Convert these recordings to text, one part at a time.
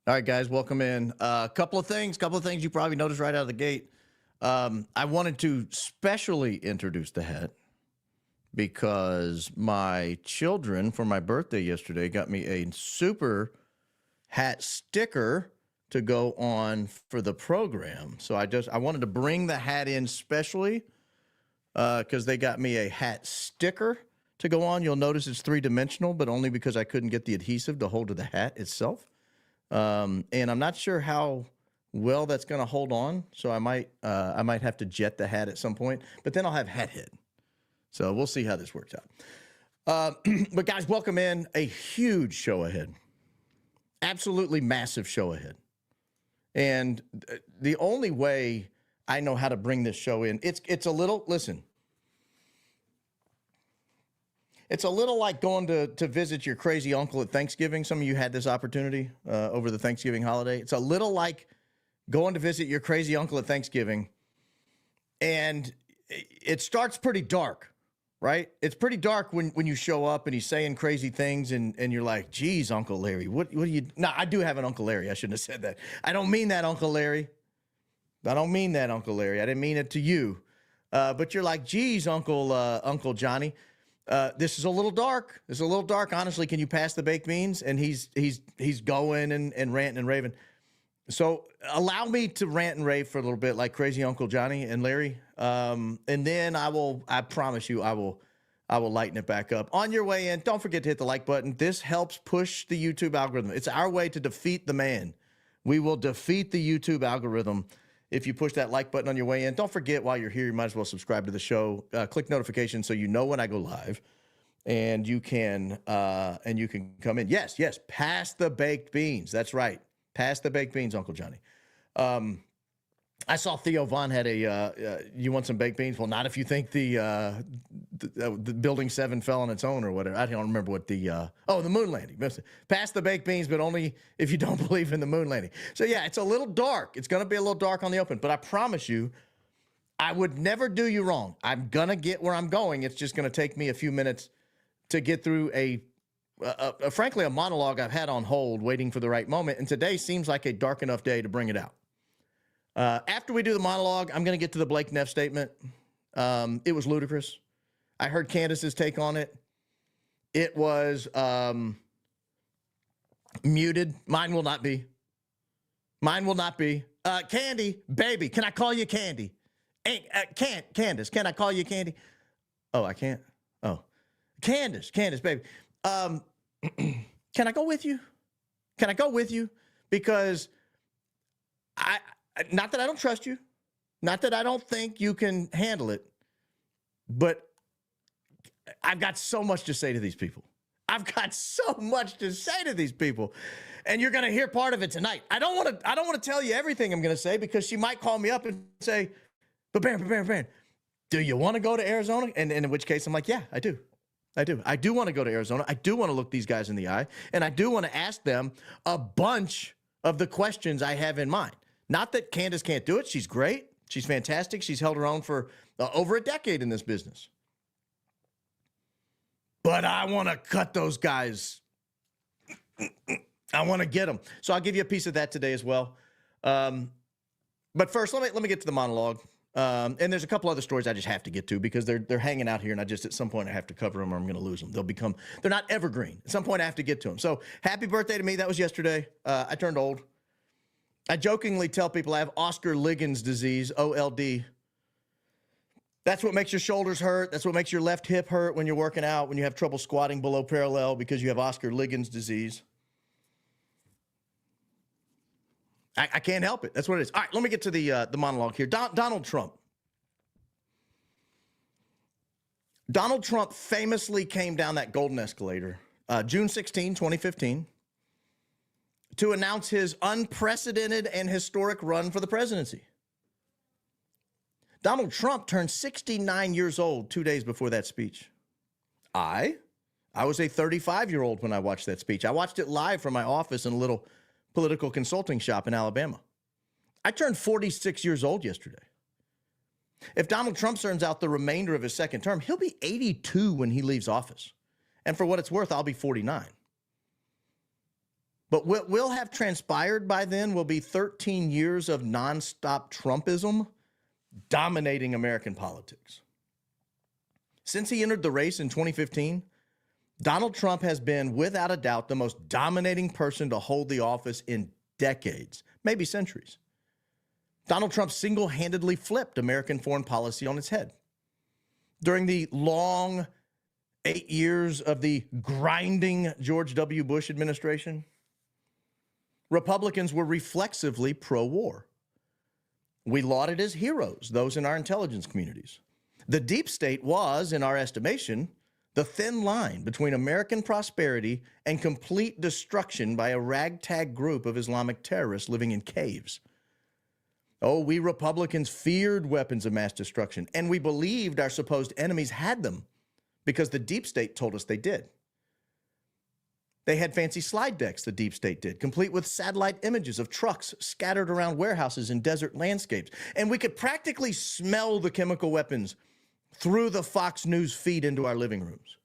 All right, guys, welcome in. A couple of things you probably noticed right out of the gate. I wanted to specially introduce the hat because my children, for my birthday yesterday, got me a super hat sticker to go on for the program. So I wanted to bring the hat in specially because they got me a hat sticker to go on. You'll notice it's three-dimensional, but only because I couldn't get the adhesive to hold to the hat itself. And I'm not sure how well that's going to hold on, so I might have to jet the hat at some point, but then I'll have hat head. So we'll see how this works out. But guys, welcome in. A huge show ahead. Absolutely massive show ahead. And the only way I know how to bring this show in, it's a little, listen, it's a little like going to visit your crazy uncle at Thanksgiving. Some of you had this opportunity over the Thanksgiving holiday. It's a little like going to visit your crazy uncle at Thanksgiving, and it starts pretty dark, right? It's pretty dark when you show up and he's saying crazy things, and you're like, geez, Uncle Larry, what do you... No, I do have an Uncle Larry. I shouldn't have said that. I don't mean that, Uncle Larry. I don't mean that, Uncle Larry. I didn't mean it to you. But you're like, geez, Uncle Johnny. This is a little dark. This is a little dark. Honestly, can you pass the baked beans? And he's going and ranting and raving. So allow me to rant and rave for a little bit like crazy Uncle Johnny and Larry. And then I promise you, I will lighten it back up. On your way in, don't forget to hit the like button. This helps push the YouTube algorithm. It's our way to defeat the man. We will defeat the YouTube algorithm if you push that like button on your way in. Don't forget, while you're here, you might as well subscribe to the show. Click notifications so you know when I go live, and you can come in. Yes, pass the baked beans. That's right. Pass the baked beans, Uncle Johnny. I saw Theo Vaughn had you want some baked beans? Well, not if you think the Building 7 fell on its own or whatever. I don't remember what the moon landing. Pass the baked beans, but only if you don't believe in the moon landing. So yeah, it's a little dark. It's going to be a little dark on the open, but I promise you, I would never do you wrong. I'm going to get where I'm going. It's just going to take me a few minutes to get through frankly, a monologue I've had on hold waiting for the right moment. And today seems like a dark enough day to bring it out. After we do the monologue, I'm going to get to the Blake Neff statement. It was ludicrous. I heard Candace's take on it. It was muted. Mine will not be. Mine will not be. Candy, baby, can I call you Candy? Hey, Candace, can I call you Candy? Oh, I can't. Oh, Candace, baby. Can I go with you? Can I go with you? Because not that I don't trust you, not that I don't think you can handle it, but I've got so much to say to these people. I've got so much to say to these people, and you're going to hear part of it tonight. I don't want to tell you everything I'm going to say because she might call me up and say, "But Baron, do you want to go to Arizona?" And in which case I'm like, "Yeah, I do. I do want to go to Arizona. I do want to look these guys in the eye, and I do want to ask them a bunch of the questions I have in mind." Not that Candace can't do it. She's great. She's fantastic. She's held her own for over a decade in this business. But I want to cut those guys. I want to get them. So I'll give you a piece of that today as well. But first, let me get to the monologue. And there's a couple other stories I just have to get to because they're hanging out here, and at some point I have to cover them or I'm going to lose them. They're not evergreen. At some point I have to get to them. So happy birthday to me. That was yesterday. I turned old. I jokingly tell people I have Oscar Liggins disease, OLD. That's what makes your shoulders hurt. That's what makes your left hip hurt when you're working out, when you have trouble squatting below parallel because you have Oscar Liggins disease. I can't help it. That's what it is. All right, let me get to the monologue here. Donald Trump. Donald Trump famously came down that golden escalator June 16, 2015, to announce his unprecedented and historic run for the presidency. Donald Trump turned 69 years old 2 days before that speech. I was a 35-year-old when I watched that speech. I watched it live from my office in a little political consulting shop in Alabama. I turned 46 years old yesterday. If Donald Trump serves out the remainder of his second term, he'll be 82 when he leaves office. And for what it's worth, I'll be 49. But what will have transpired by then will be 13 years of nonstop Trumpism dominating American politics. Since he entered the race in 2015, Donald Trump has been, without a doubt, the most dominating person to hold the office in decades, maybe centuries. Donald Trump single-handedly flipped American foreign policy on its head. During the long 8 years of the grinding George W. Bush administration, Republicans were reflexively pro-war. We lauded as heroes those in our intelligence communities. The deep state was, in our estimation, the thin line between American prosperity and complete destruction by a ragtag group of Islamic terrorists living in caves. Oh, we Republicans feared weapons of mass destruction, and we believed our supposed enemies had them because the deep state told us they did. They had fancy slide decks, the deep state did, complete with satellite images of trucks scattered around warehouses in desert landscapes. And we could practically smell the chemical weapons through the Fox News feed into our living rooms.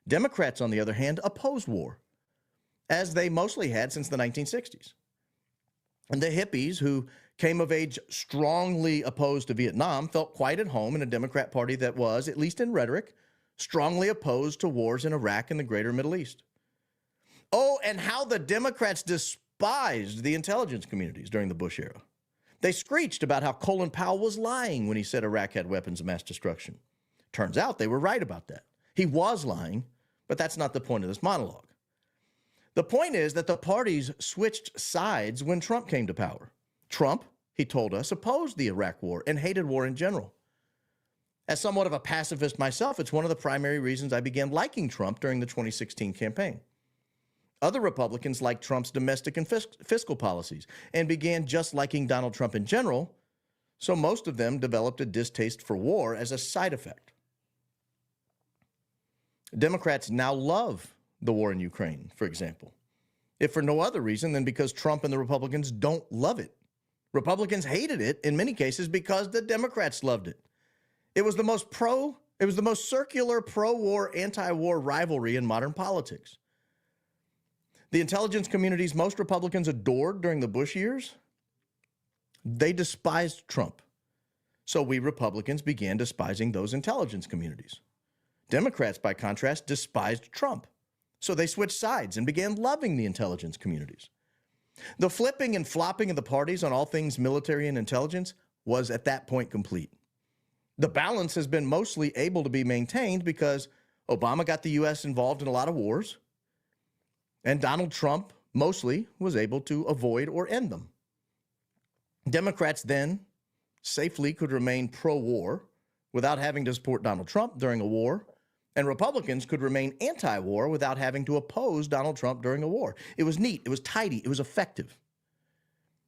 Democrats, on the other hand, opposed war, as they mostly had since the 1960s. And the hippies, who came of age strongly opposed to Vietnam, felt quite at home in a Democrat Party that was, at least in rhetoric, strongly opposed to wars in Iraq and the greater Middle East. Oh, and how the Democrats despised the intelligence communities during the Bush era. They screeched about how Colin Powell was lying when he said Iraq had weapons of mass destruction. Turns out they were right about that. He was lying, but that's not the point of this monologue. The point is that the parties switched sides when Trump came to power. Trump, he told us, opposed the Iraq war and hated war in general. As somewhat of a pacifist myself, it's one of the primary reasons I began liking Trump during the 2016 campaign. Other Republicans liked Trump's domestic and fiscal policies and began just liking Donald Trump in general, so most of them developed a distaste for war as a side effect. Democrats now love the war in Ukraine, for example, if for no other reason than because Trump and the Republicans don't love it. Republicans hated it in many cases because the Democrats loved it. It was the most circular pro-war, anti-war rivalry in modern politics. The intelligence communities most Republicans adored during the Bush years, they despised Trump. So we Republicans began despising those intelligence communities. Democrats, by contrast, despised Trump. So they switched sides and began loving the intelligence communities. The flipping and flopping of the parties on all things military and intelligence was at that point complete. The balance has been mostly able to be maintained because Obama got the U.S. involved in a lot of wars, and Donald Trump mostly was able to avoid or end them. Democrats then safely could remain pro-war without having to support Donald Trump during a war, and Republicans could remain anti-war without having to oppose Donald Trump during a war. It was neat, it was tidy, it was effective.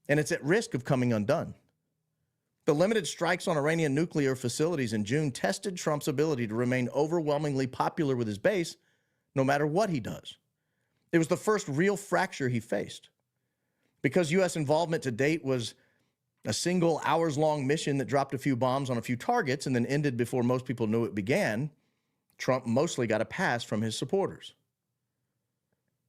And it's at risk of coming undone. The limited strikes on Iranian nuclear facilities in June tested Trump's ability to remain overwhelmingly popular with his base, no matter what he does. It was the first real fracture he faced. Because U.S. involvement to date was a single hours-long mission that dropped a few bombs on a few targets and then ended before most people knew it began, Trump mostly got a pass from his supporters.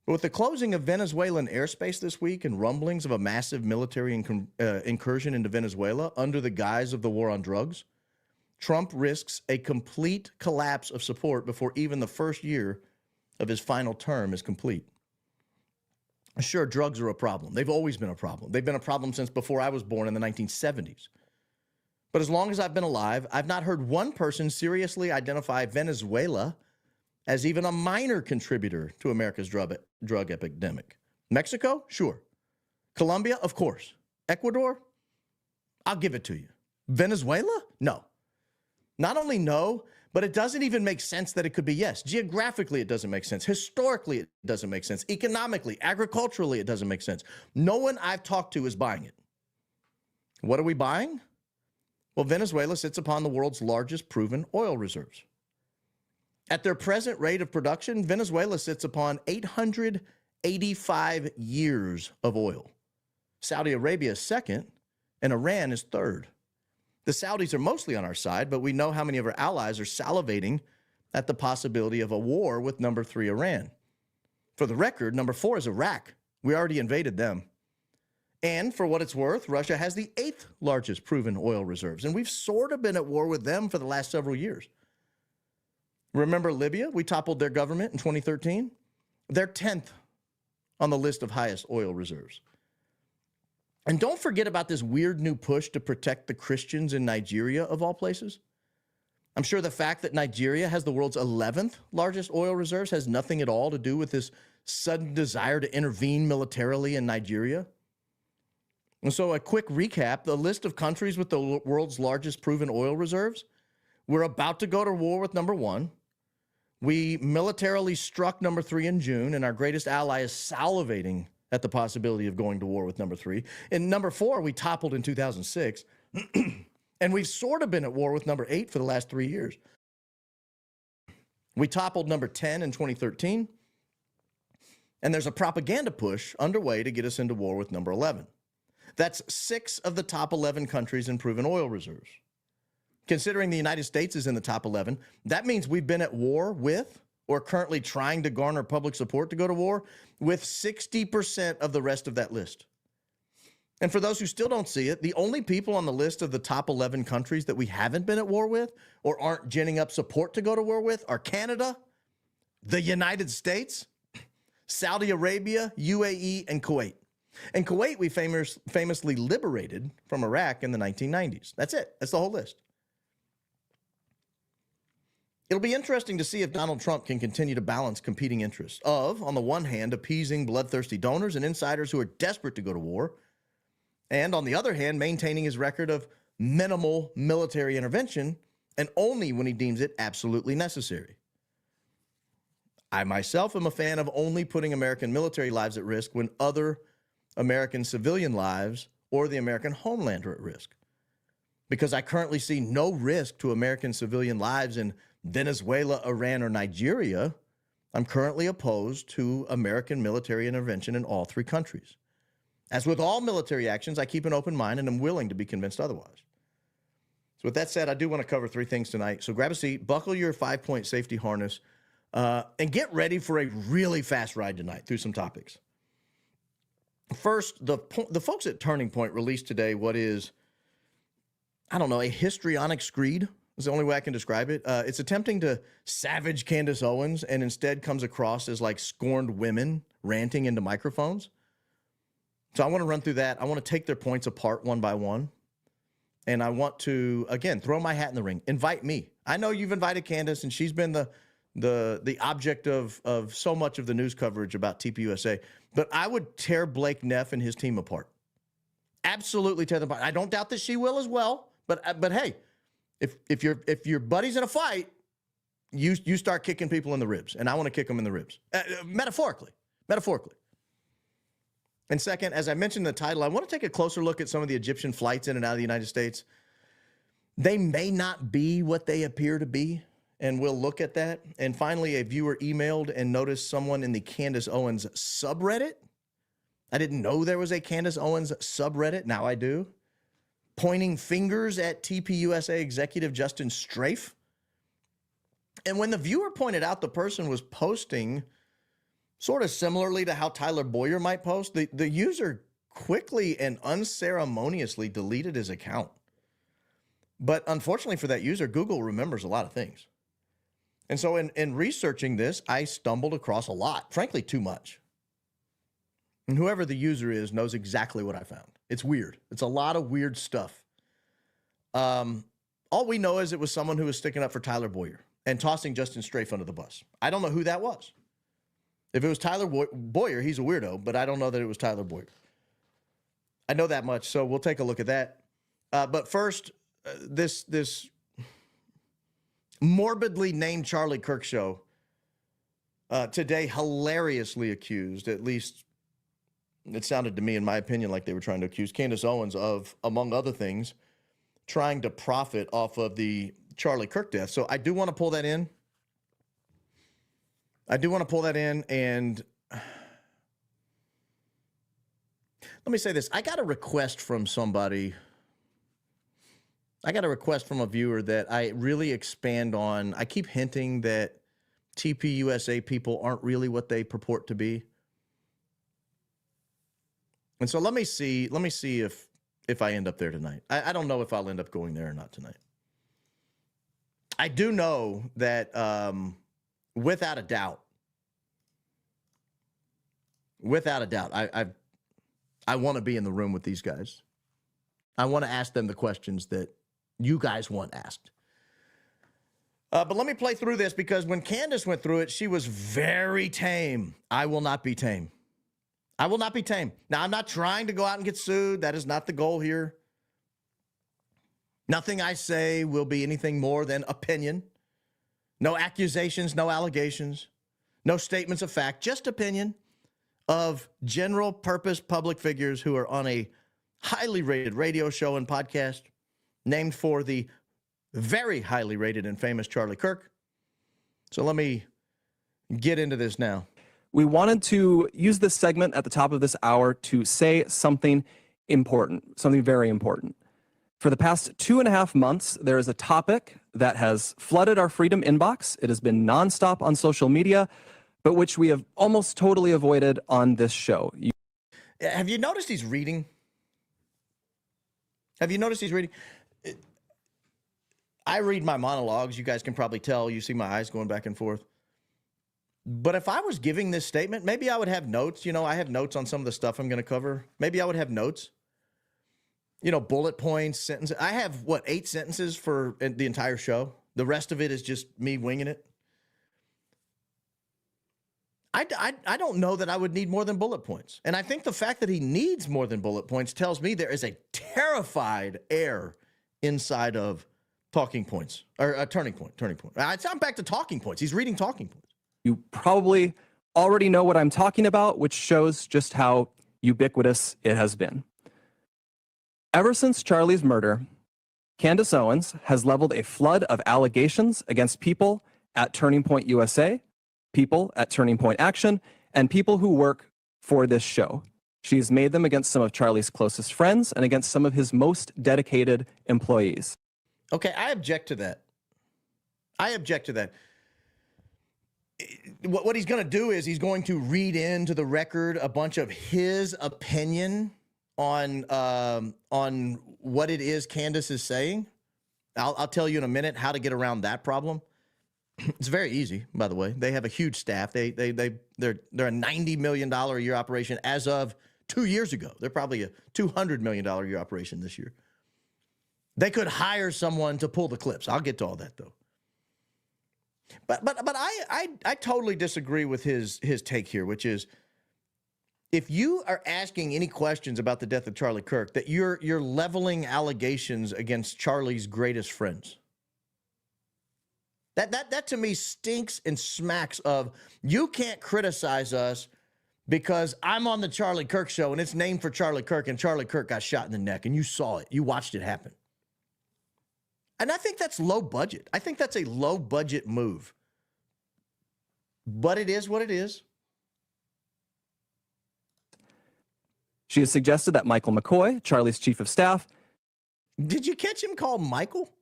But with the closing of Venezuelan airspace this week and rumblings of a massive military incursion into Venezuela under the guise of the war on drugs, Trump risks a complete collapse of support before even the first year of his final term is complete. Sure, drugs are a problem. They've always been a problem. They've been a problem since before I was born in the 1970s. But as long as I've been alive, I've not heard one person seriously identify Venezuela as even a minor contributor to America's drug epidemic. Mexico? Sure. Colombia? Of course. Ecuador? I'll give it to you. Venezuela? No. Not only no, but it doesn't even make sense that it could be yes. Geographically, it doesn't make sense. Historically, it doesn't make sense. Economically, agriculturally, it doesn't make sense. No one I've talked to is buying it. What are we buying? Well, Venezuela sits upon the world's largest proven oil reserves. At their present rate of production, Venezuela sits upon 885 years of oil. Saudi Arabia is second, and Iran is third. The Saudis are mostly on our side, but we know how many of our allies are salivating at the possibility of a war with number 3 Iran. For the record, number 4 is Iraq, We already invaded them. And for what it's worth, Russia has the 8th largest proven oil reserves, and we've sort of been at war with them for the last several years. Remember Libya? We toppled their government in 2013. They're 10th on the list of highest oil reserves. And don't forget about this weird new push to protect the Christians in Nigeria, of all places. I'm sure the fact that Nigeria has the world's 11th largest oil reserves has nothing at all to do with this sudden desire to intervene militarily in Nigeria. And so a quick recap, the list of countries with the world's largest proven oil reserves. We're about to go to war with number 1. We militarily struck number 3 in June, and our greatest ally is salivating at the possibility of going to war with number 3. And number 4, we toppled in 2006. And we've sort of been at war with number 8 for the last 3 years. We toppled number 10 in 2013. And there's a propaganda push underway to get us into war with number 11. That's 6 of the top 11 countries in proven oil reserves. Considering the United States is in the top 11, that means we've been at war with, or currently trying to garner public support to go to war, with 60% of the rest of that list. And for those who still don't see it, the only people on the list of the top 11 countries that we haven't been at war with or aren't ginning up support to go to war with are Canada, the United States, Saudi Arabia, UAE, and Kuwait. And Kuwait we famously liberated from Iraq in the 1990s. That's it. That's the whole list. It'll be interesting to see if Donald Trump can continue to balance competing interests of, on the one hand, appeasing bloodthirsty donors and insiders who are desperate to go to war, and on the other hand, maintaining his record of minimal military intervention and only when he deems it absolutely necessary. I myself am a fan of only putting American military lives at risk when other American civilian lives or the American homeland are at risk. Because I currently see no risk to American civilian lives in Venezuela, Iran, or Nigeria, I'm currently opposed to American military intervention in all 3 countries. As with all military actions, I keep an open mind and am willing to be convinced otherwise. So with that said, I do want to cover 3 things tonight. So grab a seat, buckle your 5-point safety harness, and get ready for a really fast ride tonight through some topics. First, the folks at Turning Point released today what is, I don't know, a histrionic screed is the only way I can describe it. It's attempting to savage Candace Owens and instead comes across as like scorned women ranting into microphones. So I want to run through that. I want to take their points apart one by one. And I want to, again, throw my hat in the ring. Invite me. I know you've invited Candace, and she's been the object of so much of the news coverage about TPUSA. But I would tear Blake Neff and his team apart. Absolutely tear them apart. I don't doubt that she will as well. But hey, if your buddy's in a fight, you start kicking people in the ribs, and I want to kick them in the ribs, metaphorically. And second, as I mentioned in the title, I want to take a closer look at some of the Egyptian flights in and out of the United States. They may not be what they appear to be, and we'll look at that. And finally, a viewer emailed and noticed someone in the Candace Owens subreddit. I didn't know there was a Candace Owens subreddit. Now I do. Pointing fingers at TPUSA executive Justin Strafe. And when the viewer pointed out the person was posting sort of similarly to how Tyler Boyer might post, the user quickly and unceremoniously deleted his account. But unfortunately for that user, Google remembers a lot of things. And so in researching this, I stumbled across a lot, frankly, too much. And whoever the user is knows exactly what I found. It's weird. It's a lot of weird stuff. All we know is it was someone who was sticking up for Tyler Boyer and tossing Justin Strafe under the bus. I don't know who that was. If it was Tyler Boyer, he's a weirdo, but I don't know that it was Tyler Boyer. I know that much, so we'll take a look at that. But first, this morbidly named Charlie Kirk show today hilariously accused, at least it sounded to me, in my opinion, like they were trying to accuse Candace Owens of, among other things, trying to profit off of the Charlie Kirk death. So I do want to pull that in. And let me say this. I got a request from somebody. I got a request from a viewer that I really expand on. I keep hinting that TPUSA people aren't really what they purport to be. And so let me see if I end up there tonight. I don't know if I'll end up going there or not tonight. I do know that without a doubt, I want to be in the room with these guys. I want to ask them the questions that you guys want asked. But let me play through this, because when Candace went through it, she was very tame. I will not be tame. I will not be tame. Now, I'm not trying to go out and get sued. That is not the goal here. Nothing I say will be anything more than opinion. No accusations, no allegations, no statements of fact, just opinion of general purpose public figures who are on a highly rated radio show and podcast named for the very highly rated and famous Charlie Kirk. So let me get into this now. We wanted to use this segment at the top of this hour to say something important, something very important. For the past 2.5 months, there is a topic that has flooded our Freedom inbox. It has been nonstop on social media, but which we have almost totally avoided on this show. Have you noticed he's reading? Have you noticed he's reading? I read my monologues. You guys can probably tell. You see my eyes going back and forth. But if I was giving this statement, maybe I would have notes. You know, I have notes on some of the stuff I'm going to cover. Maybe I would have notes. You know, bullet points, sentences. I have, 8 sentences for the entire show. The rest of it is just me winging it. I don't know that I would need more than bullet points. And I think the fact that he needs more than bullet points tells me there is a terrified air inside of talking points, or turning point. I'm back to talking points. He's reading talking points. You probably already know what I'm talking about, which shows just how ubiquitous it has been. Ever since Charlie's murder, Candace Owens has leveled a flood of allegations against people at Turning Point USA, people at Turning Point Action, and people who work for this show. She's made them against some of Charlie's closest friends and against some of his most dedicated employees. Okay, I object to that. What he's going to do is he's going to read into the record a bunch of his opinion on what it is Candace is saying. I'll tell you in a minute how to get around that problem. It's very easy, by the way. They have a huge staff. They're a $90 million a year operation as of 2 years ago. They're probably a $200 million a year operation this year. They could hire someone to pull the clips. I'll get to all that though. But I totally disagree with his take here, which is, if you are asking any questions about the death of Charlie Kirk, that you're leveling allegations against Charlie's greatest friends. That to me stinks and smacks of, you can't criticize us because I'm on the Charlie Kirk show and it's named for Charlie Kirk and Charlie Kirk got shot in the neck and you saw it. You watched it happen. And I think that's low budget. I think that's a low budget move. But it is what it is. She has suggested that Michael McCoy, Charlie's chief of staff. Did you catch him call Michael?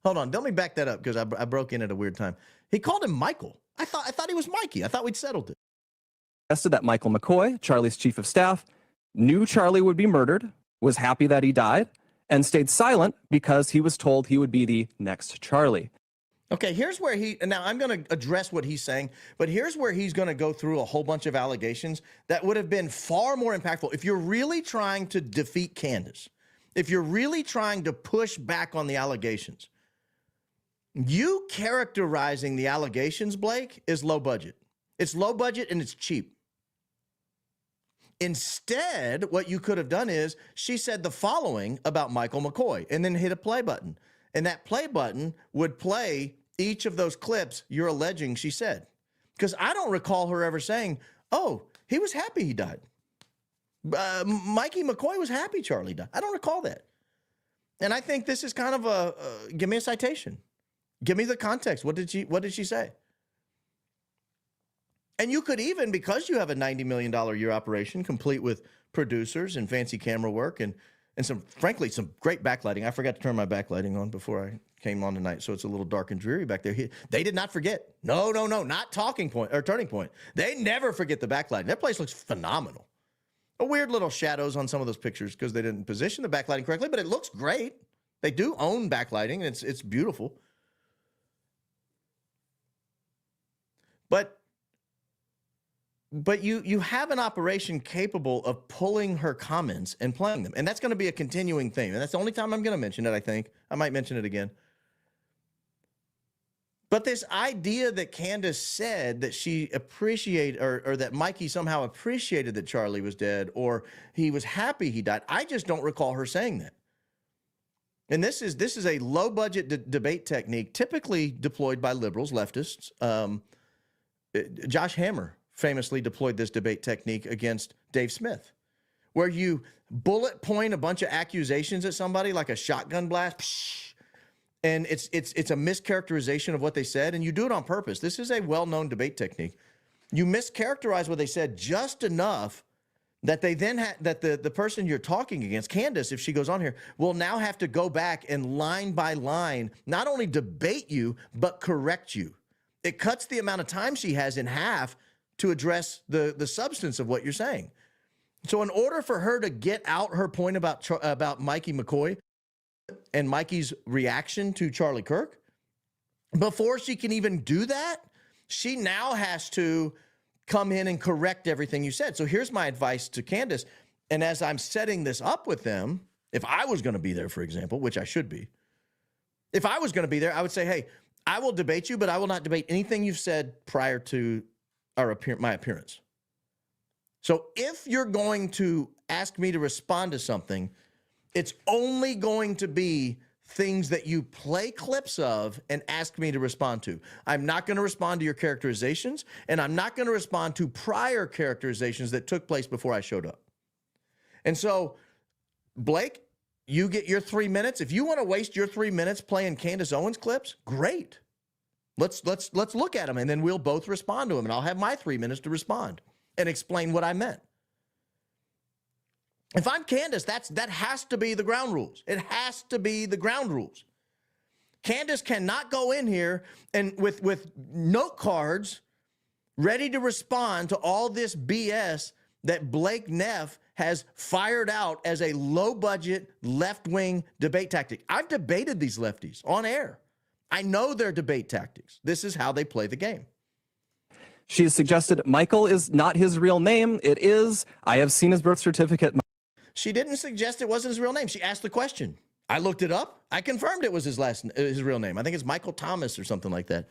Hold on, let me back that up because I broke in at a weird time. He called him Michael. I thought he was Mikey. I thought we'd settled it. Suggested that Michael McCoy, Charlie's chief of staff, knew Charlie would be murdered, was happy that he died, and stayed silent because he was told he would be the next Charlie. Okay, here's where now I'm going to address what he's saying, but here's where he's going to go through a whole bunch of allegations that would have been far more impactful. If you're really trying to defeat Candace, if you're really trying to push back on the allegations, you characterizing the allegations, Blake, is low budget. It's low budget and it's cheap. Instead, what you could have done is, she said the following about Michael McCoy, and then hit a play button. And that play button would play each of those clips you're alleging she said. Because I don't recall her ever saying, oh, he was happy he died. Mikey McCoy was happy Charlie died. I don't recall that. And I think this is kind of give me a citation. Give me the context. What did she say? And you could even, because you have a $90 million a year operation, complete with producers and fancy camera work and frankly, some great backlighting. I forgot to turn my backlighting on before I came on tonight, so it's a little dark and dreary back there. They did not forget. No, not Talking Point or Turning Point. They never forget the backlighting. That place looks phenomenal. A weird little shadows on some of those pictures because they didn't position the backlighting correctly, but it looks great. They do own backlighting, and it's beautiful. But you have an operation capable of pulling her comments and playing them, and that's going to be a continuing thing. And that's the only time I'm going to mention it. I think I might mention it again. But this idea that Candace said that she appreciated, or that Mikey somehow appreciated that Charlie was dead, or he was happy he died, I just don't recall her saying that. And this is a low budget debate technique typically deployed by liberals, leftists. Josh Hammer famously deployed this debate technique against Dave Smith, where you bullet point a bunch of accusations at somebody like a shotgun blast, and it's a mischaracterization of what they said, and you do it on purpose. This is a well-known debate technique. You mischaracterize what they said just enough that they then that the person you're talking against, Candace, if she goes on here, will now have to go back and line by line not only debate you but correct you. It cuts the amount of time she has in half to address the substance of what you're saying. So in order for her to get out her point about Mikey McCoy and Mikey's reaction to Charlie Kirk, before she can even do that, she now has to come in and correct everything you said. So here's my advice to Candace. And as I'm setting this up with them, if I was going to be there, for example, which I should be, if I was going to be there, I would say, hey, I will debate you, but I will not debate anything you've said prior to my appearance. So if you're going to ask me to respond to something, it's only going to be things that you play clips of and ask me to respond to. I'm not going to respond to your characterizations, and I'm not going to respond to prior characterizations that took place before I showed up. And so, Blake, you get your 3 minutes. If you want to waste your 3 minutes playing Candace Owens clips, great. Let's look at them, and then we'll both respond to them, and I'll have my 3 minutes to respond and explain what I meant. If I'm Candace, that has to be the ground rules. It has to be the ground rules. Candace cannot go in here and with note cards ready to respond to all this BS that Blake Neff has fired out as a low-budget, left-wing debate tactic. I've debated these lefties on air. I know their debate tactics. This is how they play the game. She has suggested Michael is not his real name. It is. I have seen his birth certificate. She didn't suggest it wasn't his real name. She asked the question. I looked it up. I confirmed it was his real name. I think it's Michael Thomas or something like that.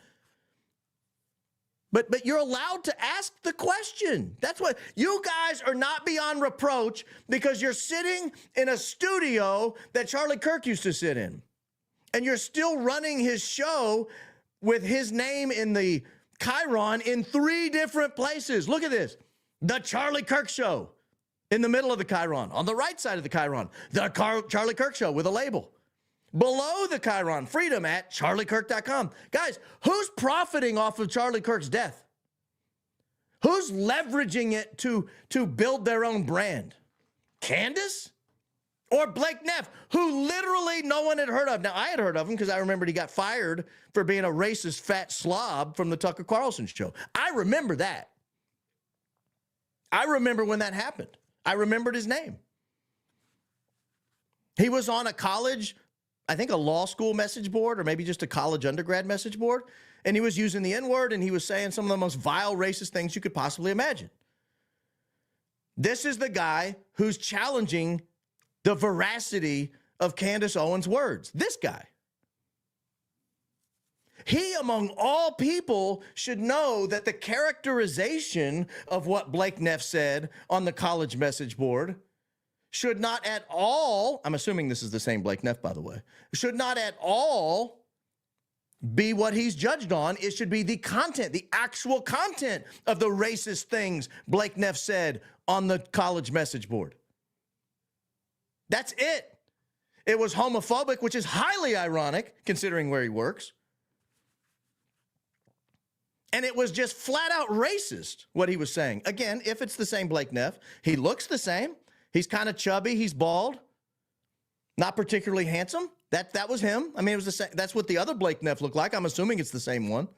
But you're allowed to ask the question. That's what you guys are not beyond reproach because you're sitting in a studio that Charlie Kirk used to sit in. And you're still running his show with his name in the Chiron in 3 different places. Look at this. The Charlie Kirk Show in the middle of the Chiron. On the right side of the Chiron, the Charlie Kirk Show with a label. Below the Chiron, freedom at charliekirk.com. Guys, who's profiting off of Charlie Kirk's death? Who's leveraging it to build their own brand? Candace? Or Blake Neff, who literally no one had heard of. Now, I had heard of him because I remembered he got fired for being a racist fat slob from the Tucker Carlson show. I remember that. I remember when that happened. I remembered his name. He was on a college, I think a law school message board, or maybe just a college undergrad message board, and he was using the N-word, and he was saying some of the most vile racist things you could possibly imagine. This is the guy who's challenging the veracity of Candace Owens' words. This guy. He, among all people, should know that the characterization of what Blake Neff said on the college message board should not at all, I'm assuming this is the same Blake Neff, by the way, should not at all be what he's judged on. It should be the content, the actual content of the racist things Blake Neff said on the college message board. That's it. It was homophobic, which is highly ironic considering where he works. And it was just flat out racist what he was saying. Again, if it's the same Blake Neff, he looks the same. He's kind of chubby. He's bald. Not particularly handsome. That was him. I mean, it was the same. That's what the other Blake Neff looked like. I'm assuming it's the same one.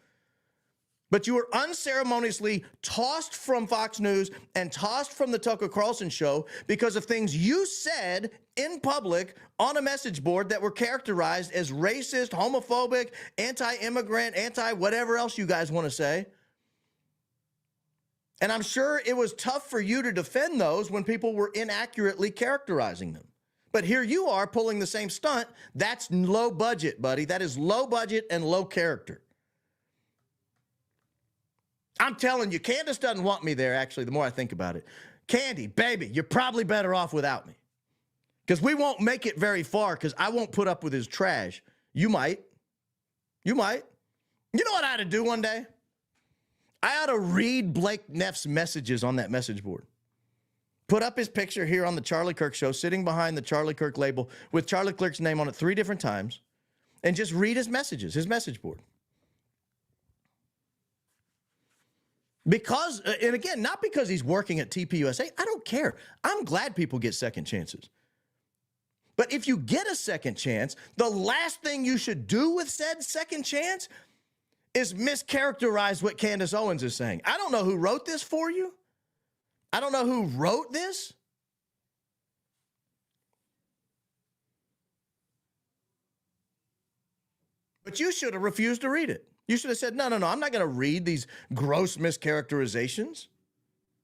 But you were unceremoniously tossed from Fox News and tossed from the Tucker Carlson show because of things you said in public on a message board that were characterized as racist, homophobic, anti-immigrant, anti-whatever else you guys want to say. And I'm sure it was tough for you to defend those when people were inaccurately characterizing them. But here you are pulling the same stunt. That's low budget, buddy. That is low budget and low character. I'm telling you, Candace doesn't want me there, actually, the more I think about it. Candy, baby, you're probably better off without me. Because we won't make it very far because I won't put up with his trash. You might. You might. You know what I ought to do one day? I ought to read Blake Neff's messages on that message board. Put up his picture here on the Charlie Kirk show, sitting behind the Charlie Kirk label with Charlie Kirk's name on it 3 different times, and just read his messages, his message board. Because, and again, not because he's working at TPUSA. I don't care. I'm glad people get second chances. But if you get a second chance, the last thing you should do with said second chance is mischaracterize what Candace Owens is saying. I don't know who wrote this for you. I don't know who wrote this. But you should have refused to read it. You should have said, no, I'm not going to read these gross mischaracterizations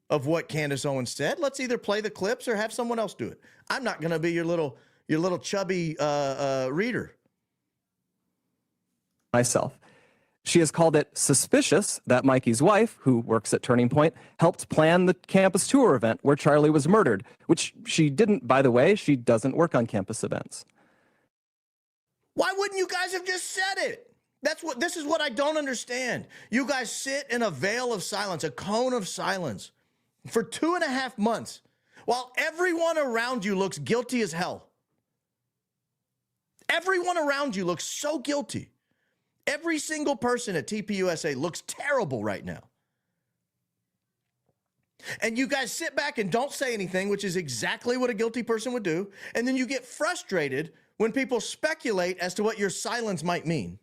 of what Candace Owens said. Let's either play the clips or have someone else do it. I'm not going to be your little chubby reader. Myself. She has called it suspicious that Mikey's wife, who works at Turning Point, helped plan the campus tour event where Charlie was murdered, which she didn't, by the way. She doesn't work on campus events. Why wouldn't you guys have just said it? This is what I don't understand. You guys sit in a veil of silence, a cone of silence for 2.5 months while everyone around you looks guilty as hell. Everyone around you looks so guilty. Every single person at TPUSA looks terrible right now. And you guys sit back and don't say anything, which is exactly what a guilty person would do. And then you get frustrated when people speculate as to what your silence might mean.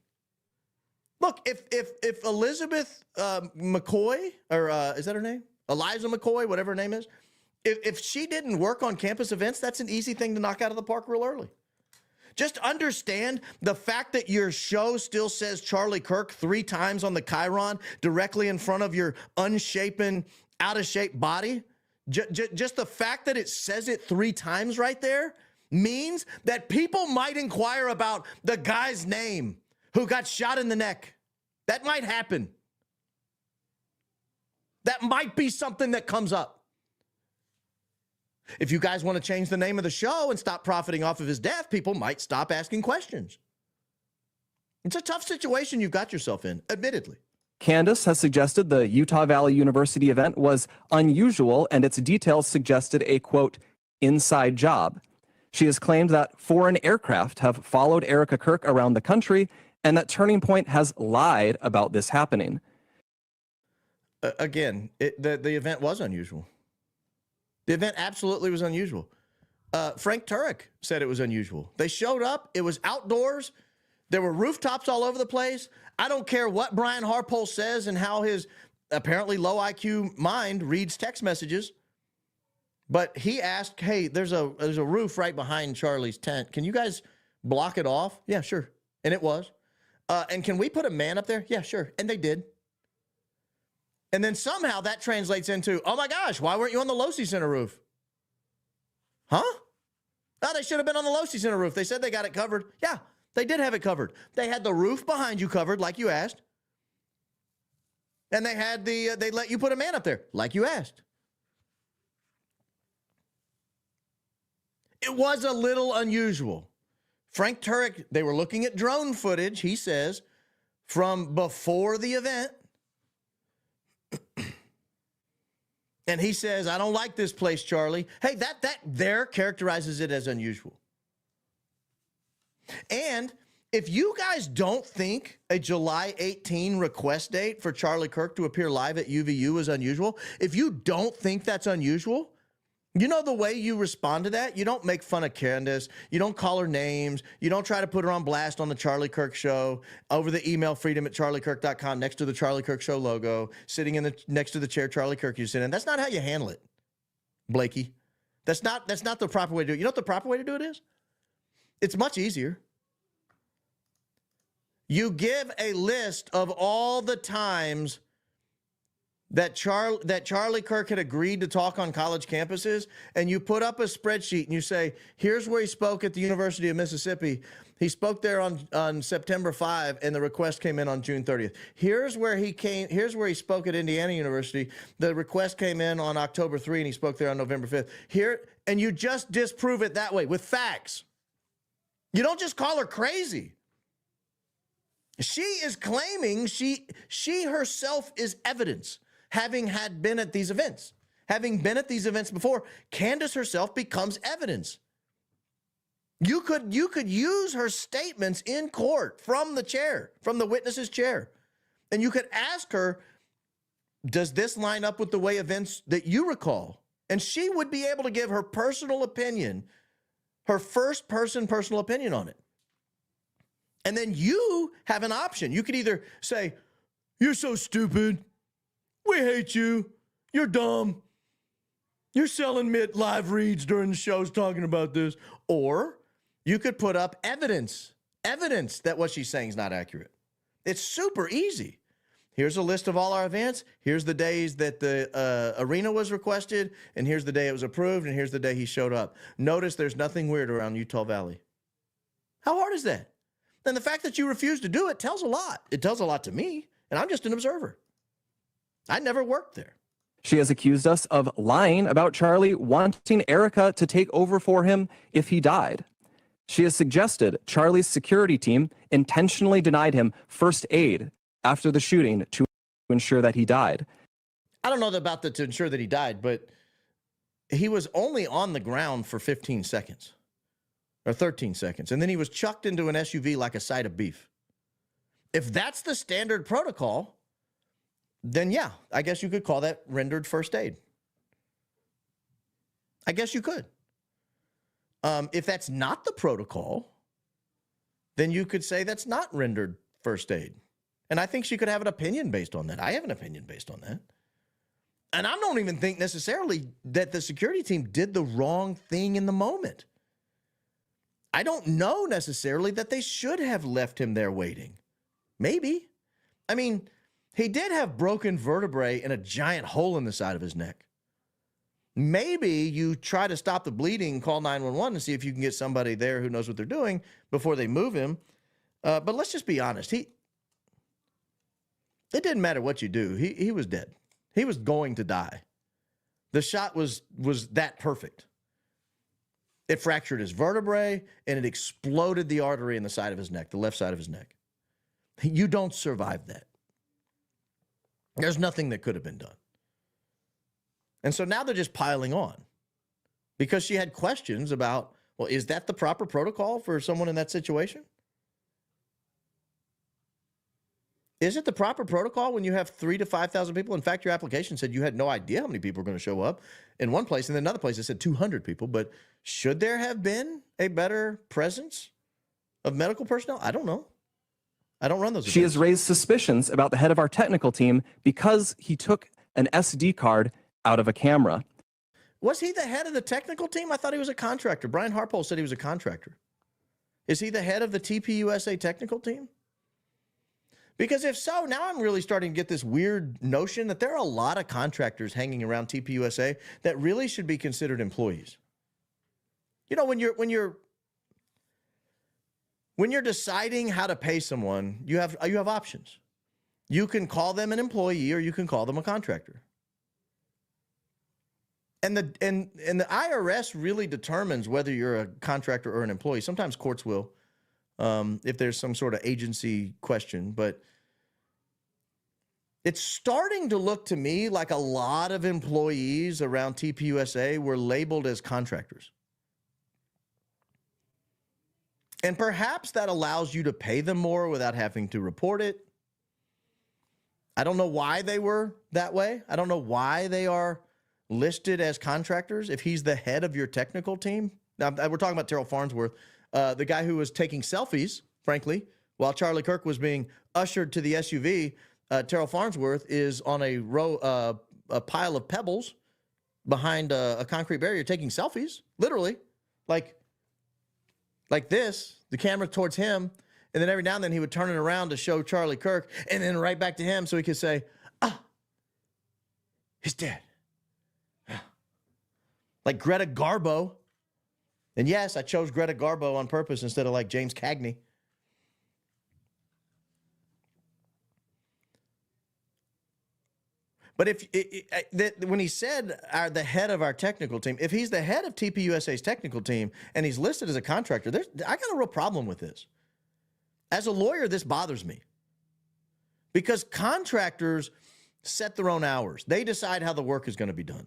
Look, if Elizabeth McCoy, or is that her name? Eliza McCoy, whatever her name is. If she didn't work on campus events, that's an easy thing to knock out of the park real early. Just understand the fact that your show still says Charlie Kirk 3 times on the chyron directly in front of your unshapen, out-of-shape body. Just the fact that it says it 3 times right there means that people might inquire about the guy's name who got shot in the neck. That might happen. That might be something that comes up. If you guys want to change the name of the show and stop profiting off of his death, people might stop asking questions. It's a tough situation you've got yourself in, admittedly. Candace has suggested the Utah Valley University event was unusual and its details suggested a, quote, inside job. She has claimed that foreign aircraft have followed Erica Kirk around the country and that Turning Point has lied about this happening. Again, the event was unusual. The event absolutely was unusual. Frank Turek said it was unusual. They showed up. It was outdoors. There were rooftops all over the place. I don't care what Brian Harpole says and how his apparently low IQ mind reads text messages. But he asked, hey, there's a roof right behind Charlie's tent. Can you guys block it off? Yeah, sure. And it was. And can we put a man up there? Yeah, sure. And they did. And then somehow that translates into, oh my gosh, why weren't you on the Losi Center roof? Huh? Oh, they should have been on the Losi Center roof. They said they got it covered. Yeah, they did have it covered. They had the roof behind you covered like you asked. And they had they let you put a man up there like you asked. It was a little unusual. Frank Turek, they were looking at drone footage, he says, from before the event. And he says, I don't like this place, Charlie. Hey, that there characterizes it as unusual. And if you guys don't think a July 18 request date for Charlie Kirk to appear live at UVU is unusual, if you don't think that's unusual, You know the way you respond to that? You don't make fun of Candace. You don't call her names. You don't try to put her on blast on the Charlie Kirk show over the email freedom@charliekirk.com next to the Charlie Kirk show logo, sitting in the next to the chair Charlie Kirk used to sit in. That's not how you handle it, Blakey. That's not the proper way to do it. You know what the proper way to do it is? It's much easier. You give a list of all the times that Charlie Kirk had agreed to talk on college campuses, and you put up a spreadsheet and you say, here's where he spoke at the University of Mississippi. He spoke there on September 5, and the request came in on June 30th. Here's where he spoke at Indiana University. The request came in on October 3, and he spoke there on November 5th. And you just disprove it that way with facts. You don't just call her crazy. She is claiming she herself is evidence. Having been at these events before, Candace herself becomes evidence. You could use her statements in court from the chair, from the witness's chair. And you could ask her, does this line up with the way events that you recall? And she would be able to give her personal opinion, her first-person personal opinion on it. And then you have an option. You could either say, you're so stupid. We hate you. You're dumb. You're selling live reads during the shows talking about this. Or you could put up evidence that what she's saying is not accurate. It's super easy. Here's a list of all our events. Here's the days that the arena was requested, and here's the day it was approved, and here's the day he showed up. Notice there's nothing weird around Utah Valley. How hard is that? And the fact that you refuse to do it tells a lot. It tells a lot to me, and I'm just an observer. I never worked there. She has accused us of lying about Charlie wanting Erica to take over for him if he died. She has suggested Charlie's security team intentionally denied him first aid after the shooting to ensure that he died. I don't know about to ensure that he died, but he was only on the ground for 15 seconds or 13 seconds, and then he was chucked into an SUV like a side of beef. If that's the standard protocol, then yeah, I guess you could call that rendered first aid. I guess you could. If that's not the protocol, then you could say that's not rendered first aid. And I think she could have an opinion based on that. I have an opinion based on that. And I don't even think necessarily that the security team did the wrong thing in the moment. I don't know necessarily that they should have left him there waiting. Maybe. I mean, he did have broken vertebrae and a giant hole in the side of his neck. Maybe you try to stop the bleeding, call 911 and see if you can get somebody there who knows what they're doing before they move him. But let's just be honest. It didn't matter what you do. He was dead. He was going to die. The shot was that perfect. It fractured his vertebrae and it exploded the artery in the side of his neck, the left side of his neck. You don't survive that. There's nothing that could have been done. And so now they're just piling on because she had questions about, well, is that the proper protocol for someone in that situation? Is it the proper protocol when you have 3,000 to 5,000 people? In fact, your application said you had no idea how many people were going to show up in one place, and then another place it said 200 people. But should there have been a better presence of medical personnel? I don't know. I don't run those events. She has raised suspicions about the head of our technical team because he took an SD card out of a camera. Was he the head of the technical team? I thought he was a contractor. Brian Harpole said he was a contractor. Is he the head of the TPUSA technical team? Because if so, now I'm really starting to get this weird notion that there are a lot of contractors hanging around TPUSA that really should be considered employees. You know, when you're deciding how to pay someone, you have options. You can call them an employee or you can call them a contractor. And the IRS really determines whether you're a contractor or an employee. Sometimes courts will, if there's some sort of agency question, but it's starting to look to me like a lot of employees around TPUSA were labeled as contractors. And perhaps that allows you to pay them more without having to report it. I don't know why they were that way. I don't know why they are listed as contractors, if he's the head of your technical team, now we're talking about Terrell Farnsworth, the guy who was taking selfies, frankly, while Charlie Kirk was being ushered to the SUV, Terrell Farnsworth is on a pile of pebbles behind a concrete barrier taking selfies, literally, like this, the camera towards him, and then every now and then he would turn it around to show Charlie Kirk, and then right back to him so he could say, he's dead. Like Greta Garbo. And yes, I chose Greta Garbo on purpose instead of like James Cagney. But when he said the head of our technical team, if he's the head of TPUSA's technical team and he's listed as a contractor, I got a real problem with this. As a lawyer, this bothers me. Because contractors set their own hours. They decide how the work is going to be done.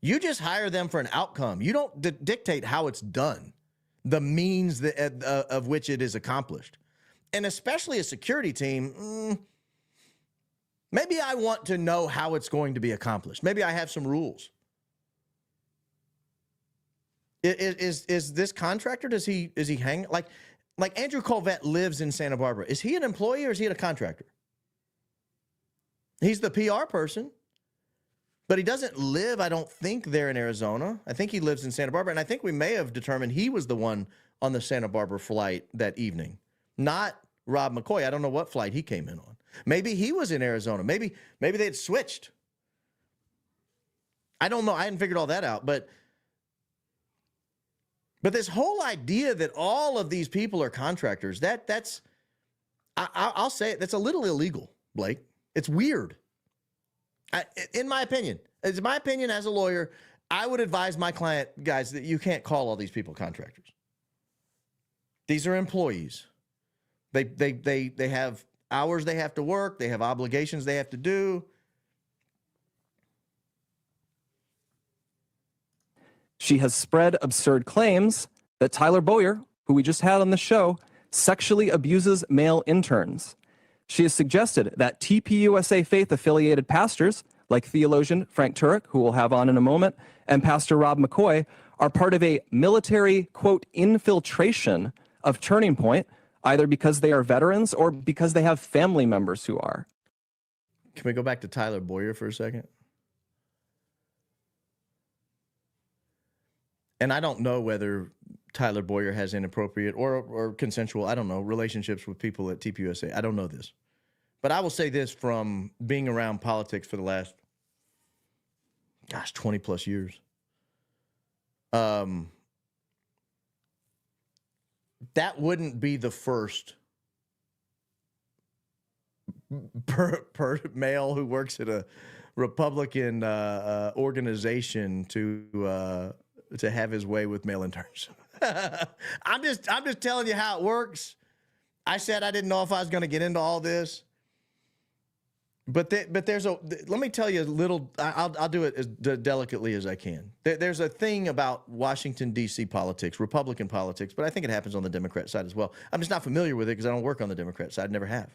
You just hire them for an outcome. You don't dictate how it's done, the means of which it is accomplished. And especially a security team, maybe I want to know how it's going to be accomplished. Maybe I have some rules. Is this contractor, is he hang like Andrew Kolvet lives in Santa Barbara. Is he an employee or is he a contractor? He's the PR person, but he doesn't live, I don't think, there in Arizona. I think he lives in Santa Barbara, and I think we may have determined he was the one on the Santa Barbara flight that evening, not Rob McCoy. I don't know what flight he came in on. Maybe he was in Arizona. Maybe they had switched. I don't know. I hadn't figured all that out, but this whole idea that all of these people are contractors, I'll say it, that's a little illegal, Blake. It's weird. In my opinion, as a lawyer, I would advise my client, guys, that you can't call all these people contractors. These are employees. They have hours they have to work. They have obligations they have to do. She has spread absurd claims that Tyler Boyer, who we just had on the show, sexually abuses male interns. She has suggested that TPUSA faith-affiliated pastors, like theologian Frank Turek, who we'll have on in a moment, and Pastor Rob McCoy, are part of a military, quote, infiltration of Turning Point, either because they are veterans or because they have family members who are. Can we go back to Tyler Boyer for a second? And I don't know whether Tyler Boyer has inappropriate or consensual, I don't know, relationships with people at TPUSA. I don't know this. But I will say this from being around politics for the last, 20 plus years. That wouldn't be the first male who works at a Republican organization to have his way with male interns. I'm just telling you how it works. I said I didn't know if I was going to get into all this, but let me tell you a little. I'll do it as delicately as I can. There's a thing about Washington D.C. politics, Republican politics, but I think it happens on the Democrat side as well. I'm just not familiar with it because I don't work on the Democrat side, never have.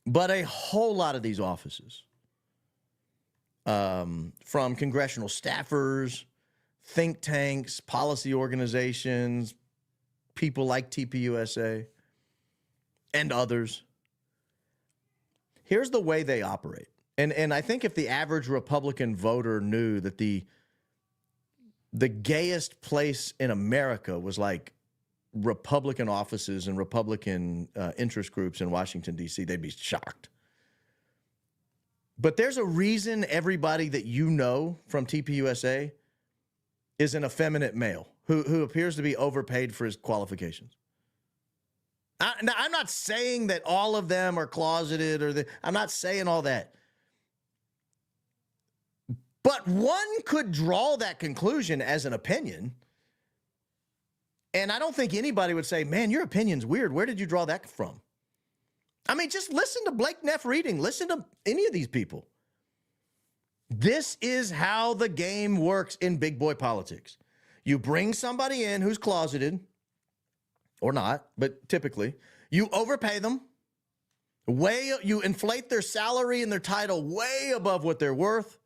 But a whole lot of these offices, from congressional staffers, think tanks, policy organizations, people like TPUSA, and others. Here's the way they operate. And I think if the average Republican voter knew that the gayest place in America was like Republican offices and Republican interest groups in Washington, D.C., they'd be shocked. But there's a reason everybody that you know from TPUSA is an effeminate male who appears to be overpaid for his qualifications. Now, I'm not saying that all of them are closeted I'm not saying all that. But one could draw that conclusion as an opinion. And I don't think anybody would say, man, your opinion's weird. Where did you draw that from? I mean, just listen to Blake Neff reading. Listen to any of these people. This is how the game works in big boy politics. You bring somebody in who's closeted, or not, but typically, you overpay them, You inflate their salary and their title way above what they're worth.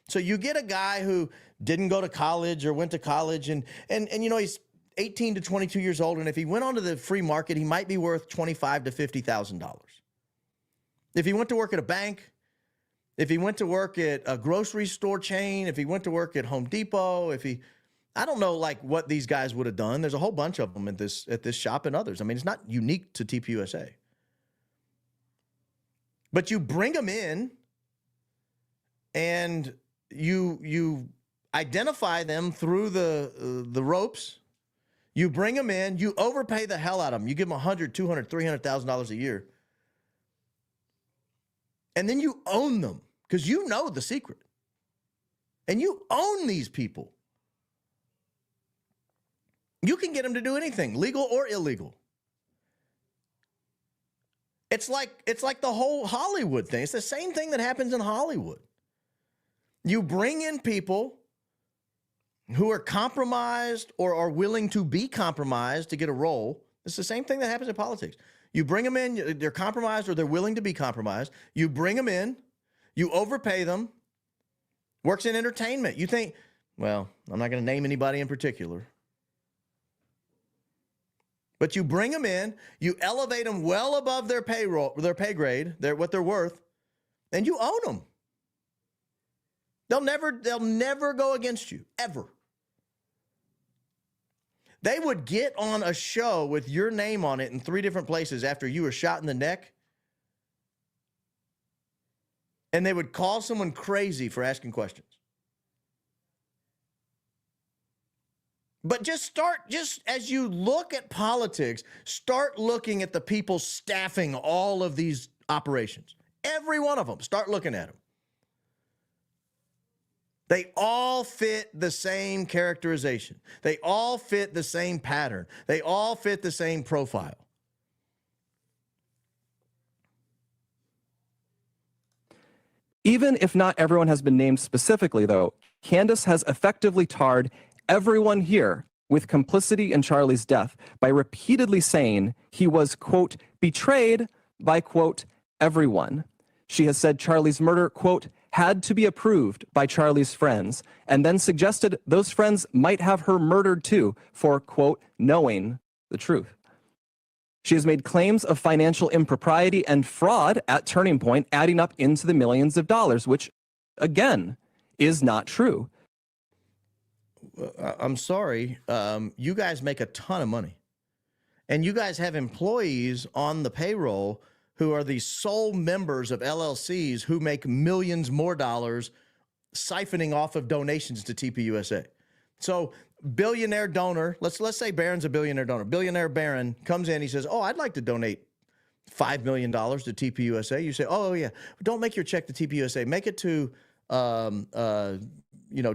So you get a guy who didn't go to college or went to college and he's 18 to 22 years old, and if he went onto the free market, he might be worth $25,000 to $50,000. If he went to work at a bank, if he went to work at a grocery store chain, if he went to work at Home Depot, I don't know like what these guys would have done. There's a whole bunch of them at this shop and others. I mean, it's not unique to TPUSA. But you bring them in and you identify them through the ropes. You bring them in, you overpay the hell out of them. You give them $100,000, $200,000, $300,000 a year. And then you own them because you know the secret. And you own these people. You can get them to do anything, legal or illegal. It's like the whole Hollywood thing. It's the same thing that happens in Hollywood. You bring in people who are compromised or are willing to be compromised to get a role. It's the same thing that happens in politics. You bring them in, they're compromised or they're willing to be compromised. You bring them in, you overpay them. Works in entertainment. You think, well, I'm not going to name anybody in particular. But you bring them in, you elevate them well above their payroll, their pay grade, what they're worth, and you own them. They'll never go against you, ever. They would get on a show with your name on it in 3 different places after you were shot in the neck, and they would call someone crazy for asking questions. But just as you look at politics, start looking at the people staffing all of these operations. Every one of them, start looking at them. They all fit the same characterization. They all fit the same pattern. They all fit the same profile. Even if not everyone has been named specifically, though, Candace has effectively tarred everyone here with complicity in Charlie's death by repeatedly saying he was, quote, betrayed by, quote, everyone. She has said Charlie's murder, quote, had to be approved by Charlie's friends, and then suggested those friends might have her murdered too for, quote, knowing the truth. She has made claims of financial impropriety and fraud at Turning Point, adding up into the millions of dollars, which, again, is not true. I'm sorry. You guys make a ton of money. And you guys have employees on the payroll who are the sole members of LLCs who make millions more dollars siphoning off of donations to TPUSA. So billionaire donor, let's say Barron's a billionaire donor. Billionaire Barron comes in, he says, oh, I'd like to donate $5 million to TPUSA. You say, oh, yeah, don't make your check to TPUSA. Make it to,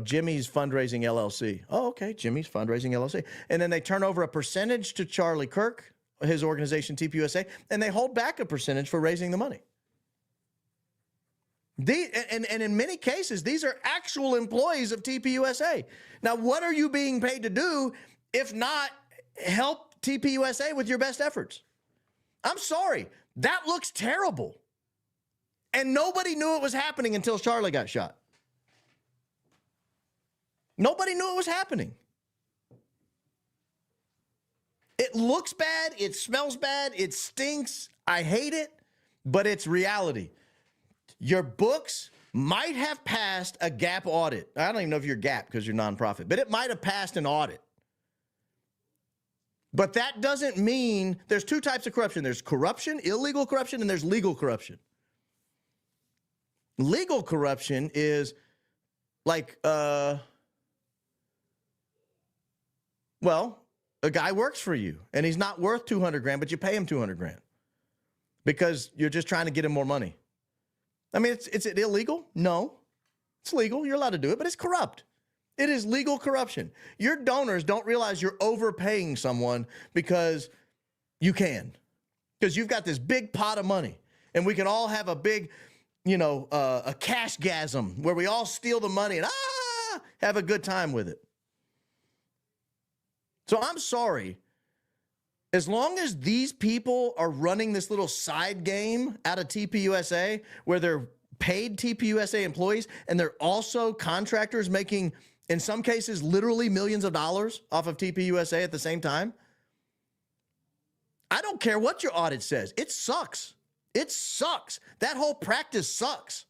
Jimmy's Fundraising LLC. Oh, okay, Jimmy's Fundraising LLC. And then they turn over a percentage to Charlie Kirk, his organization, TPUSA, and they hold back a percentage for raising the money. And in many cases, these are actual employees of TPUSA. Now, what are you being paid to do if not help TPUSA with your best efforts? I'm sorry. That looks terrible. And nobody knew it was happening until Charlie got shot. Nobody knew it was happening. It looks bad. It smells bad. It stinks. I hate it, but it's reality. Your books might have passed a GAAP audit. I don't even know if you're GAAP because you're nonprofit, but it might have passed an audit. But that doesn't mean there's 2 types of corruption. There's corruption, illegal corruption, and there's legal corruption. Legal corruption is like, a guy works for you and he's not worth 200 grand, but you pay him 200 grand because you're just trying to get him more money. I mean, is it illegal? No, it's legal. You're allowed to do it, but it's corrupt. It is legal corruption. Your donors don't realize you're overpaying someone because you can, because you've got this big pot of money and we can all have a big, a cash-gasm where we all steal the money and have a good time with it. So I'm sorry, As long as these people are running this little side game out of TPUSA where they're paid TPUSA employees and they're also contractors making, in some cases, literally millions of dollars off of TPUSA at the same time, I don't care what your audit says. It sucks. It sucks. That whole practice sucks.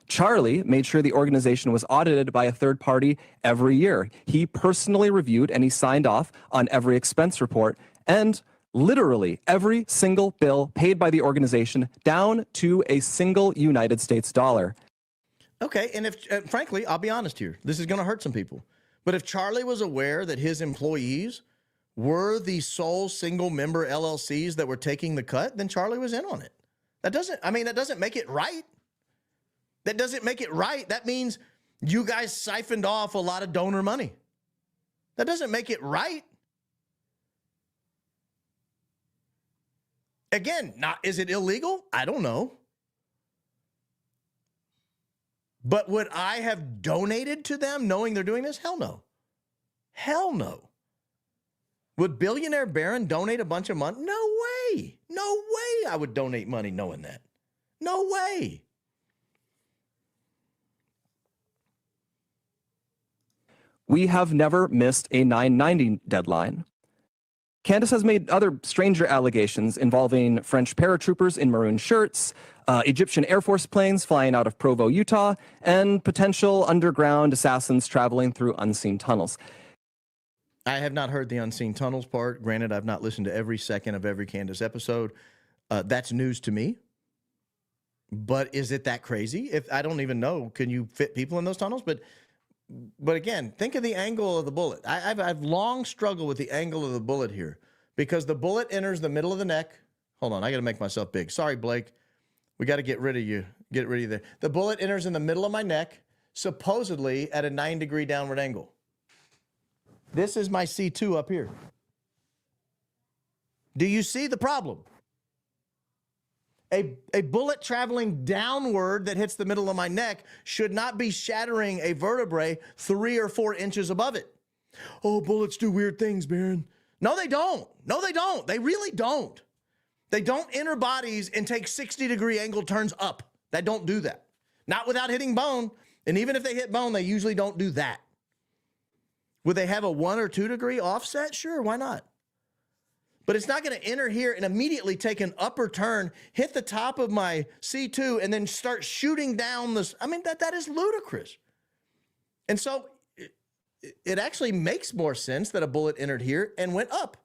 Charlie made sure the organization was audited by a third party every year. He personally reviewed and he signed off on every expense report and literally every single bill paid by the organization down to a single United States dollar. Okay, and if, frankly, I'll be honest here, this is going to hurt some people. But if Charlie was aware that his employees were the sole single member LLCs that were taking the cut, then Charlie was in on it. That doesn't make it right. That doesn't make it right. That means you guys siphoned off a lot of donor money. That doesn't make it right. Again, is it illegal? I don't know. But would I have donated to them knowing they're doing this? Hell no. Hell no. Would Billionaire Baron donate a bunch of money? No way. No way I would donate money knowing that. No way. We have never missed a 990 deadline. Candace has made other stranger allegations involving French paratroopers in maroon shirts, Egyptian Air Force planes flying out of Provo, Utah, and potential underground assassins traveling through unseen tunnels. I have not heard the unseen tunnels part. Granted, I've not listened to every second of every Candace episode. That's news to me. But is it that crazy? If I don't even know, can you fit people in those tunnels? But again, think of the angle of the bullet. I've long struggled with the angle of the bullet here because the bullet enters the middle of the neck. Hold on, I got to make myself big. Sorry, Blake. We got to get rid of you. Get rid of you there. The bullet enters in the middle of my neck, supposedly at a 9-degree downward angle. This is my C2 up here. Do you see the problem? A bullet traveling downward that hits the middle of my neck should not be shattering a vertebrae 3 or 4 inches above it. Oh, bullets do weird things, Baron. No, they don't. No, they don't. They really don't. They don't enter bodies and take 60-degree angle turns up. They don't do that. Not without hitting bone. And even if they hit bone, they usually don't do that. Would they have a 1 or 2 degree offset? Sure, why not? But it's not going to enter here and immediately take an upper turn, hit the top of my C2, and then start shooting down this. I mean, that is ludicrous. And so it actually makes more sense that a bullet entered here and went up.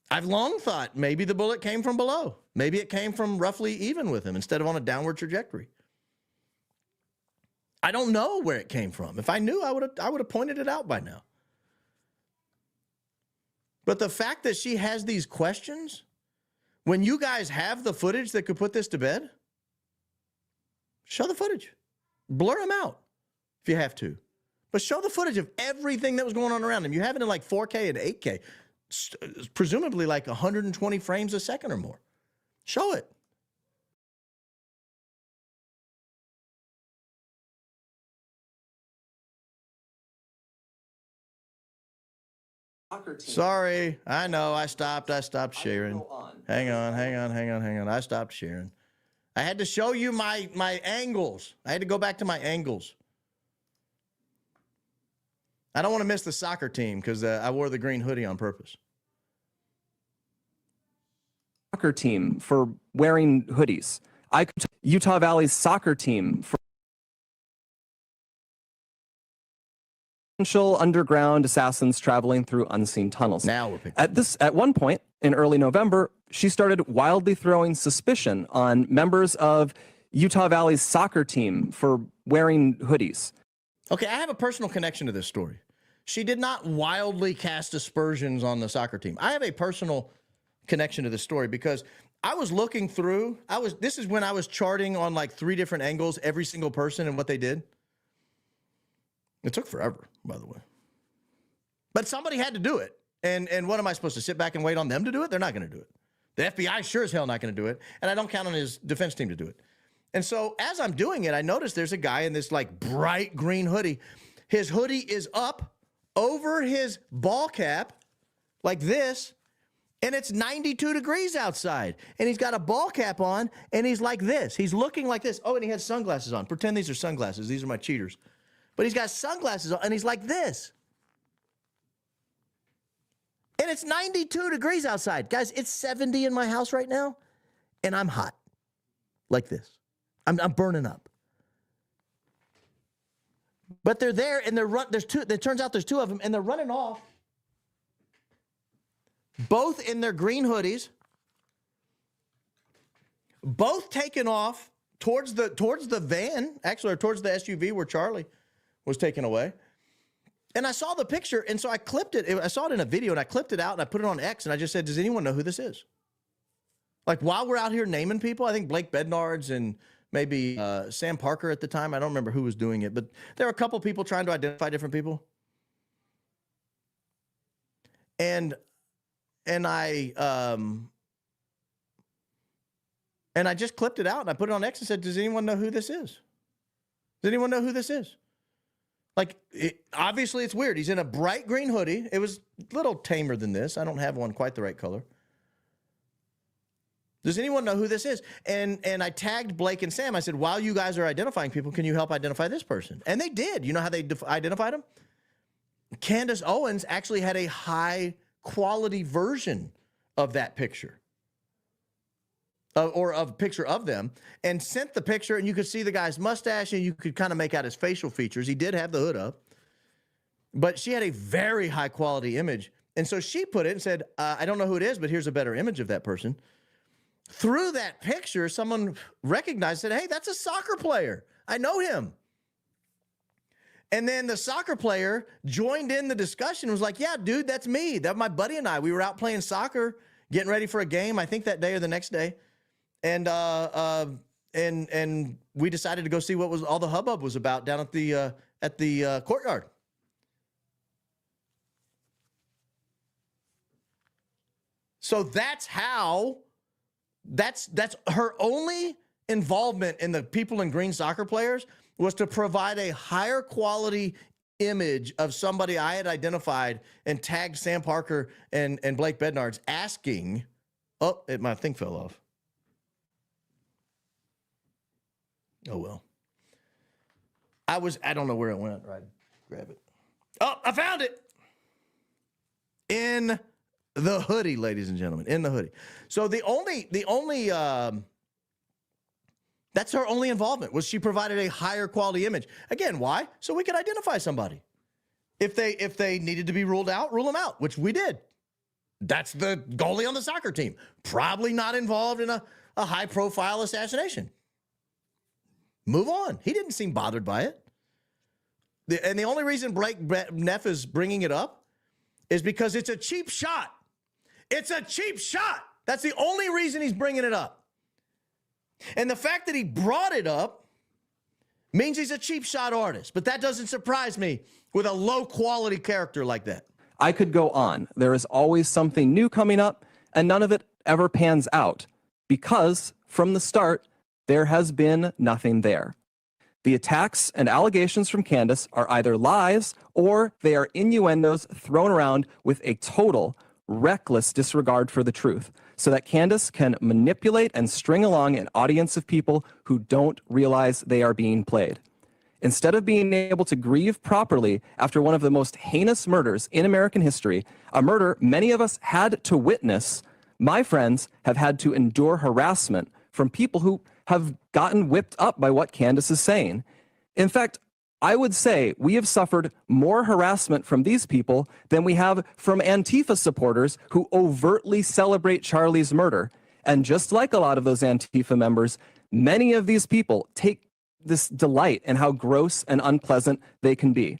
I've long thought maybe the bullet came from below. Maybe it came from roughly even with him instead of on a downward trajectory. I don't know where it came from. If I knew, I would have pointed it out by now. But the fact that she has these questions, when you guys have the footage that could put this to bed, show the footage. Blur them out if you have to. But show the footage of everything that was going on around them. You have it in like 4K and 8K, presumably like 120 frames a second or more. Show it. Sorry, I know. I stopped sharing. Hang on. I stopped sharing. I had to show you my angles. I had to go back to my angles. I don't want to miss the soccer team because I wore the green hoodie on purpose. Soccer team for wearing hoodies. Utah Valley's soccer team for potential underground assassins traveling through unseen tunnels. Now we're picking. At one point in early November, she started wildly throwing suspicion on members of Utah Valley's soccer team for wearing hoodies. Okay, I have a personal connection to this story. She did not wildly cast aspersions on the soccer team. I have a personal connection to this story because I was looking through. This is when I was charting on like 3 different angles, every single person and what they did. It took forever, by the way. But somebody had to do it. And what am I supposed to sit back and wait on them to do it? They're not going to do it. The FBI sure as hell not going to do it. And I don't count on his defense team to do it. And so as I'm doing it, I noticed there's a guy in this like bright green hoodie. His hoodie is up over his ball cap like this. And it's 92 degrees outside. And he's got a ball cap on, and he's like this. He's looking like this. Oh, and he has sunglasses on. Pretend these are sunglasses. These are my cheaters. But he's got sunglasses on, and he's like this. And it's 92 degrees outside. Guys, it's 70 in my house right now, and I'm hot. Like this. I'm burning up. But they're there, and there's two. It turns out there's two of them, and they're running off. Both in their green hoodies. Both taken off towards the van, actually, or towards the SUV where Charlie was taken away. And I saw the picture, and so I clipped it. I saw it in a video, and I clipped it out, and I put it on X, and I just said, does anyone know who this is? Like, while we're out here naming people, I think Blake Bednards and maybe Sam Parker at the time. I don't remember who was doing it, but there were a couple people trying to identify different people. And I just clipped it out, and I put it on X and said, does anyone know who this is? Does anyone know who this is? Like, obviously it's weird. He's in a bright green hoodie. It was a little tamer than this. I don't have one quite the right color. Does anyone know who this is? And I tagged Blake and Sam. I said, while you guys are identifying people, can you help identify this person? And they did. You know how they identified him? Candace Owens actually had a high quality version of that picture. Or of a picture of them, and sent the picture, and you could see the guy's mustache, and you could kind of make out his facial features. He did have the hood up, but she had a very high quality image. And so she put it and said, I don't know who it is, but here's a better image of that person. Through that picture, someone recognized, said, hey, that's a soccer player. I know him. And then the soccer player joined in the discussion and was like, yeah, dude, that's me. That's my buddy and I. We were out playing soccer, getting ready for a game, I think that day or the next day. And we decided to go see what was all the hubbub was about down at the courtyard. So that's her only involvement in the people in green soccer players was to provide a higher quality image of somebody I had identified and tagged Sam Parker and Blake Bednards asking, my thing fell off. Oh, well. I don't know where it went. Right. Grab it. Oh, I found it. In the hoodie, ladies and gentlemen, in the hoodie. So the only that's her only involvement, was she provided a higher quality image. Again, why? So we could identify somebody. If they needed to be ruled out, rule them out, which we did. That's the goalie on the soccer team. Probably not involved in a high profile assassination. Move on. He didn't seem bothered by it. And the only reason Neff is bringing it up is because it's a cheap shot. It's a cheap shot. That's the only reason he's bringing it up. And the fact that he brought it up means he's a cheap shot artist. But that doesn't surprise me with a low quality character like that. I could go on. There is always something new coming up, and none of it ever pans out because from the start, there has been nothing there. The attacks and allegations from Candace are either lies or they are innuendos thrown around with a total reckless disregard for the truth so that Candace can manipulate and string along an audience of people who don't realize they are being played. Instead of being able to grieve properly after one of the most heinous murders in American history, a murder many of us had to witness, my friends have had to endure harassment from people who have gotten whipped up by what Candace is saying. In fact, I would say we have suffered more harassment from these people than we have from Antifa supporters who overtly celebrate Charlie's murder. And just like a lot of those Antifa members, many of these people take this delight in how gross and unpleasant they can be.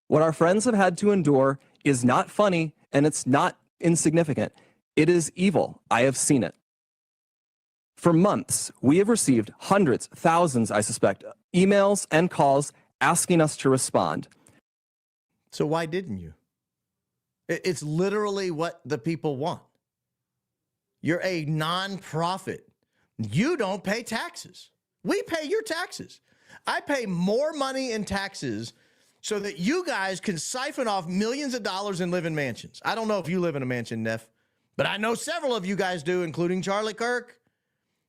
What our friends have had to endure is not funny, and it's not insignificant. It is evil. I have seen it. For months, we have received hundreds, thousands, I suspect, emails and calls asking us to respond. So why didn't you? It's literally what the people want. You're a nonprofit. You don't pay taxes. We pay your taxes. I pay more money in taxes so that you guys can siphon off millions of dollars and live in mansions. I don't know if you live in a mansion, Neff, But I know several of you guys do, including Charlie Kirk,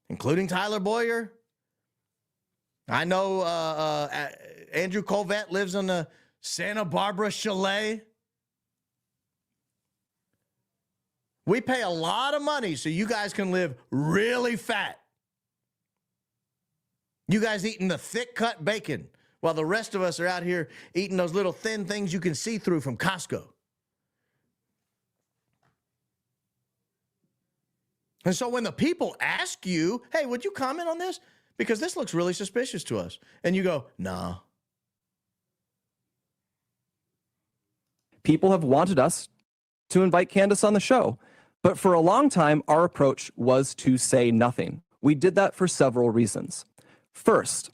including Tyler Boyer. I know Andrew Kolvet lives on the Santa Barbara chalet. We pay a lot of money so you guys can live really fat. You guys eating the thick cut bacon while the rest of us are out here eating those little thin things you can see through from Costco. And so when the people ask you, hey, would you comment on this? Because this looks really suspicious to us. And you go, nah. People have wanted us to invite Candace on the show. But for a long time, our approach was to say nothing. We did that for several reasons. First,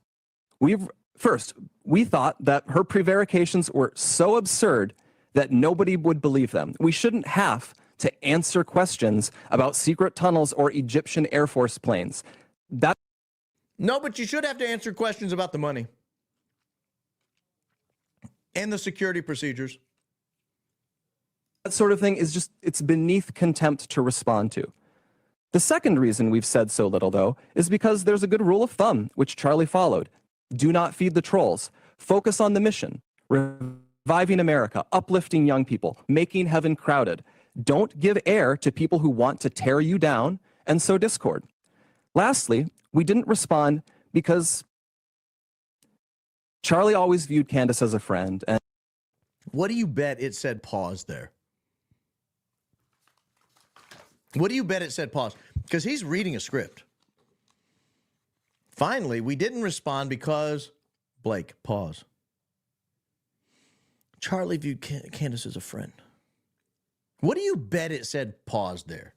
we thought that her prevarications were so absurd that nobody would believe them. We shouldn't have to answer questions about secret tunnels or Egyptian Air Force planes. No, but you should have to answer questions about the money and the security procedures. That sort of thing is just, it's beneath contempt to respond to. The second reason we've said so little, though, is because there's a good rule of thumb, which Charlie followed. Do not feed the trolls. Focus on the mission. Reviving America, uplifting young people, making heaven crowded. Don't give air to people who want to tear you down and sow discord. Lastly, we didn't respond because Charlie always viewed Candace as a friend. And what do you bet it said pause there? What do you bet it said pause? Because he's reading a script. Finally, we didn't respond because, Blake, pause. Charlie viewed Candace as a friend. What do you bet it said pause there?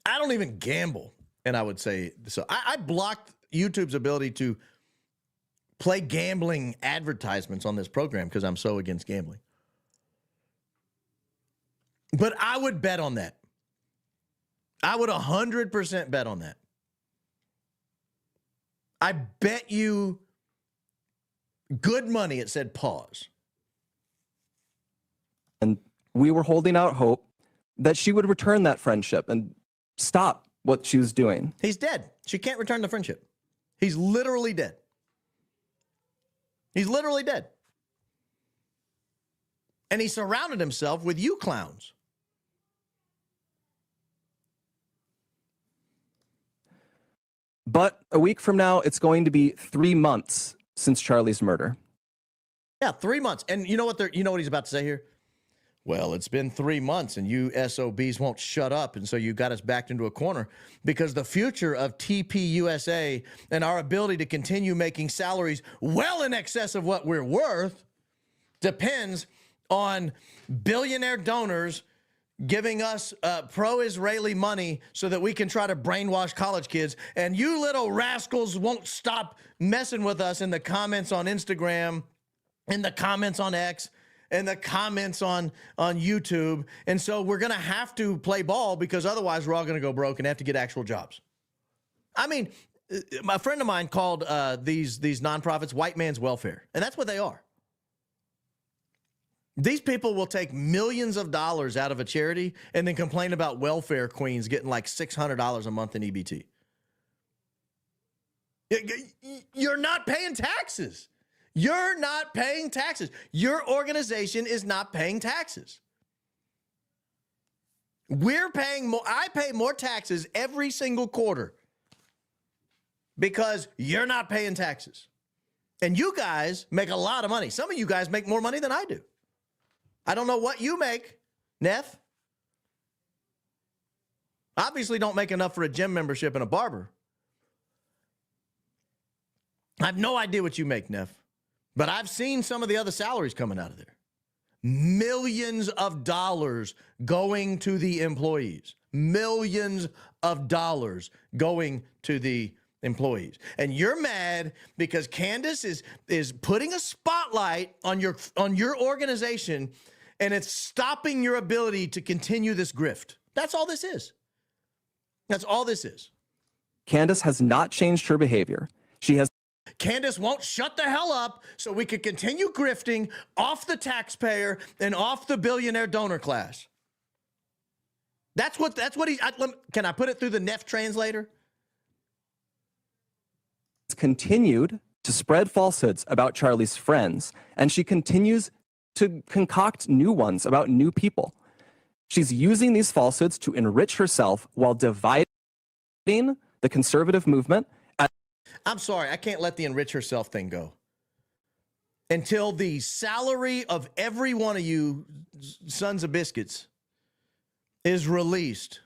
I don't even gamble, and I would say so. I blocked YouTube's ability to play gambling advertisements on this program because I'm so against gambling. But I would bet on that. I would 100% bet on that. I bet you good money it said pause. And we were holding out hope that she would return that friendship and stop what she was doing. He's dead. She can't return the friendship. He's literally dead. He's literally dead. And he surrounded himself with you clowns. But a week from now, it's going to be 3 months since Charlie's murder. Yeah, 3 months. And you know what he's about to say here? Well, it's been 3 months and you SOBs won't shut up. And so you got us backed into a corner because the future of TPUSA and our ability to continue making salaries well in excess of what we're worth depends on billionaire donors giving us pro-Israeli money so that we can try to brainwash college kids. And you little rascals won't stop messing with us in the comments on Instagram, in the comments on X, and the comments on YouTube. And so we're going to have to play ball because otherwise we're all going to go broke and have to get actual jobs. I mean, a friend of mine called these nonprofits white man's welfare, and that's what they are. These people will take millions of dollars out of a charity and then complain about welfare queens getting like $600 a month in EBT. You're not paying taxes. You're not paying taxes. Your organization is not paying taxes. We're paying more. I pay more taxes every single quarter because you're not paying taxes. And you guys make a lot of money. Some of you guys make more money than I do. I don't know what you make, Neff. Obviously don't make enough for a gym membership and a barber. I have no idea what you make, Neff. But I've seen some of the other salaries coming out of there. Millions of dollars going to the employees. Millions of dollars going to the employees. And you're mad because Candace is putting a spotlight on your organization, and it's stopping your ability to continue this grift. That's all this is. That's all this is. Candace has not changed her behavior. Candace won't shut the hell up so we can continue grifting off the taxpayer and off the billionaire donor class. That's what can I put it through the Neff translator? Continued to spread falsehoods about Charlie's friends, and she continues to concoct new ones about new people. She's using these falsehoods to enrich herself while dividing the conservative movement. I'm sorry, I can't let the enrich herself thing go until the salary of every one of you sons of biscuits is released,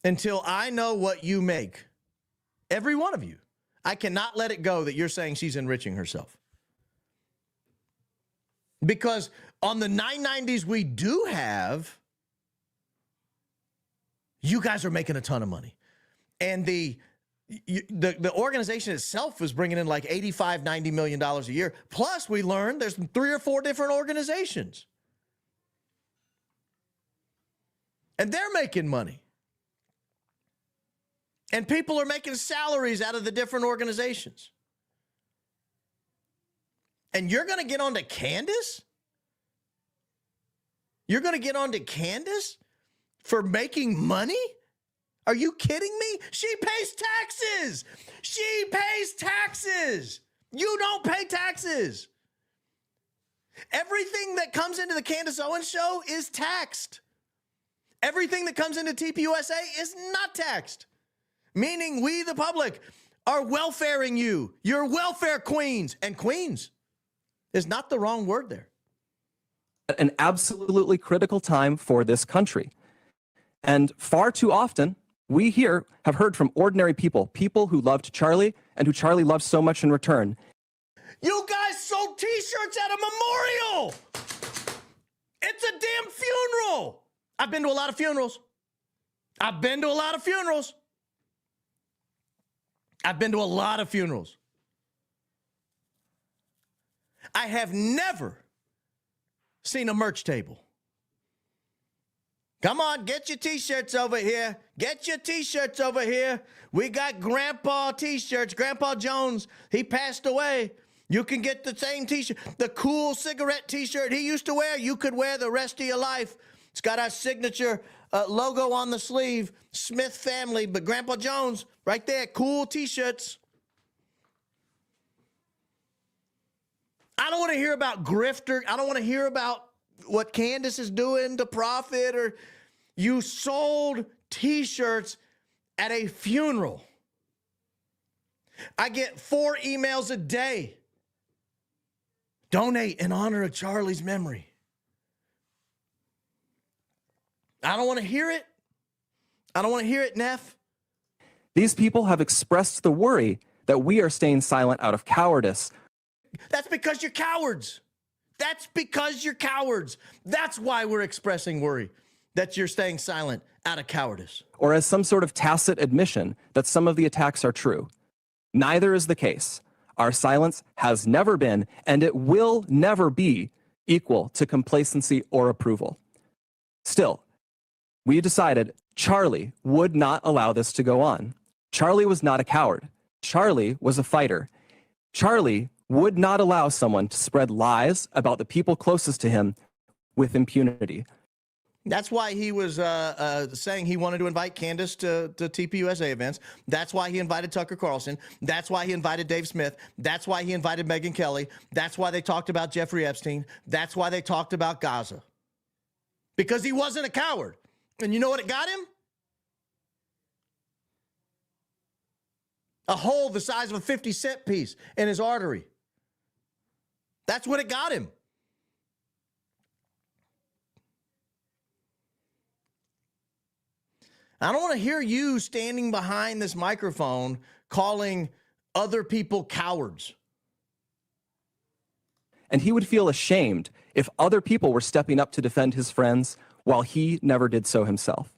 until I know what you make, every one of you. I cannot let it go that you're saying she's enriching herself. Because on the 990s we do have, you guys are making a ton of money. And the organization itself is bringing in like $85, $90 million a year. Plus, we learned there's 3 or 4 different organizations. And they're making money. And people are making salaries out of the different organizations. And you're going to get on to Candace? You're going to get on to Candace for making money? Are you kidding me? She pays taxes. She pays taxes. You don't pay taxes. Everything that comes into the Candace Owens show is taxed. Everything that comes into TPUSA is not taxed. Meaning we, the public, are welfaring you. You're welfare queens. And queens is not the wrong word there. An absolutely critical time for this country. And far too often, we here have heard from ordinary people, people who loved Charlie and who Charlie loved so much in return. You guys sold t-shirts at a memorial. It's a damn funeral. I've been to a lot of funerals. I've been to a lot of funerals. I've been to a lot of funerals. I have never seen a merch table. Come on, get your t-shirts over here. Get your t-shirts over here. We got Grandpa t-shirts. Grandpa Jones, he passed away. You can get the same t-shirt. The cool cigarette t-shirt he used to wear, you could wear the rest of your life. It's got our signature logo on the sleeve, Smith family, but Grandpa Jones, right there, cool t-shirts. I don't want to hear about grifter. I don't want to hear about what Candace is doing to profit, or you sold t-shirts at a funeral. I get 4 emails a day. Donate in honor of Charlie's memory. I don't want to hear it. I don't want to hear it, Neff. These people have expressed the worry that we are staying silent out of cowardice. That's because you're cowards. That's because you're cowards. That's why we're expressing worry that you're staying silent out of cowardice. Or as some sort of tacit admission that some of the attacks are true. Neither is the case. Our silence has never been, and it will never be, equal to complacency or approval. Still, we decided Charlie would not allow this to go on. Charlie was not a coward. Charlie was a fighter. Charlie would not allow someone to spread lies about the people closest to him with impunity. That's why he was saying he wanted to invite Candace to TPUSA events. That's why he invited Tucker Carlson. That's why he invited Dave Smith. That's why he invited Megyn Kelly. That's why they talked about Jeffrey Epstein. That's why they talked about Gaza. Because he wasn't a coward. And you know what it got him? A hole the size of a 50-cent piece in his artery. That's what it got him. I don't want to hear you standing behind this microphone calling other people cowards. And he would feel ashamed if other people were stepping up to defend his friends while he never did so himself.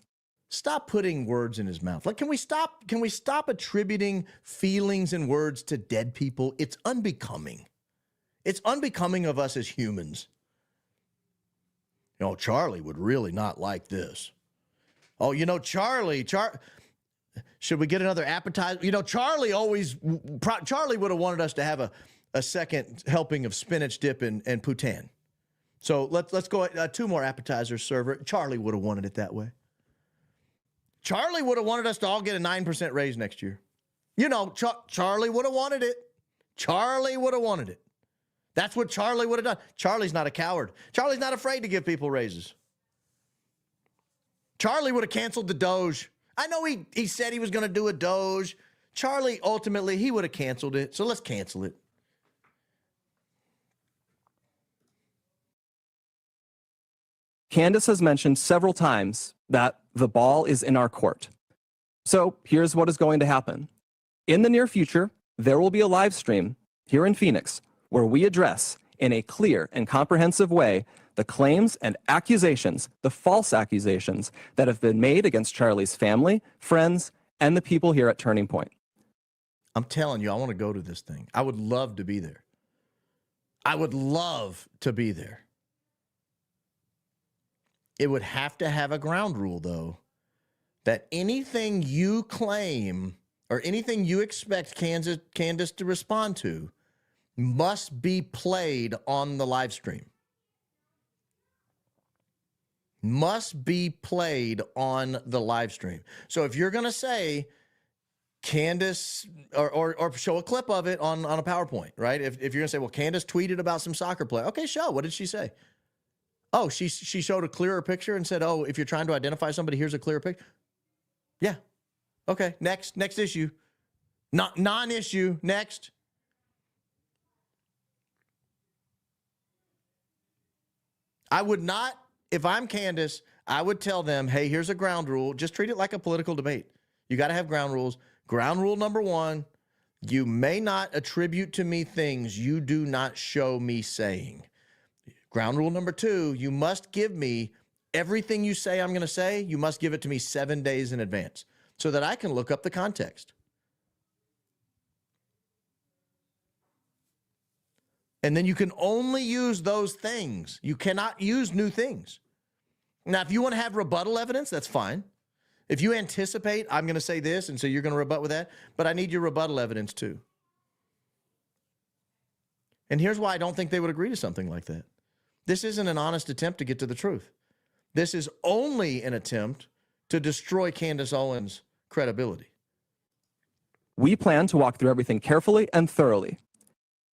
Stop putting words in his mouth. Like, can we stop attributing feelings and words to dead people? It's unbecoming. It's unbecoming of us as humans. You know, Charlie would really not like this. Oh, you know, Charlie, Should we get another appetizer? You know, Charlie would have wanted us to have a second helping of spinach dip and poutine. So let's go 2 more appetizers, server. Charlie would have wanted it that way. Charlie would have wanted us to all get a 9% raise next year. You know, Charlie would have wanted it. Charlie would have wanted it. That's what Charlie would have done. Charlie's not a coward. Charlie's not afraid to give people raises. Charlie would have canceled the Doge. I know he said he was going to do a Doge. Charlie, ultimately, he would have canceled it. So let's cancel it. Candace has mentioned several times that the ball is in our court. So here's what is going to happen. In the near future, there will be a live stream here in Phoenix where we address in a clear and comprehensive way the claims and accusations, the false accusations that have been made against Charlie's family, friends, and the people here at Turning Point. I'm telling you, I want to go to this thing. I would love to be there. I would love to be there. It would have to have a ground rule, though, that anything you claim or anything you expect Candace to respond to must be played on the live stream. Must be played on the live stream. So if you're going to say Candace or show a clip of it on a PowerPoint, right? If you're going to say, well, Candace tweeted about some soccer play. Okay, show. What did she say? Oh, she showed a clearer picture and said, oh, if you're trying to identify somebody, here's a clearer picture. Yeah. Okay, next issue. Non-issue, next. I would not, if I'm Candace, I would tell them, hey, here's a ground rule. Just treat it like a political debate. You got to have ground rules. Ground rule number 1, you may not attribute to me things you do not show me saying. Ground rule number 2, you must give me everything you say I'm going to say. You must give it to me 7 days in advance so that I can look up the context. And then you can only use those things. You cannot use new things. Now, if you want to have rebuttal evidence, that's fine. If you anticipate I'm going to say this, and so you're going to rebut with that, but I need your rebuttal evidence too. And here's why I don't think they would agree to something like that. This isn't an honest attempt to get to the truth. This is only an attempt to destroy Candace Owens' credibility. We plan to walk through everything carefully and thoroughly.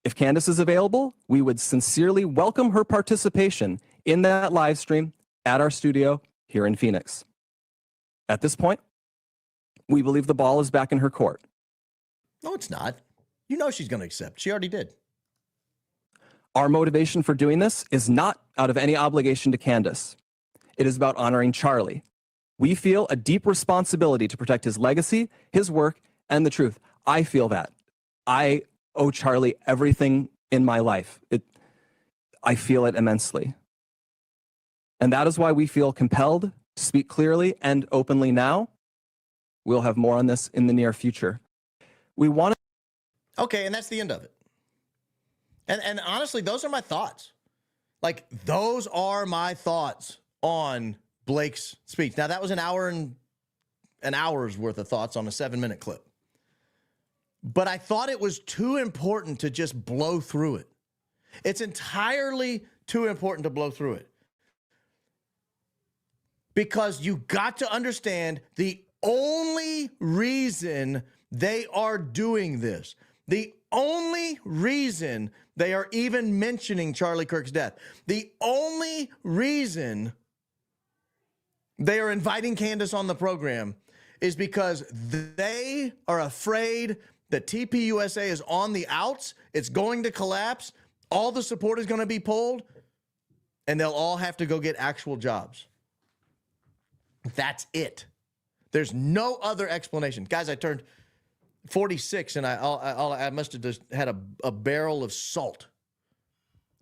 If Candace is available, we would sincerely welcome her participation in that live stream at our studio here in Phoenix. At this point, we believe the ball is back in her court. No, it's not. You know she's going to accept. She already did. Our motivation for doing this is not out of any obligation to Candace. It is about honoring Charlie. We feel a deep responsibility to protect his legacy, his work, and the truth. I feel that. I owe Charlie everything in my life. I feel it immensely. And that is why we feel compelled to speak clearly and openly now. We'll have more on this in the near future. We want to... Okay, and that's the end of it. And honestly, those are my thoughts. Like, those are my thoughts on Blake's speech. Now, that was an hour's worth of thoughts on a 7-minute clip. But I thought it was too important to just blow through it. It's entirely too important to blow through it. Because you got to understand the only reason they are doing this, the only reason they are even mentioning Charlie Kirk's death, the only reason they are inviting Candace on the program is because they are afraid that TPUSA is on the outs. It's going to collapse. All the support is going to be pulled, and they'll all have to go get actual jobs. That's it. There's no other explanation. Guys, I turned 46, and I must have just had a barrel of salt.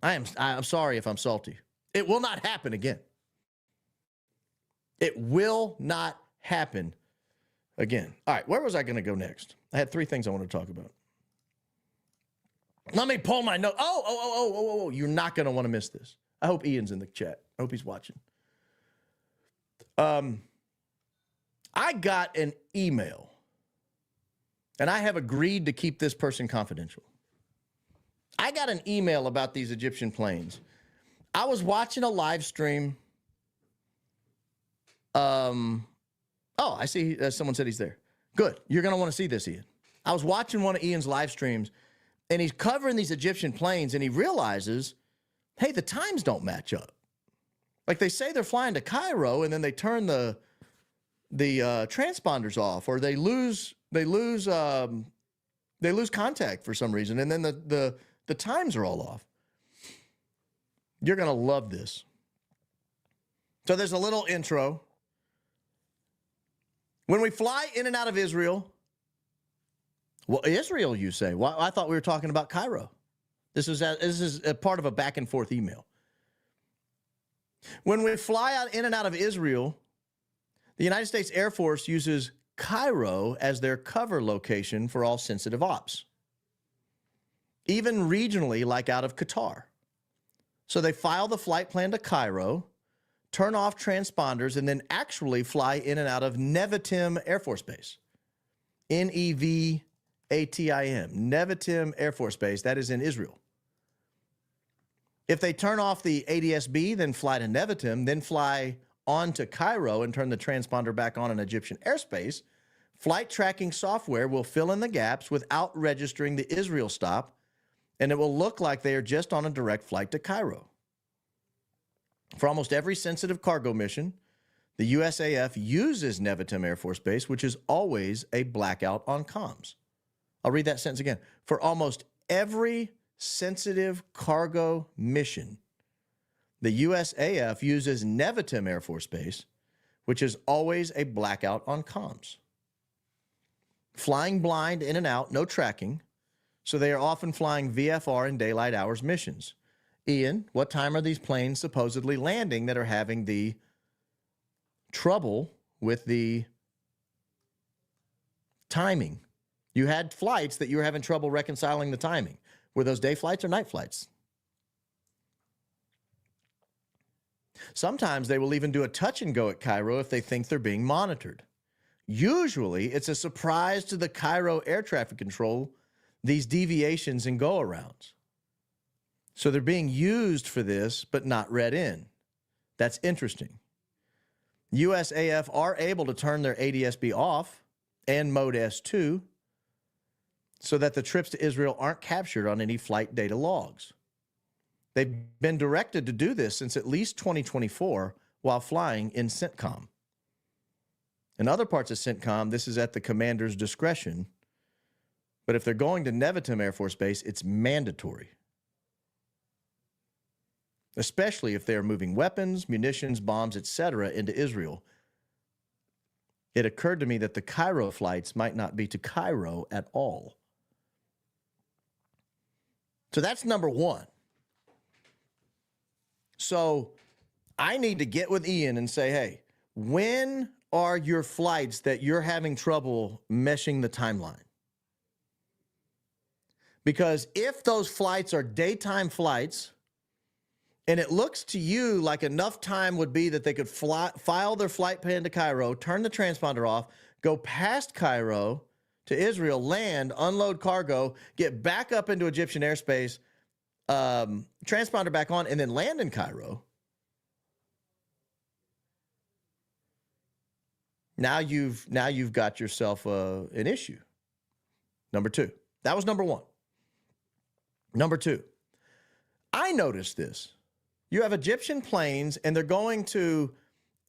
I'm sorry if I'm salty. It will not happen again. It will not happen again. All right, where was I going to go next? I had 3 things I wanted to talk about. Let me pull my note. Oh, you're not going to want to miss this. I hope Ian's in the chat. I hope he's watching. I got an email And I have agreed to keep this person confidential. I got an email about these Egyptian planes. I was watching a live stream. Oh, I see someone said he's there. Good. You're going to want to see this, Ian. I was watching one of Ian's live streams, and he's covering these Egyptian planes, and he realizes, hey, the times don't match up. Like they say they're flying to Cairo, and then they turn the transponders off, or they lose contact for some reason, and then the times are all off. You're going to love this. So there's a little intro. When we fly in and out of Israel, well, Israel, you say? Well, I thought we were talking about Cairo. This is a part of a back and forth email. When we fly out in and out of Israel, the United States Air Force uses Cairo as their cover location for all sensitive ops, even regionally, like out of Qatar. So they file the flight plan to Cairo, turn off transponders, and then actually fly in and out of Nevatim Air Force Base. Nevatim, Nevatim Air Force Base. That is in Israel. If they turn off the ADS-B, then fly to Nevatim, then fly on to Cairo and turn the transponder back on in Egyptian airspace, flight tracking software will fill in the gaps without registering the Israel stop, and it will look like they are just on a direct flight to Cairo. For almost every sensitive cargo mission, the USAF uses Nevatim Air Force Base, which is always a blackout on comms. I'll read that sentence again. For almost every sensitive cargo mission, the USAF uses Nevatim Air Force Base, which is always a blackout on comms. Flying blind in and out, no tracking, so they are often flying VFR in daylight hours missions. Ian, what time are these planes supposedly landing that are having the trouble with the timing? You had flights that you were having trouble reconciling the timing. Were those day flights or night flights? Sometimes they will even do a touch and go at Cairo if they think they're being monitored. Usually, it's a surprise to the Cairo air traffic control, these deviations and go-arounds. So they're being used for this, but not read in. That's interesting. USAF are able to turn their ADS-B off and Mode S2 so that the trips to Israel aren't captured on any flight data logs. They've been directed to do this since at least 2024 while flying in CENTCOM. In other parts of CENTCOM, this is at the commander's discretion, but if they're going to Nevatim Air Force Base, it's mandatory, especially if they're moving weapons, munitions, bombs, etc. into Israel. It occurred to me that the Cairo flights might not be to Cairo at all. So that's number one. So I need to get with Ian and say, hey, when are your flights that you're having trouble meshing the timeline? Because if those flights are daytime flights, and it looks to you like enough time would be that they could file their flight plan to Cairo, turn the transponder off, go past Cairo to Israel, land, unload cargo, get back up into Egyptian airspace, transponder back on, and then land in Cairo. Now you've got yourself an issue. Number two. That was number one. Number two. I noticed this. You have Egyptian planes, and they're going to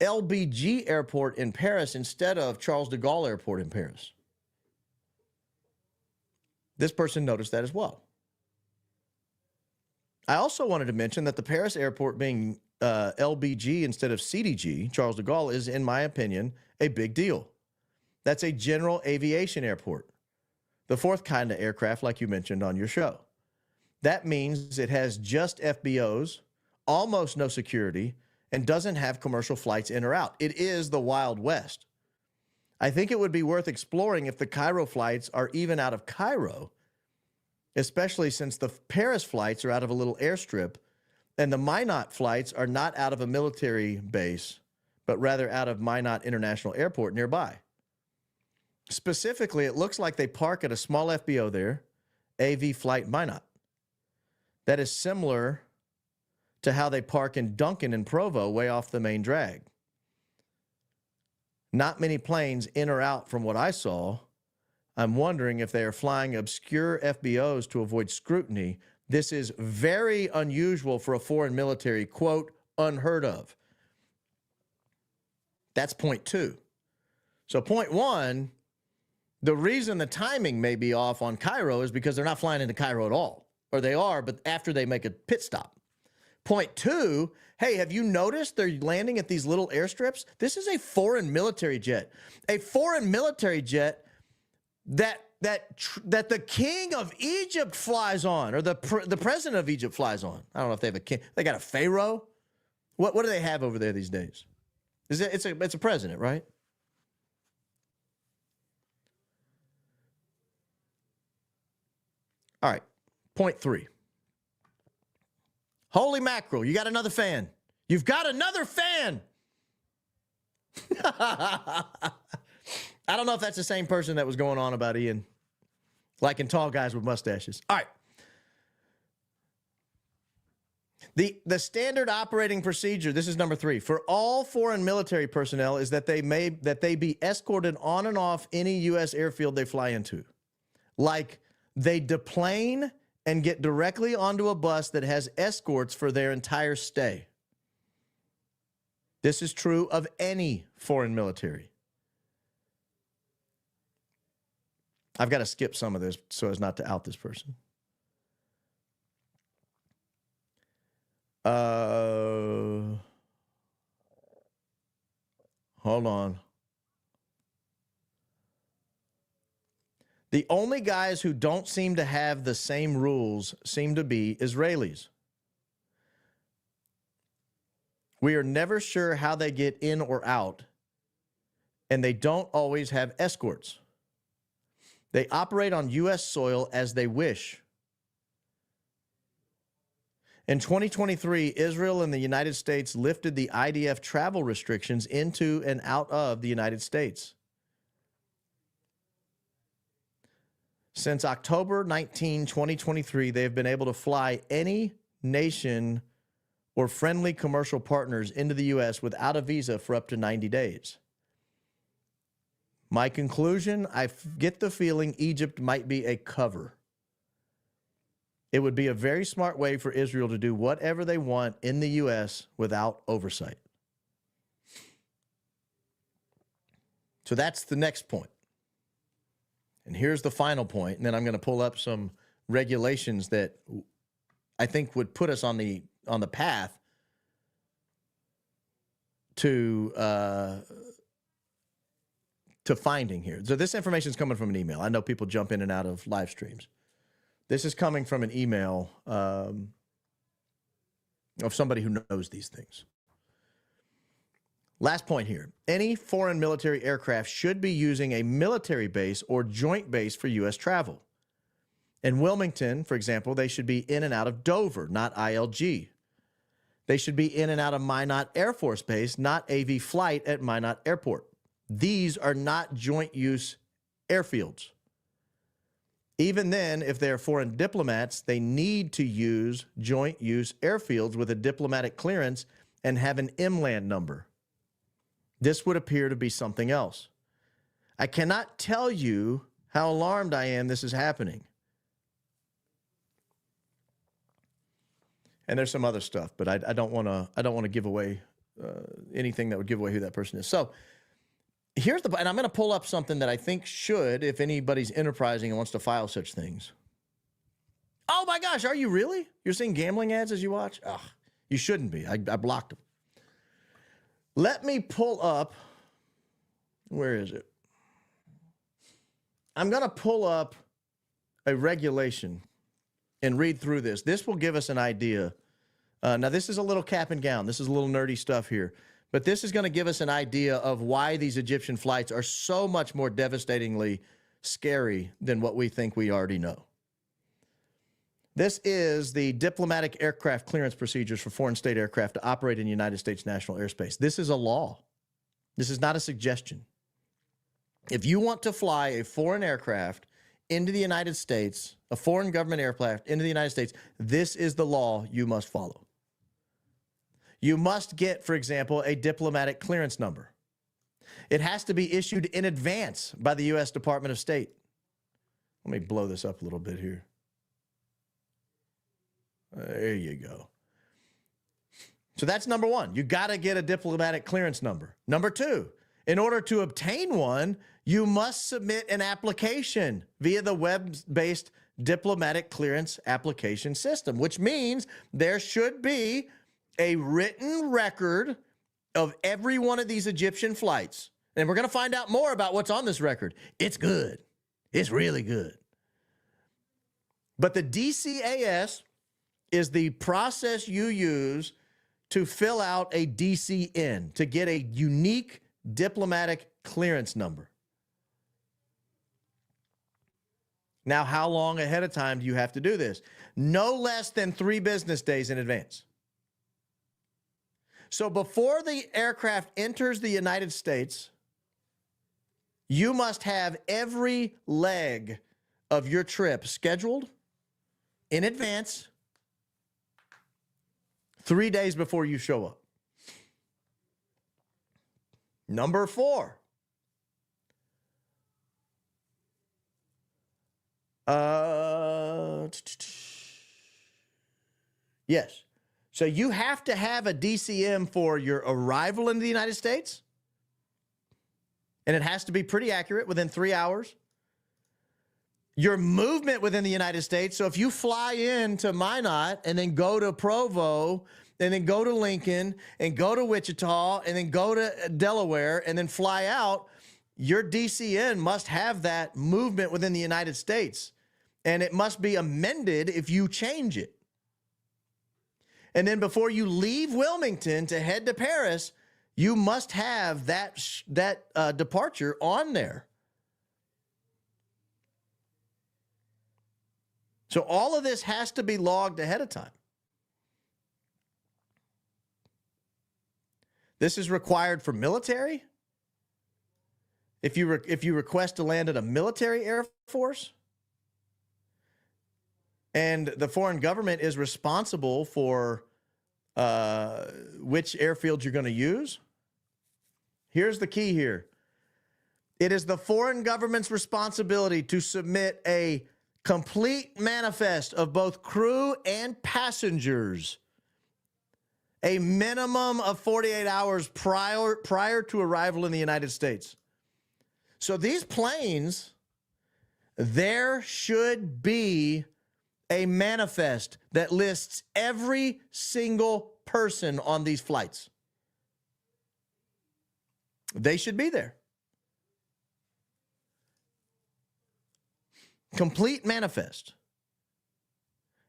LBG Airport in Paris instead of Charles de Gaulle Airport in Paris. This person noticed that as well. I also wanted to mention that the Paris airport being LBG instead of CDG, Charles de Gaulle, is, in my opinion, a big deal. That's a general aviation airport, the fourth kind of aircraft like you mentioned on your show. That means it has just FBOs, almost no security, and doesn't have commercial flights in or out. It is the Wild West. I think it would be worth exploring if the Cairo flights are even out of Cairo, especially since the Paris flights are out of a little airstrip, and the Minot flights are not out of a military base, but rather out of Minot International Airport nearby. Specifically, it looks like they park at a small FBO there, AV Flight Minot. That is similar to how they park in Duncan and Provo, way off the main drag. Not many planes in or out from what I saw. I'm wondering if they are flying obscure FBOs to avoid scrutiny. This is very unusual for a foreign military, quote, unheard of. That's point two. So point one, the reason the timing may be off on Cairo is because they're not flying into Cairo at all. Or they are, but after they make a pit stop. Point two, hey, have you noticed they're landing at these little airstrips? This is a foreign military jet. A foreign military jet that the king of Egypt flies on, or the president of Egypt flies on. I don't know if they have a king. They got a pharaoh. What do they have over there these days? It's a president, right? All right. Point three. Holy mackerel, you got another fan. You've got another fan. I don't know if that's the same person that was going on about Ian liking tall guys with mustaches. All right. The standard operating procedure, this is number three, for all foreign military personnel is that they be escorted on and off any U.S. airfield they fly into. Like they deplane and get directly onto a bus that has escorts for their entire stay. This is true of any foreign military. I've got to skip some of this so as not to out this person. Hold on. The only guys who don't seem to have the same rules seem to be Israelis. We are never sure how they get in or out, and they don't always have escorts. They operate on U.S. soil as they wish. In 2023, Israel and the United States lifted the IDF travel restrictions into and out of the United States. Since October 19, 2023, they have been able to fly any nation or friendly commercial partners into the U.S. without a visa for up to 90 days. My conclusion, I get the feeling Egypt might be a cover. It would be a very smart way for Israel to do whatever they want in the U.S. without oversight. So that's the next point. And here's the final point, and then I'm going to pull up some regulations that I think would put us on the path to finding here. So this information is coming from an email. I know people jump in and out of live streams. This is coming from an email of somebody who knows these things. Last point here. Any foreign military aircraft should be using a military base or joint base for U.S. travel. In Wilmington, for example, they should be in and out of Dover, not ILG. They should be in and out of Minot Air Force Base, not AV Flight at Minot Airport. These are not joint use airfields. Even then, if they're foreign diplomats, they need to use joint use airfields with a diplomatic clearance and have an MLAND number. This would appear to be something else. I cannot tell you how alarmed I am this is happening. And there's some other stuff, but I don't want to give away anything that would give away who that person is. So here's and I'm going to pull up something that I think should, if anybody's enterprising and wants to file such things. Oh my gosh, are you really? You're seeing gambling ads as you watch? Ugh, you shouldn't be. I blocked them. Let me pull up, where is it? I'm going to pull up a regulation and read through this. This will give us an idea. Now, this is a little cap and gown. This is a little nerdy stuff here. But this is going to give us an idea of why these Egyptian flights are so much more devastatingly scary than what we think we already know. This is the diplomatic aircraft clearance procedures for foreign state aircraft to operate in United States national airspace. This is a law. This is not a suggestion. If you want to fly a foreign aircraft into the United States, a foreign government aircraft into the United States, this is the law you must follow. You must get, for example, a diplomatic clearance number. It has to be issued in advance by the U.S. Department of State. Let me blow this up a little bit here. There you go. So that's number one. You got to get a diplomatic clearance number. Number two, in order to obtain one, you must submit an application via the web-based diplomatic clearance application system, which means there should be a written record of every one of these Egyptian flights. And we're going to find out more about what's on this record. It's good. It's really good. But the DCAS is the process you use to fill out a DCN, to get a unique diplomatic clearance number. Now, how long ahead of time do you have to do this? No less than 3 business days in advance. So before the aircraft enters the United States, you must have every leg of your trip scheduled in advance 3 days before you show up. Number 4. Yes. So you have to have a DCM for your arrival in the United States. And it has to be pretty accurate within 3 hours. Your movement within the United States. So if you fly into Minot and then go to Provo and then go to Lincoln and go to Wichita and then go to Delaware and then fly out, your DCN must have that movement within the United States. And it must be amended if you change it. And then before you leave Wilmington to head to Paris, you must have that departure on there. So all of this has to be logged ahead of time. This is required for military. If you request to land at a military air force, and the foreign government is responsible for which airfields you're going to use. Here's the key here. It is the foreign government's responsibility to submit a complete manifest of both crew and passengers, a minimum of 48 hours prior to arrival in the United States. So these planes, there should be a manifest that lists every single person on these flights. They should be there. Complete manifest.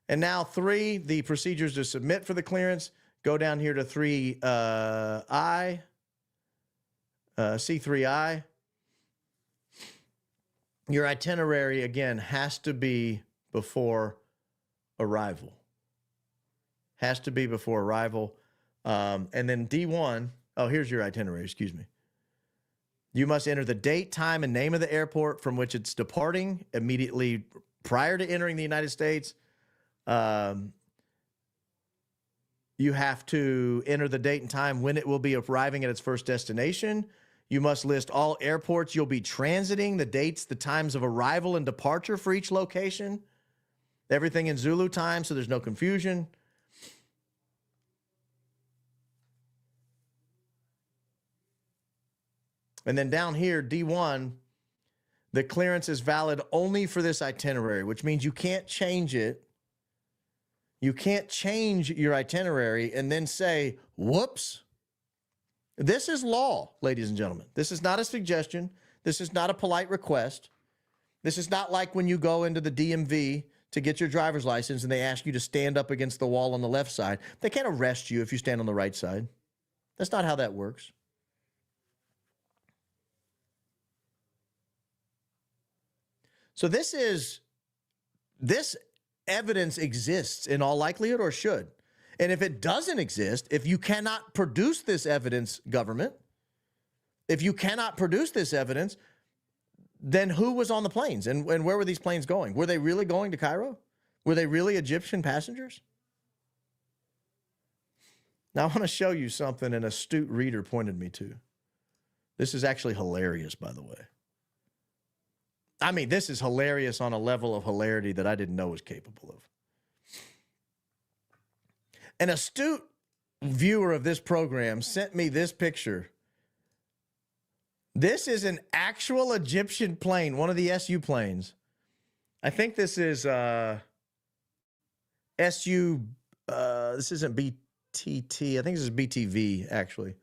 And now 3, the procedures to submit for the clearance. Go down here to 3I, C3I. Your itinerary, again, has to be before arrival. Has to be before arrival. And then D1, oh, here's your itinerary, excuse me. You must enter the date, time, and name of the airport from which it's departing immediately prior to entering the United States. You have to enter the date and time when it will be arriving at its first destination. You must list all airports you'll be transiting, the dates, the times of arrival and departure for each location. Everything in Zulu time, so there's no confusion. And then down here, D1, the clearance is valid only for this itinerary, which means you can't change it. You can't change your itinerary and then say, whoops. This is law, ladies and gentlemen. This is not a suggestion. This is not a polite request. This is not like when you go into the DMV to get your driver's license and they ask you to stand up against the wall on the left side. They can't arrest you if you stand on the right side. That's not how that works. So this evidence exists in all likelihood, or should. And if it doesn't exist, if you cannot produce this evidence, government, if you cannot produce this evidence, then who was on the planes and where were these planes going? Were they really going to Cairo? Were they really Egyptian passengers? Now, I want to show you something an astute reader pointed me to. This is actually hilarious, by the way. I mean, this is hilarious on a level of hilarity that I didn't know was capable of. An astute viewer of this program sent me this picture. This is an actual Egyptian plane, one of the SU planes. I think this is SU, this isn't BTT. I think this is BTV, actually.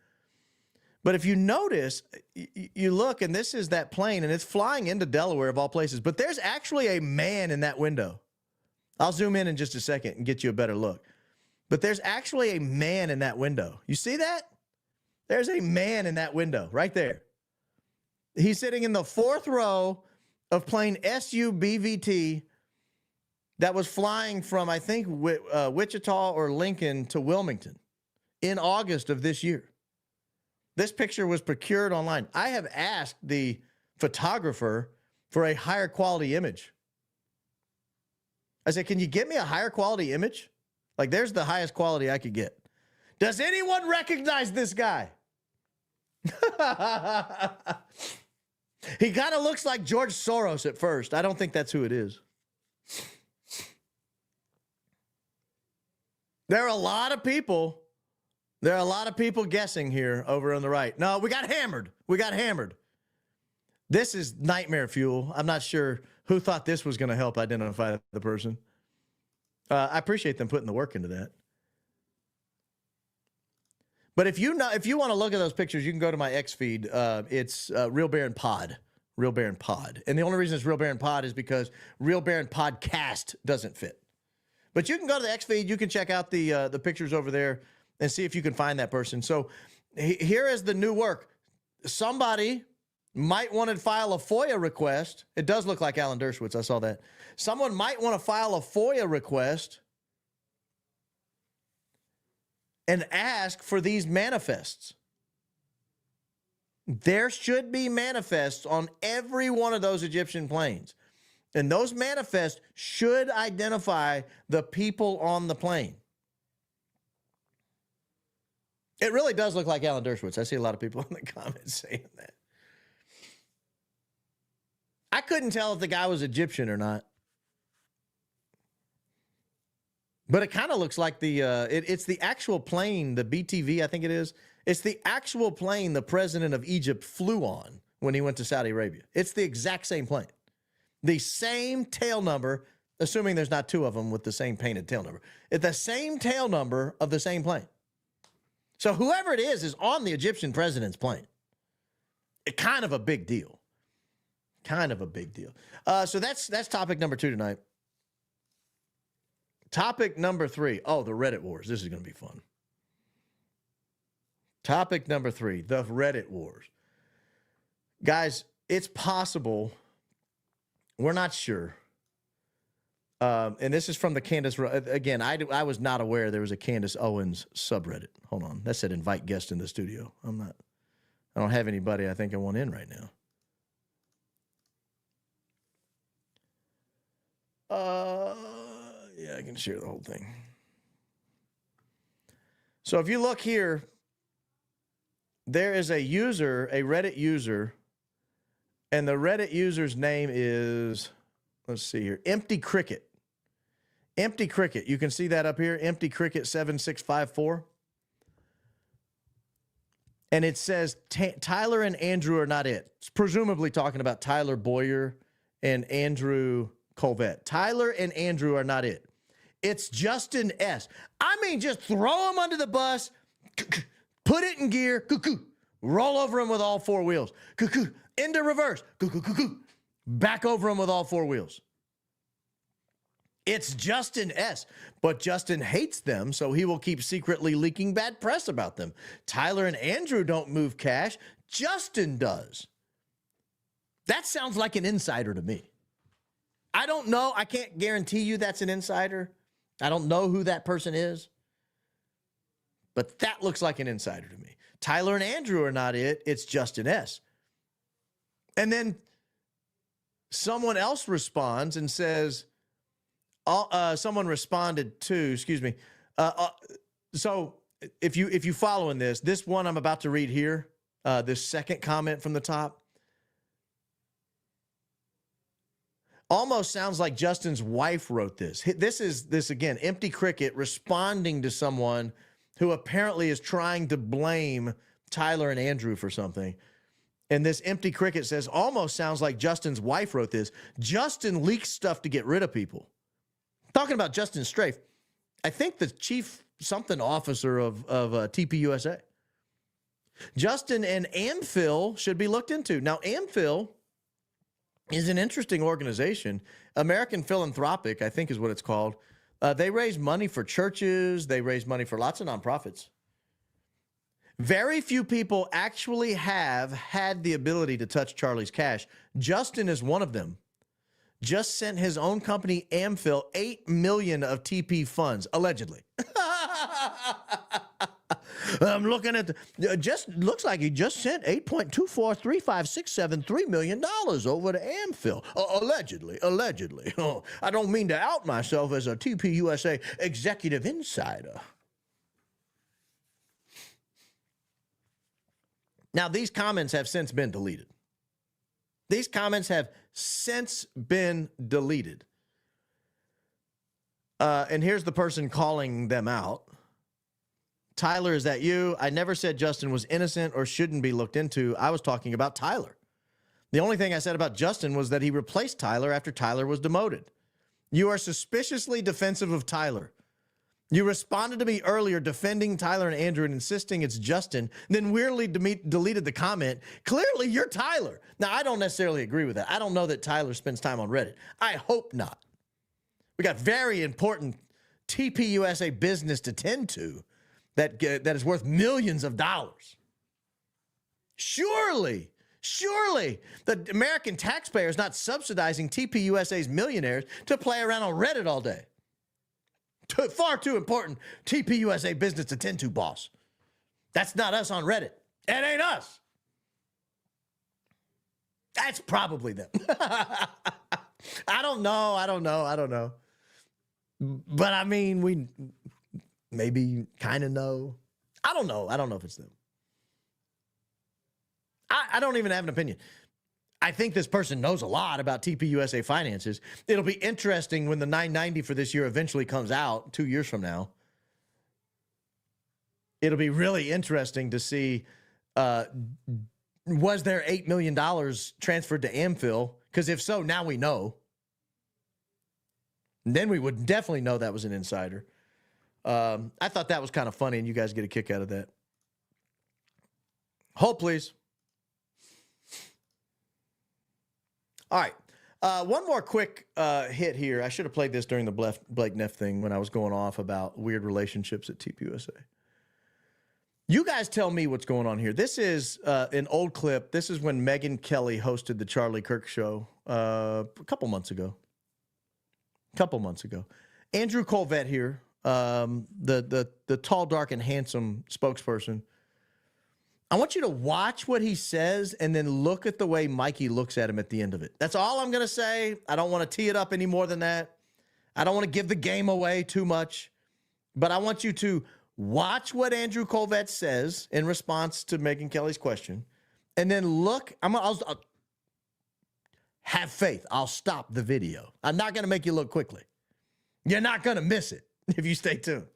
But if you notice, you look, and this is that plane, and it's flying into Delaware, of all places. But there's actually a man in that window. I'll zoom in just a second and get you a better look. But there's actually a man in that window. You see that? There's a man in that window right there. He's sitting in the fourth row of plane SU-BVT that was flying from, I think, Wichita or Lincoln to Wilmington in August of this year. This picture was procured online. I have asked the photographer for a higher quality image. I said, can you get me a higher quality image? Like, there's the highest quality I could get. Does anyone recognize this guy? He kind of looks like George Soros at first. I don't think that's who it is. There are a lot of people. There are a lot of people guessing here over on the right. No, we got hammered. We got hammered. This is nightmare fuel. I'm not sure who thought this was going to help identify the person. I appreciate them putting the work into that. But if you want to look at those pictures, you can go to my X feed. It's Real Baron Pod. Real Baron Pod. And the only reason it's Real Baron Pod is because Real Baron Podcast doesn't fit. But you can go to the X feed. You can check out the pictures over there and see if you can find that person. So here is the new work. Somebody might want to file a FOIA request. It does look like Alan Dershowitz. I saw that. Someone might want to file a FOIA request and ask for these manifests. There should be manifests on every one of those Egyptian planes. And those manifests should identify the people on the plane. It really does look like Alan Dershowitz. I see a lot of people in the comments saying that. I couldn't tell if the guy was Egyptian or not. But it kind of looks like it's the actual plane, the BTV, I think it is. It's the actual plane the president of Egypt flew on when he went to Saudi Arabia. It's the exact same plane. The same tail number, assuming there's not two of them with the same painted tail number. It's the same tail number of the same plane. So whoever it is on the Egyptian president's plane. It's kind of a big deal. Kind of a big deal. So that's topic number 2 tonight. Topic number 3. Oh, the Reddit wars. This is going to be fun. Topic number 3, the Reddit wars. Guys, it's possible. We're not sure. And this is from the Candace. Again, I was not aware there was a Candace Owens subreddit. Hold on. That said invite guest in the studio. I don't have anybody I think I want in right now. Yeah, I can share the whole thing. So if you look here, there is a user, a Reddit user, and the Reddit user's name is, let's see here, Empty Cricket. Empty Cricket. You can see that up here, Empty Cricket 7654. And it says Tyler and Andrew are not it. It's presumably talking about Tyler Boyer and Andrew Kolvet. Tyler and Andrew are not it. It's Justin S. I mean, just throw him under the bus, put it in gear, roll over him with all 4 wheels, into reverse, back over him with all 4 wheels. It's Justin S. But Justin hates them, so he will keep secretly leaking bad press about them. Tyler and Andrew don't move cash. Justin does. That sounds like an insider to me. I don't know. I can't guarantee you that's an insider. I don't know who that person is. But that looks like an insider to me. Tyler and Andrew are not it. It's Justin S. And then someone else responds and says, someone responded to, excuse me. So if you following this one I'm about to read here, this second comment from the top, almost sounds like Justin's wife wrote this. This is again, Empty Cricket responding to someone who apparently is trying to blame Tyler and Andrew for something. And this Empty Cricket says, almost sounds like Justin's wife wrote this. Justin leaks stuff to get rid of people. Talking about Justin Strafe, I think the chief something officer of TPUSA. Justin and Amphil should be looked into. Now, Amphil is an interesting organization. American Philanthropic, I think is what it's called. They raise money for churches. They raise money for lots of nonprofits. Very few people actually have had the ability to touch Charlie's cash. Justin is one of them. Just sent his own company, Amphil, $8 million of TP funds, allegedly. I'm looking at just looks like he just sent $8.2435673 million over to Amphil, allegedly. Oh, I don't mean to out myself as a TPUSA executive insider. Now, these comments have since been deleted. These comments have since been deleted. And here's the person calling them out. Tyler, is that you? I never said Justin was innocent or shouldn't be looked into. I was talking about Tyler. The only thing I said about Justin was that he replaced Tyler after Tyler was demoted. You are suspiciously defensive of Tyler. You responded to me earlier defending Tyler and Andrew and insisting it's Justin, then weirdly deleted the comment. Clearly, you're Tyler. Now, I don't necessarily agree with that. I don't know that Tyler spends time on Reddit. I hope not. We got very important TPUSA business to tend to that is worth millions of dollars. Surely, the American taxpayer is not subsidizing TPUSA's millionaires to play around on Reddit all day. Far too important TPUSA business to tend to, boss. That's not us on Reddit. It ain't us. That's probably them. I don't know. But I mean, we maybe kind of know. I don't know if it's them. I don't even have an opinion. I think this person knows a lot about TPUSA finances. It'll be interesting when the 990 for this year eventually comes out 2 years from now. It'll be really interesting to see, was there $8 million transferred to Amphil? Because if so, now we know. And then we would definitely know that was an insider. I thought that was kind of funny, and you guys get a kick out of that. Hold, please. All right. One more quick hit here. I should have played this during the Blake Neff thing when I was going off about weird relationships at TPUSA. You guys tell me what's going on here. This is an old clip. This is when Megyn Kelly hosted the Charlie Kirk show a couple months ago. Andrew Kolvet here, the tall, dark, and handsome spokesperson. I want you to watch what he says and then look at the way Mikey looks at him at the end of it. That's all I'm going to say. I don't want to tee it up any more than that. I don't want to give the game away too much. But I want you to watch what Andrew Kolvet says in response to Megyn Kelly's question. And then look. I'll have faith. I'll stop the video. I'm not going to make you look quickly. You're not going to miss it if you stay tuned.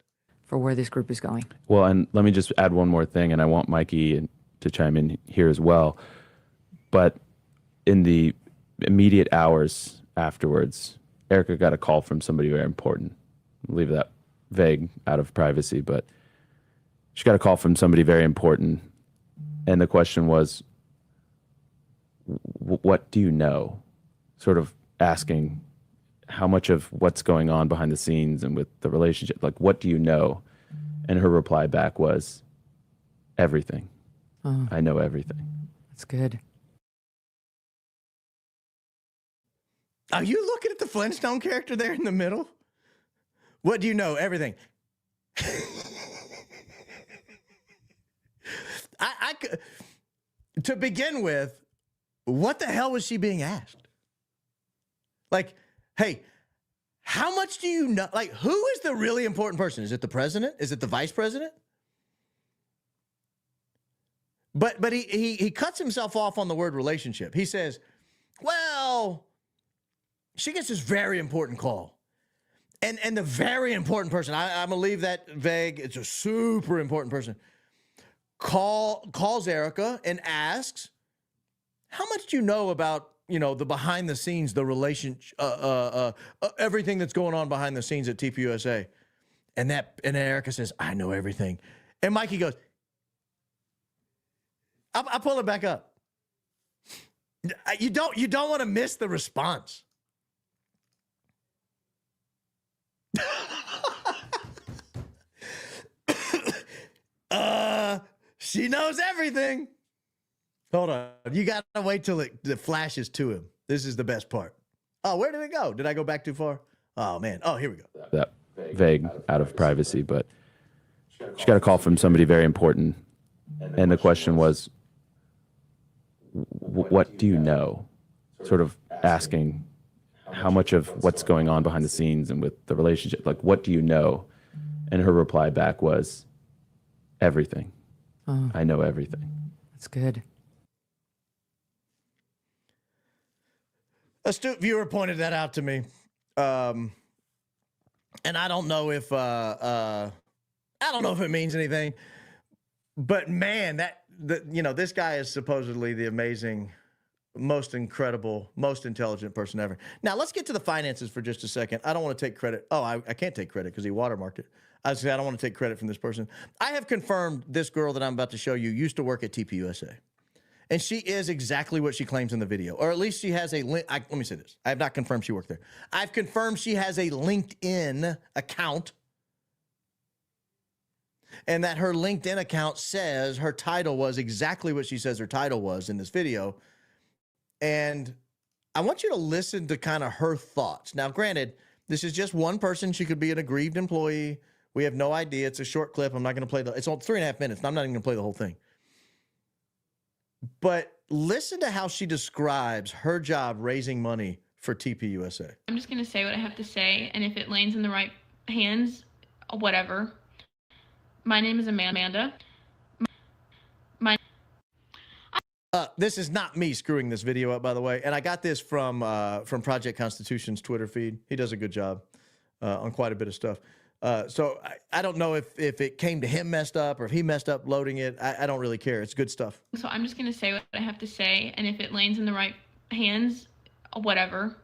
For where this group is going. Well, and let me just add one more thing, and I want Mikey to chime in here as well. But in the immediate hours afterwards, Erica got a call from somebody very important. I'll leave that vague out of privacy, but she got a call from somebody very important. And the question was, what do you know? Sort of asking how much of what's going on behind the scenes and with the relationship, like, what do you know? And her reply back was, everything. Oh, I know everything. that's good. Are you looking at the Flintstone character there in the middle? What do you know? Everything. To begin with, what the hell was she being asked? Like, hey, how much do you know? Like, who is the really important person? Is it the president? Is it the vice president? But he cuts himself off on the word relationship. He says, well, she gets this very important call. And the very important person, I'm going to leave that vague. It's a super important person. Calls Erica and asks, how much do you know about, the behind the scenes, the relationship, everything that's going on behind the scenes at TPUSA? And Erica says, I know everything. And Mikey goes, I'll pull it back up. You don't want to miss the response. She knows everything. Hold on. You got to wait till it flashes to him. This is the best part. Oh, where did it go? Did I go back too far? Oh, man. Oh, here we go. That vague, out of privacy, but she got a call from somebody very important. And the question was, what do you know? Sort of asking how much of what's going on behind the scenes and with the relationship, like, what do you know? And her reply back was, everything. Oh, I know everything. that's good. Astute viewer pointed that out to me. And I don't know if it means anything, but man, this guy is supposedly the amazing, most incredible, most intelligent person ever. Now let's get to the finances for just a second. I don't want to take credit. Oh, I can't take credit because he watermarked it. I don't want to take credit from this person. I have confirmed this girl that I'm about to show you used to work at TPUSA. And she is exactly what she claims in the video, or at least she has a link. Let me say this. I have not confirmed she worked there. I've confirmed she has a LinkedIn account, and that her LinkedIn account says her title was exactly what she says her title was in this video. And I want you to listen to kind of her thoughts. Now, granted, this is just one person. She could be an aggrieved employee. We have no idea. It's a short clip. I'm not going to play it's on 3.5 minutes. And I'm not even going to play the whole thing. But listen to how she describes her job raising money for TPUSA. I'm just going to say what I have to say, and if it lands in the right hands, whatever. My name is Amanda. This is not me screwing this video up, by the way. And I got this from Project Constitution's Twitter feed. He does a good job on quite a bit of stuff. So I don't know if it came to him messed up or if he messed up loading it. I don't really care. It's good stuff. So I'm just going to say what I have to say, and if it lands in the right hands, whatever.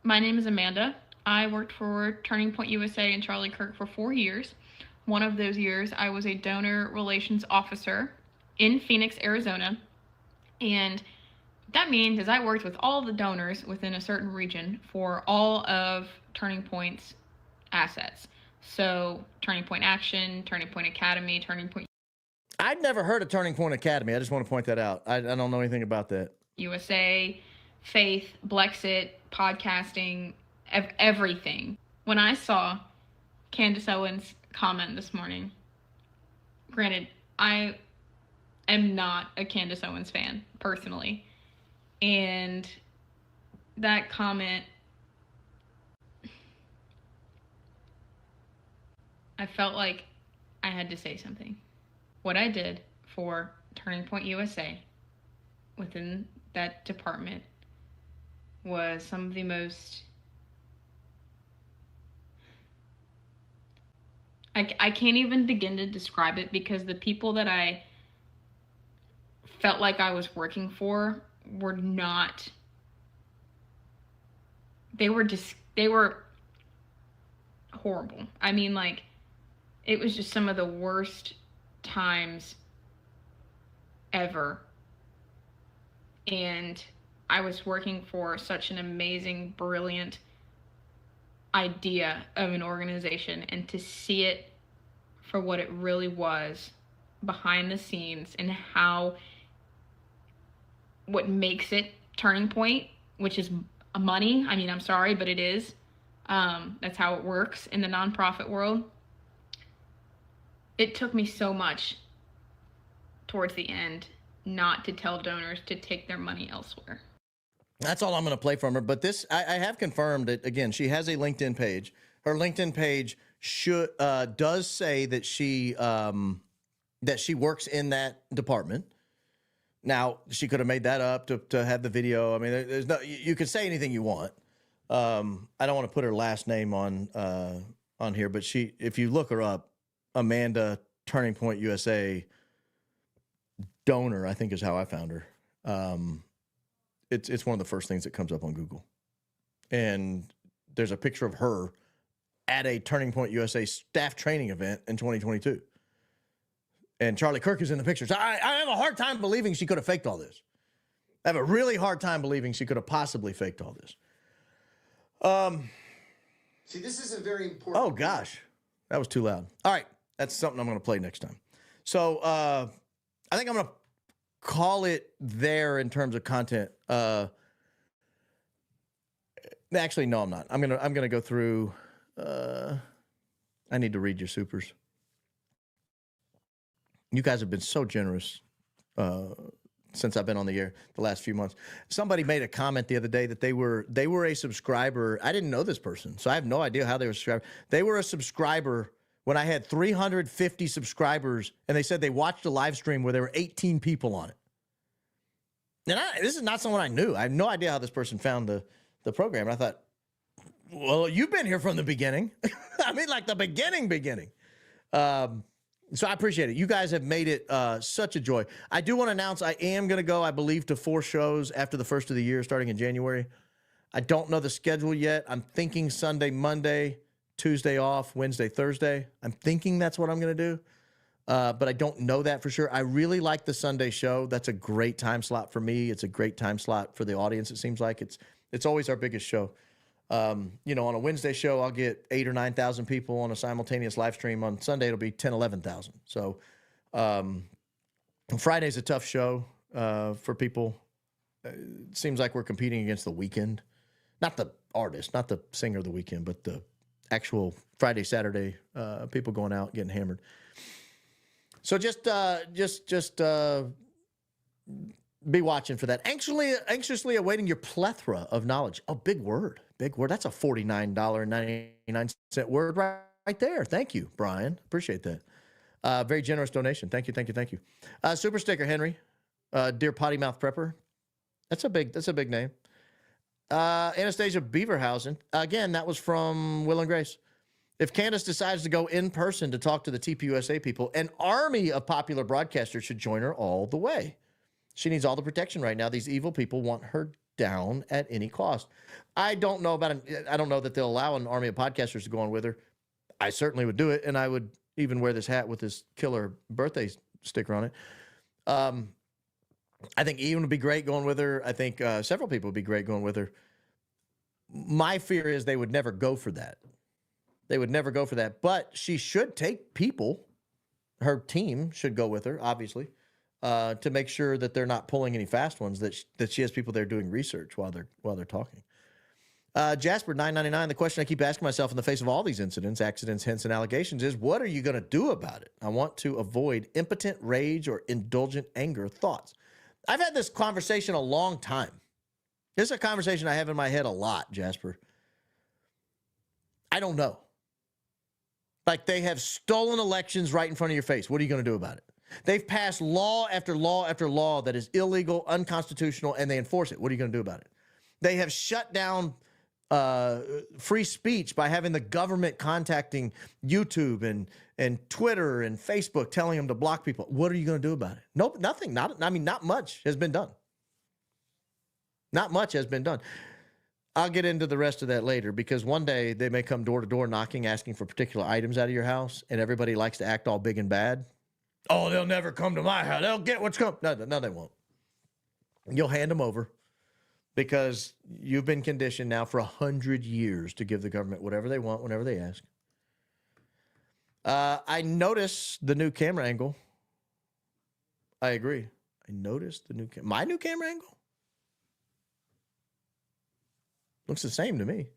My name is Amanda. I worked for Turning Point USA and Charlie Kirk for 4 years. One of those years, I was a donor relations officer in Phoenix, Arizona. And that means is I worked with all the donors within a certain region for all of Turning Point's assets. So Turning Point Action, Turning Point Academy, Turning Point I'd never heard of Turning Point Academy. I just want to point that out. I don't know anything about that. USA, Faith, Blexit, podcasting, everything. When I saw Candace Owens' comment this morning, granted, I am not a Candace Owens fan, personally. And that comment, I felt like I had to say something. What I did for Turning Point USA within that department was some of the most... I can't even begin to describe it, because the people that I felt like I was working for were not... They were horrible. I mean, like, it was just some of the worst times ever. And I was working for such an amazing, brilliant idea of an organization, and to see it for what it really was behind the scenes, and what makes it Turning Point, which is money. I mean, I'm sorry, but it is. That's how it works in the nonprofit world. It took me so much towards the end not to tell donors to take their money elsewhere. That's all I'm going to play from her. But this, I have confirmed that, again, she has a LinkedIn page. Her LinkedIn page does say that she works in that department. Now, she could have made that up to have the video. I mean, there's no, you could say anything you want. I don't want to put her last name on here, but if you look her up, Amanda Turning Point USA donor, I think is how I found her. It's one of the first things that comes up on Google. And there's a picture of her at a Turning Point USA staff training event in 2022. And Charlie Kirk is in the picture. So I have a hard time believing she could have faked all this. I have a really hard time believing she could have possibly faked all this. See, this is a very important. Oh, gosh. That was too loud. All right. That's something I'm going to play next time. So I think I'm going to call it there in terms of content. Actually, no, I'm not. I'm gonna go through. I need to read your supers. You guys have been so generous since I've been on the air the last few months. Somebody made a comment the other day that they were a subscriber. I didn't know this person, so I have no idea how they were subscribed. They were a subscriber when I had 350 subscribers, and they said they watched a live stream where there were 18 people on it. And this is not someone I knew. I have no idea how this person found the program. And I thought, well, you've been here from the beginning. I mean, like the beginning. So I appreciate it. You guys have made it such a joy. I do want to announce I am going to go, I believe, to 4 shows after the first of the year, starting in January. I don't know the schedule yet. I'm thinking Sunday, Monday, Tuesday off, Wednesday, Thursday. I'm thinking that's what I'm going to do. But I don't know that for sure. I really like the Sunday show. That's a great time slot for me. It's a great time slot for the audience. It seems like it's always our biggest show. On a Wednesday show, I'll get 8,000 or 9,000 people on a simultaneous live stream. On Sunday, it'll be 10,000, 11,000. So Friday's a tough show for people. It seems like we're competing against The Weeknd. Not the artist, not the singer of The Weeknd, but the actual Friday, Saturday people going out getting hammered. So just be watching for that. Anxiously awaiting your plethora of knowledge. Oh, big word. That's a $49.99 word right there. Thank you, Brian. Appreciate that. Very generous donation. Thank you. Super sticker, Henry. Dear Potty Mouth Prepper. That's a big name. Anastasia Beaverhausen. Again, that was from Will and Grace. If Candace decides to go in person to talk to the TPUSA people, an army of popular broadcasters should join her all the way. She needs all the protection right now. These evil people want her down at any cost. I don't know that they'll allow an army of podcasters to go on with her. I certainly would do it, and I would even wear this hat with this killer birthday sticker on it. I think Ian would be great going with her. I think several people would be great going with her. My fear is they would never go for that. But she should take people. Her team should go with her, obviously, to make sure that they're not pulling any fast ones, that she has people there doing research while they're talking. Jasper 999, the question I keep asking myself in the face of all these incidents, accidents, hints, and allegations is, what are you going to do about it? I want to avoid impotent rage or indulgent anger thoughts. I've had this conversation a long time. This is a conversation I have in my head a lot, Jasper. I don't know. Like, they have stolen elections right in front of your face. What are you going to do about it? They've passed law after law after law that is illegal, unconstitutional, and they enforce it. What are you going to do about it? They have shut down free speech by having the government contacting YouTube and Twitter and Facebook telling them to block people. What are you going to do about it? Nope, nothing. Not much has been done. Not much has been done. I'll get into the rest of that later, because one day they may come door to door knocking, asking for particular items out of your house, and everybody likes to act all big and bad. Oh, they'll never come to my house. They'll get what's coming. No, they won't. You'll hand them over, because you've been conditioned now for 100 years to give the government whatever they want whenever they ask. I noticed the new camera angle. I agree. I noticed the my new camera angle. Looks the same to me.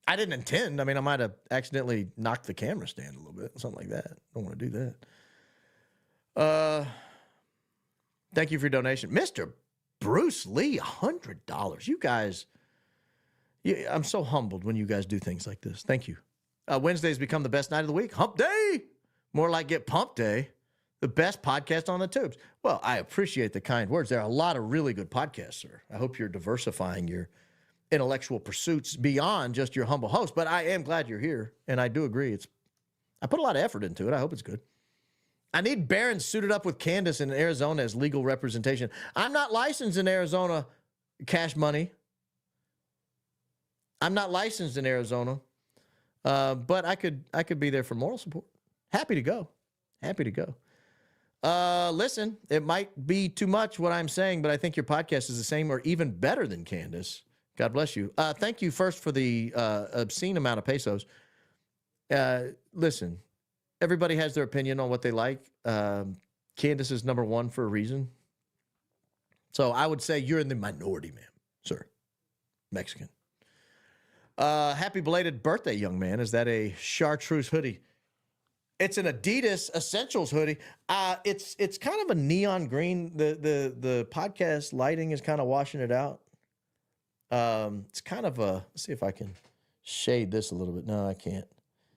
I didn't intend. I mean, I might have accidentally knocked the camera stand a little bit, something like that. Don't want to do that. Thank you for your donation. Mr. Bruce Lee, $100. You guys, I'm so humbled when you guys do things like this. Thank you. Wednesdays become the best night of the week. Hump day. More like get pumped day. The best podcast on the tubes. Well, I appreciate the kind words. There are a lot of really good podcasts, sir. I hope you're diversifying your intellectual pursuits beyond just your humble host, but I am glad you're here, and I do agree. I put a lot of effort into it. I hope it's good. I need Barron suited up with Candace in Arizona as legal representation. I'm not licensed in Arizona, Cash Money. I'm not licensed in Arizona, but I could be there for moral support. Happy to go. Happy to go. Listen, it might be too much what I'm saying, but I think your podcast is the same or even better than Candace. God bless you. Thank you first for the obscene amount of pesos. Listen, everybody has their opinion on what they like. Candace is number one for a reason. So I would say you're in the minority, ma'am, sir. Mexican. Happy belated birthday, young man. Is that a chartreuse hoodie? It's an Adidas Essentials hoodie. It's kind of a neon green. The podcast lighting is kind of washing it out. It's kind of a, let's see if I can shade this a little bit. No, I can't.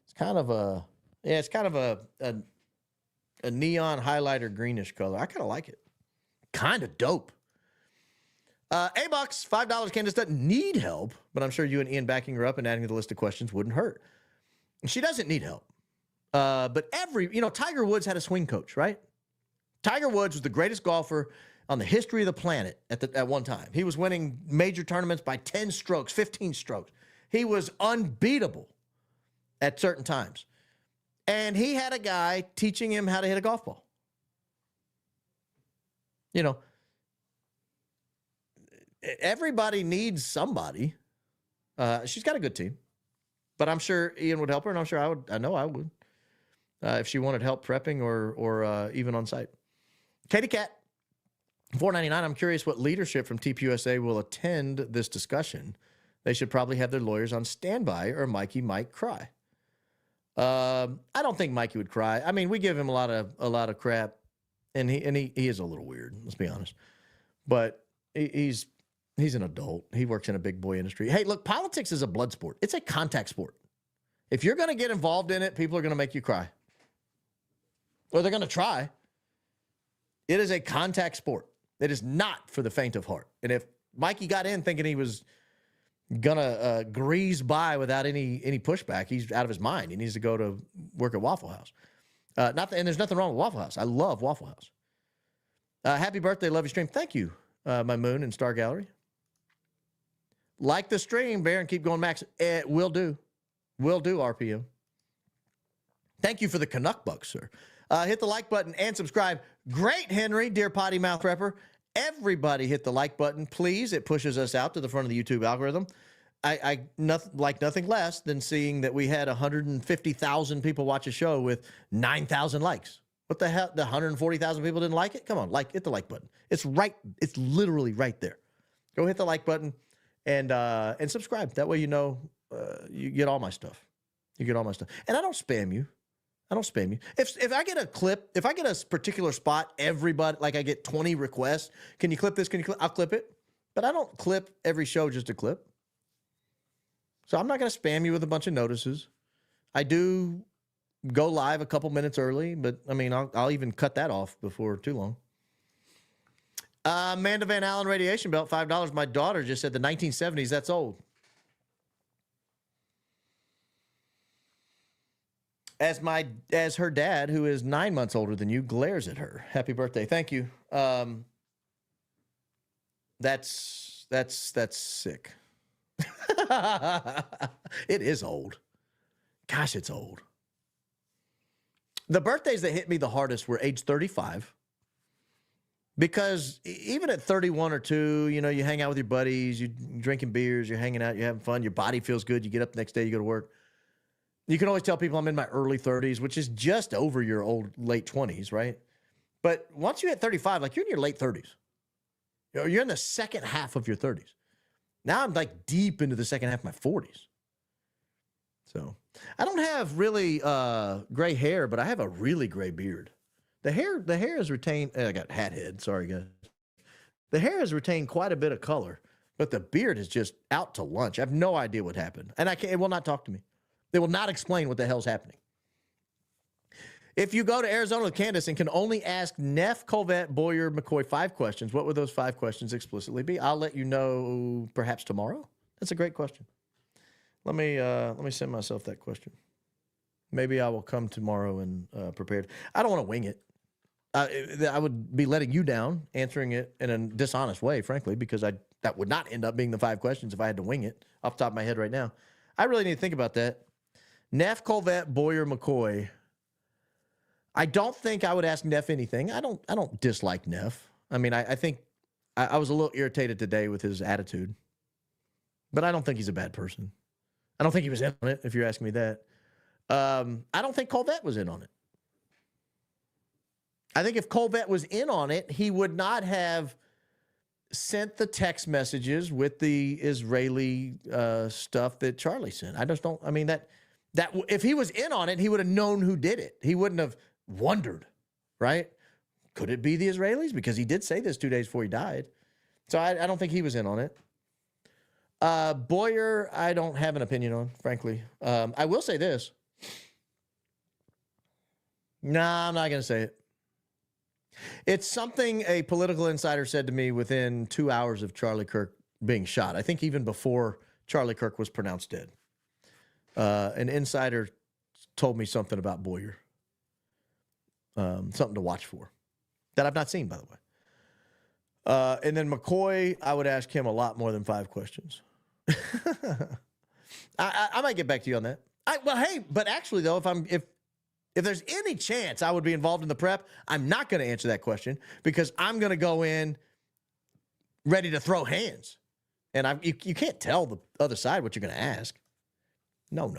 It's kind of a, yeah, it's kind of a neon highlighter greenish color. I kind of like it. Kind of dope. $8, $5. Candace doesn't need help, but I'm sure you and Ian backing her up and adding to the list of questions wouldn't hurt. She doesn't need help. But Tiger Woods had a swing coach, right? Tiger Woods was the greatest golfer on the history of the planet at one time. He was winning major tournaments by 10 strokes, 15 strokes. He was unbeatable at certain times. And he had a guy teaching him how to hit a golf ball. You know, everybody needs somebody. She's got a good team, but I'm sure Ian would help her, and I'm sure I know I would. If she wanted help prepping or even on site. Katie Cat, $4.99. I'm curious what leadership from TPUSA will attend this discussion. They should probably have their lawyers on standby or Mikey might cry. I don't think Mikey would cry. I mean, we give him a lot of crap, and he is a little weird, let's be honest. But he's an adult. He works in a big boy industry. Hey, look, politics is a blood sport. It's a contact sport. If you're going to get involved in it, people are going to make you cry. Or they're going to try. It is a contact sport. It is not for the faint of heart. And if Mikey got in thinking he was going to grease by without any pushback, he's out of his mind. He needs to go to work at Waffle House. And there's nothing wrong with Waffle House. I love Waffle House. Happy birthday. Love your stream. Thank you, my moon and star gallery. Like the stream, Baron. Keep going, Max. Will do. Will do, RPM. Thank you for the Canuck bucks, sir. Hit the like button and subscribe. Great, Henry, dear potty mouth prepper. Everybody hit the like button, please. It pushes us out to the front of the YouTube algorithm. I like nothing less than seeing that we had 150,000 people watch a show with 9,000 likes. What the hell? The 140,000 people didn't like it? Come on, hit the like button. It's right. It's literally right there. Go hit the like button and subscribe. That way you know you get all my stuff. You get all my stuff. And I don't spam you. If I get a clip, if I get a particular spot, everybody, like I get 20 requests, can you clip this? I'll clip it. But I don't clip every show just to clip. So I'm not going to spam you with a bunch of notices. I do go live a couple minutes early, but I mean, I'll even cut that off before too long. Amanda Van Allen Radiation Belt, $5. My daughter just said the 1970s, that's old. As her dad, who is 9 months older than you, glares at her. Happy birthday. Thank you. That's sick. It is old. Gosh, it's old. The birthdays that hit me the hardest were age 35. Because even at 31 or 2, you know, you hang out with your buddies, you're drinking beers, you're hanging out, you're having fun, your body feels good, you get up the next day, you go to work. You can always tell people I'm in my early 30s, which is just over your late 20s, right? But once you hit 35, like you're in your late 30s. You're in the second half of your 30s. Now I'm like deep into the second half of my 40s. So I don't have really gray hair, but I have a really gray beard. The hair is retained. I got hat head. Sorry, guys. The hair has retained quite a bit of color, but the beard is just out to lunch. I have no idea what happened. And it will not talk to me. They will not explain what the hell's happening. If you go to Arizona with Candace and can only ask Neff, Kolvet, Boyer, McCoy 5 questions, what would those 5 questions explicitly be? I'll let you know perhaps tomorrow. That's a great question. Let me send myself that question. Maybe I will come tomorrow and prepared. I don't want to wing it. I would be letting you down, answering it in a dishonest way, frankly, because that would not end up being the 5 questions if I had to wing it off the top of my head right now. I really need to think about that. Neff, Kolvet, Boyer, McCoy. I don't think I would ask Neff anything. I don't dislike Neff. I mean, I think I was a little irritated today with his attitude, but I don't think he's a bad person. I don't think he was in on it, if you're asking me that. I don't think Kolvet was in on it. I think if Kolvet was in on it, he would not have sent the text messages with the Israeli stuff that Charlie sent. I just don't. I mean, that if he was in on it, he would have known who did it. He wouldn't have wondered, right? Could it be the Israelis? Because he did say this 2 days before he died. So I don't think he was in on it. Boyer, I don't have an opinion on, frankly. I will say this. Nah, I'm not going to say it. It's something a political insider said to me within 2 hours of Charlie Kirk being shot. I think even before Charlie Kirk was pronounced dead. An insider told me something about Boyer. Something to watch for. That I've not seen, by the way. And then McCoy, I would ask him a lot more than 5 questions. I might get back to you on that. But actually, though, if there's any chance I would be involved in the prep, I'm not going to answer that question because I'm going to go in ready to throw hands. And you can't tell the other side what you're going to ask. No.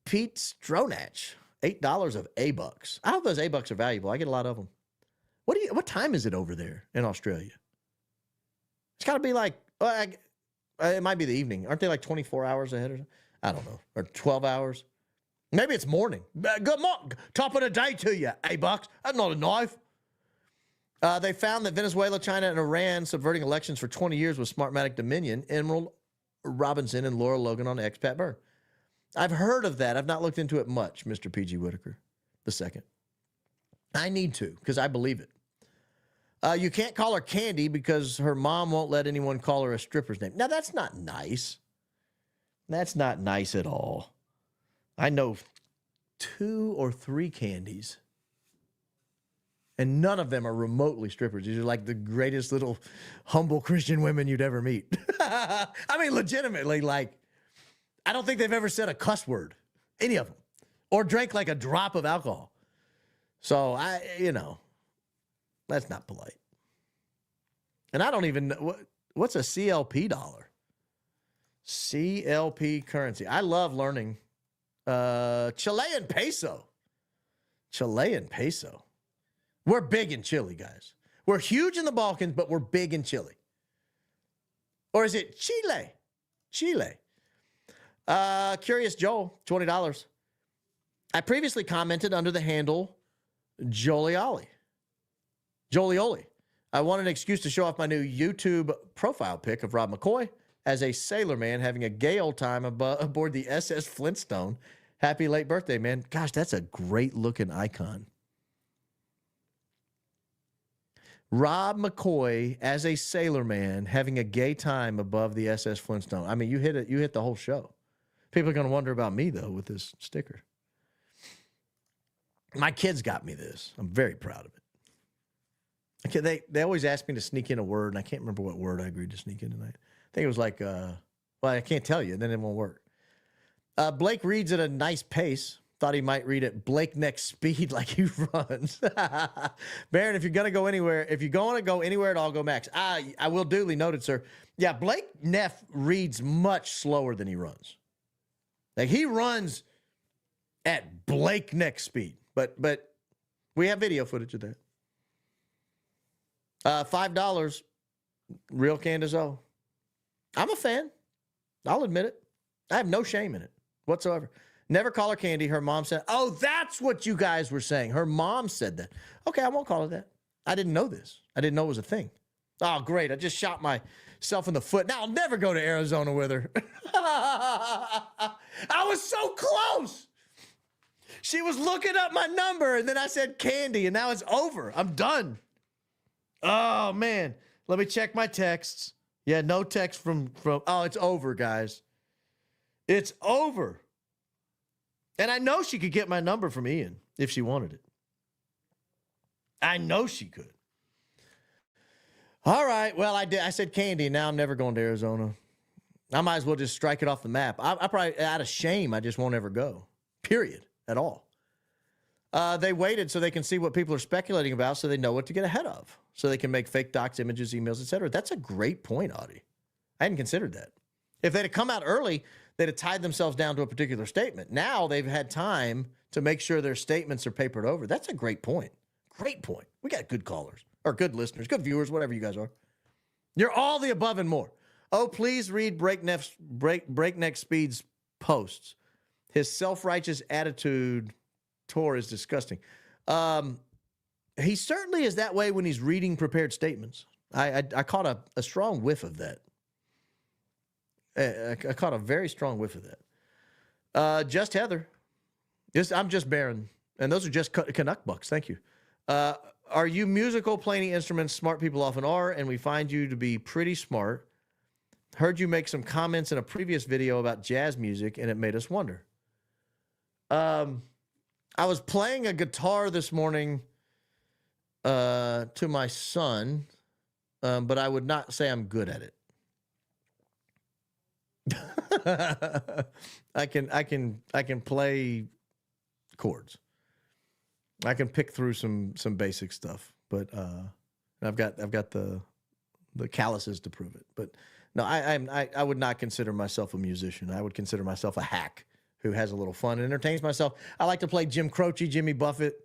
Pete Stronach, $8 of A-Bucks. I hope those A-Bucks are valuable. I get a lot of them. What time is it over there in Australia? It's got to be like, it might be the evening. Aren't they like 24 hours ahead or something? I don't know. Or 12 hours. Maybe it's morning. Good morning. Top of the day to you, A-Bucks. That's not a knife. They found that Venezuela, China, and Iran subverting elections for 20 years with Smartmatic Dominion, Emerald Robinson, and Laura Logan on Expat Burr. I've heard of that. I've not looked into it much, Mr. P.G. Whitaker II. I need to, because I believe it. You can't call her Candy because her mom won't let anyone call her a stripper's name. Now, that's not nice. That's not nice at all. I know 2 or 3 Candies, and none of them are remotely strippers. These are like the greatest little humble Christian women you'd ever meet. I mean, legitimately, like, I don't think they've ever said a cuss word, any of them, or drank like a drop of alcohol. So, that's not polite. And I don't even know, what's a CLP dollar? CLP currency. I love learning. Chilean peso. Chilean peso. We're big in Chile, guys. We're huge in the Balkans, but we're big in Chile. Or is it Chile? Chile. Curious Joel, $20. I previously commented under the handle Jolioli. I want an excuse to show off my new YouTube profile pic of Rob McCoy as a sailor man having a gay old time aboard the SS Flintstone. Happy late birthday, man. Gosh, that's a great looking icon. Rob McCoy as a sailor man having a gay time above the SS Flintstone. I mean, you hit the whole show. People are going to wonder about me, though, with this sticker. My kids got me this. I'm very proud of it. Okay, they always ask me to sneak in a word, and I can't remember what word I agreed to sneak in tonight. I think it was like, I can't tell you, then it won't work. Blake reads at a nice pace. Thought he might read at Blake next speed like he runs. Baron, if you're going to go anywhere, if you're going to go anywhere at all, go max. I will duly noted, sir. Yeah, Blake Neff reads much slower than he runs. Like, he runs at Blake next speed. But we have video footage of that. $5, real Candace O. I'm a fan. I'll admit it. I have no shame in it whatsoever. Never call her Candy. Her mom said, oh, that's what you guys were saying. Her mom said that. Okay, I won't call her that. I didn't know this. I didn't know it was a thing. Oh, great. I just shot myself in the foot. Now I'll never go to Arizona with her. I was so close. She was looking up my number, and then I said Candy, and now it's over. I'm done. Oh, man. Let me check my texts. Yeah, no text from oh, it's over, guys. It's over. And I know she could get my number from Ian if she wanted it. I know she could. All right. Well, I did. I said Candy. Now I'm never going to Arizona. I might as well just strike it off the map. I probably, out of shame, I just won't ever go. Period. At all. They waited so they can see what people are speculating about so they know what to get ahead of. So they can make fake docs, images, emails, etc. That's a great point, Audie. I hadn't considered that. If they'd have come out early, they'd have tied themselves down to a particular statement. Now they've had time to make sure their statements are papered over. That's a great point. Great point. We got good callers, or good listeners, good viewers, whatever you guys are. You're all the above and more. Oh, please read Breakneck Speed's posts. His self-righteous attitude tour is disgusting. He certainly is that way when he's reading prepared statements. I caught a strong whiff of that. I caught a very strong whiff of that. Just Heather. I'm just Baron. And those are just Canuck bucks. Thank you. Are you musical, playing the instruments? Smart people often are, and we find you to be pretty smart. Heard you make some comments in a previous video about jazz music, and it made us wonder. I was playing a guitar this morning to my son, but I would not say I'm good at it. I can play chords. I can pick through some basic stuff, but I've got the calluses to prove it. But no, I would not consider myself a musician. I would consider myself a hack who has a little fun and entertains myself. I like to play Jim Croce, Jimmy Buffett.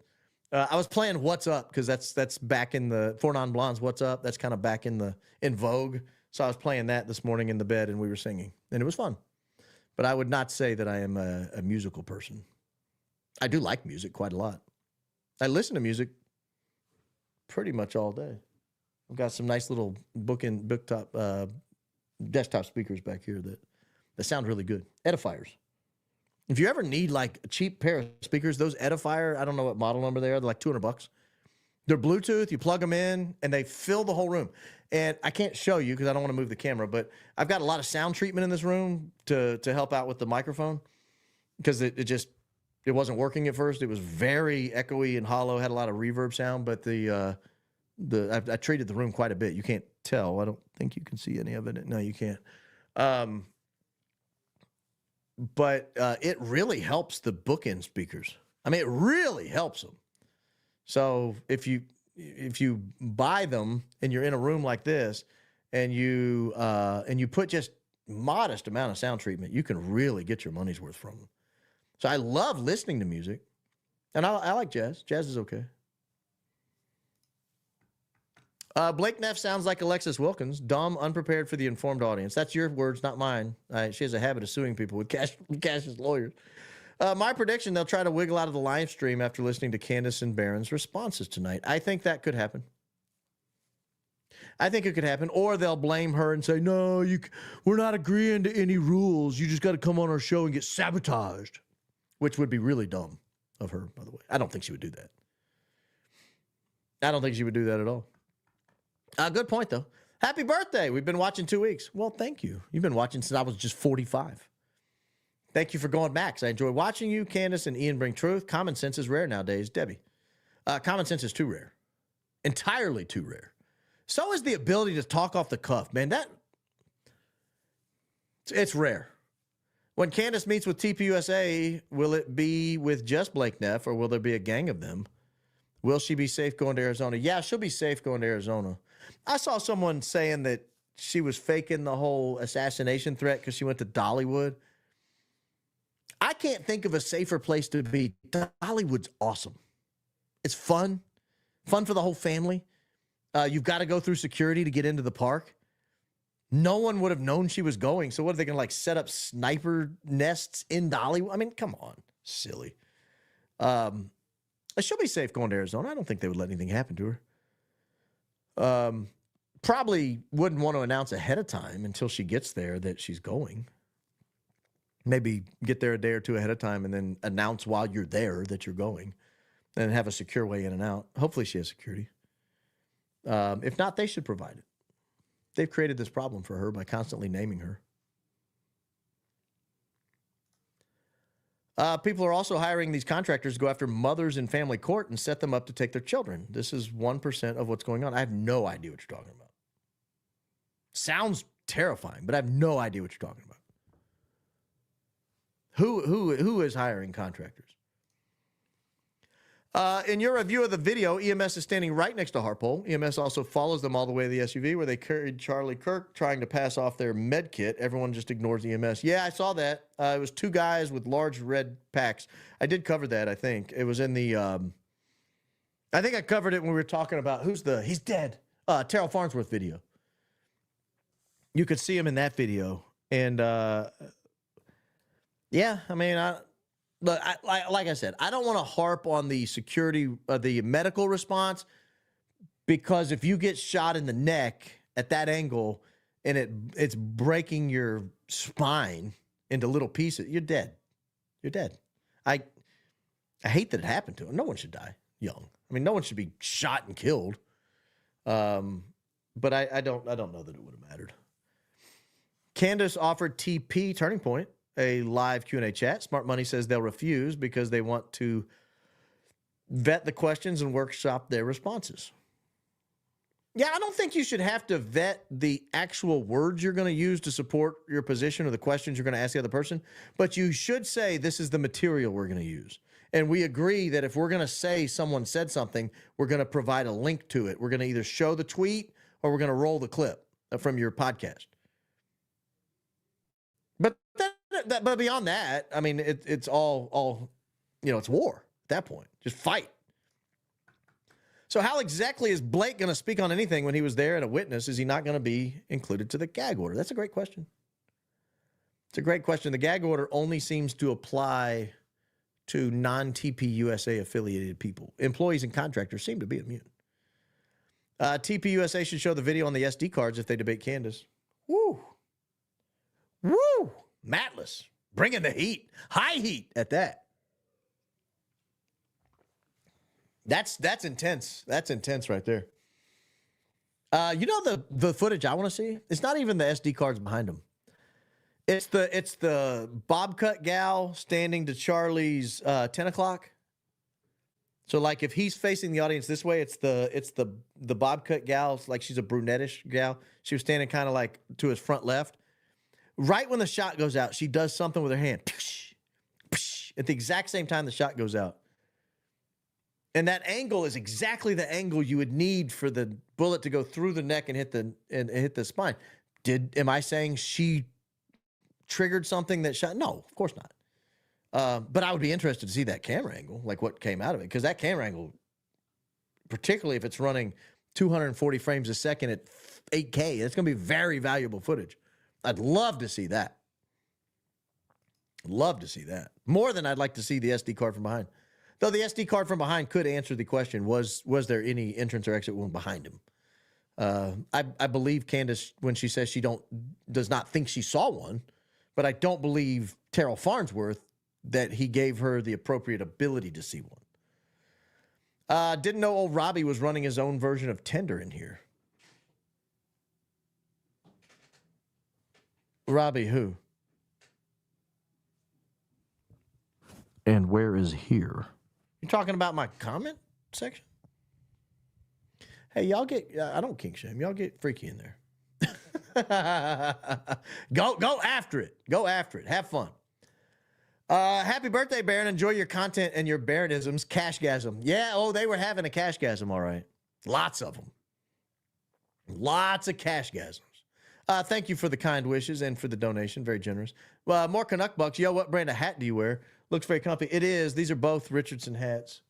I was playing What's Up because that's back in the Four Non Blondes. What's Up? That's kind of back in vogue. So I was playing that this morning in the bed, and we were singing, and it was fun. But I would not say that I am a musical person. I do like music quite a lot. I listen to music pretty much all day. I've got some nice little desktop speakers back here that sound really good. Edifiers. If you ever need like a cheap pair of speakers, those Edifier, I don't know what model number they are. They're like $200. They're Bluetooth. You plug them in, and they fill the whole room. And I can't show you because I don't want to move the camera, but I've got a lot of sound treatment in this room to help out with the microphone because it wasn't working at first. It was very echoey and hollow, had a lot of reverb sound, but I treated the room quite a bit. You can't tell. I don't think you can see any of it. No, you can't. But it really helps the bookend speakers. I mean, it really helps them. So if you buy them and you're in a room like this and you put just modest amount of sound treatment, you can really get your money's worth from them. So I love listening to music, and I like jazz. Jazz is okay. Blake Neff sounds like Alexis Wilkins, dumb, unprepared for the informed audience. That's your words, not mine. She has a habit of suing people with Cash's lawyers. My prediction, they'll try to wiggle out of the live stream after listening to Candace and Barron's responses tonight. I think that could happen. I think it could happen. Or they'll blame her and say, no, we're not agreeing to any rules. You just got to come on our show and get sabotaged, which would be really dumb of her, by the way. I don't think she would do that. I don't think she would do that at all. Good point, though. Happy birthday. We've been watching 2 weeks. Well, thank you. You've been watching since I was just 45. Thank you for going back. I enjoy watching you. Candace and Ian bring truth. Common sense is rare nowadays. Debbie. Common sense is too rare. Entirely too rare. So is the ability to talk off the cuff. Man, it's rare. When Candace meets with TPUSA, will it be with just Blake Neff, or will there be a gang of them? Will she be safe going to Arizona? Yeah, she'll be safe going to Arizona. I saw someone saying that she was faking the whole assassination threat because she went to Dollywood. I can't think of a safer place to be. Dollywood's awesome. It's fun. Fun for the whole family. You've got to go through security to get into the park. No one would have known she was going. So what are they going to like set up sniper nests in Dollywood? I mean, come on. Silly. She'll be safe going to Arizona. I don't think they would let anything happen to her. Probably wouldn't want to announce ahead of time until she gets there that she's going. Maybe get there a day or two ahead of time and then announce while you're there that you're going and have a secure way in and out. Hopefully she has security. If not, they should provide it. They've created this problem for her by constantly naming her. People are also hiring these contractors to go after mothers in family court and set them up to take their children. This is 1% of what's going on. I have no idea what you're talking about. Sounds terrifying, but I have no idea what you're talking about. Who is hiring contractors? In your review of the video, EMS is standing right next to Harpole. EMS also follows them all the way to the SUV where they carried Charlie Kirk trying to pass off their med kit. Everyone just ignores EMS. Yeah, I saw that. It was two guys with large red packs. I did cover that, I think. It was in the, I think I covered it when we were talking about he's dead, Terrell Farnsworth video. You could see him in that video. And, yeah, I mean, like I said, I don't want to harp on the security, the medical response, because if you get shot in the neck at that angle and it's breaking your spine into little pieces, you're dead. You're dead. I hate that it happened to him. No one should die young. I mean, no one should be shot and killed. But I don't know that it would have mattered. Candace offered TP, Turning Point, a live Q&A chat. Smart Money says they'll refuse because they want to vet the questions and workshop their responses. Yeah, I don't think you should have to vet the actual words you're going to use to support your position or the questions you're going to ask the other person, but you should say this is the material we're going to use. And we agree that if we're going to say someone said something, we're going to provide a link to it. We're going to either show the tweet or we're going to roll the clip from your podcast. But beyond that, I mean, it's all, it's war at that point. Just fight. So how exactly is Blake going to speak on anything when he was there and a witness? Is he not going to be included to the gag order? That's a great question. It's a great question. The gag order only seems to apply to non-TPUSA affiliated people. Employees and contractors seem to be immune. TPUSA should show the video on the SD cards if they debate Candace. Woo. Woo. Matless, bringing the heat, high heat at that. That's intense. That's intense right there. You know the footage I want to see? It's not even the SD cards behind them. It's the bob cut gal standing to Charlie's 10 o'clock. So like if he's facing the audience this way, it's the bob cut gal, like she's a brunettish gal. She was standing kind of like to his front left. Right when the shot goes out, she does something with her hand. At the exact same time the shot goes out. And that angle is exactly the angle you would need for the bullet to go through the neck and hit the spine. Am I saying she triggered something that shot? No, of course not. But I would be interested to see that camera angle, like what came out of it. Because that camera angle, particularly if it's running 240 frames a second at 8K, it's going to be very valuable footage. I'd love to see that. Love to see that. More than I'd like to see the SD card from behind. Though the SD card from behind could answer the question, was there any entrance or exit wound behind him? I believe Candace when she says she does not think she saw one, but I don't believe Terrell Farnsworth that he gave her the appropriate ability to see one. Didn't know old Robbie was running his own version of Tinder in here. Robbie who? And where is here? You talking about my comment section? Hey, y'all I don't kink shame. Y'all get freaky in there. Go after it. Go after it. Have fun. Happy birthday, Baron. Enjoy your content and your Baronisms. Cashgasm. Yeah, they were having a cashgasm, all right. Lots of them. Lots of cashgasms. Thank you for the kind wishes and for the donation. Very generous. More Canuck bucks. Yo, what brand of hat do you wear? Looks very comfy. It is. These are both Richardson hats.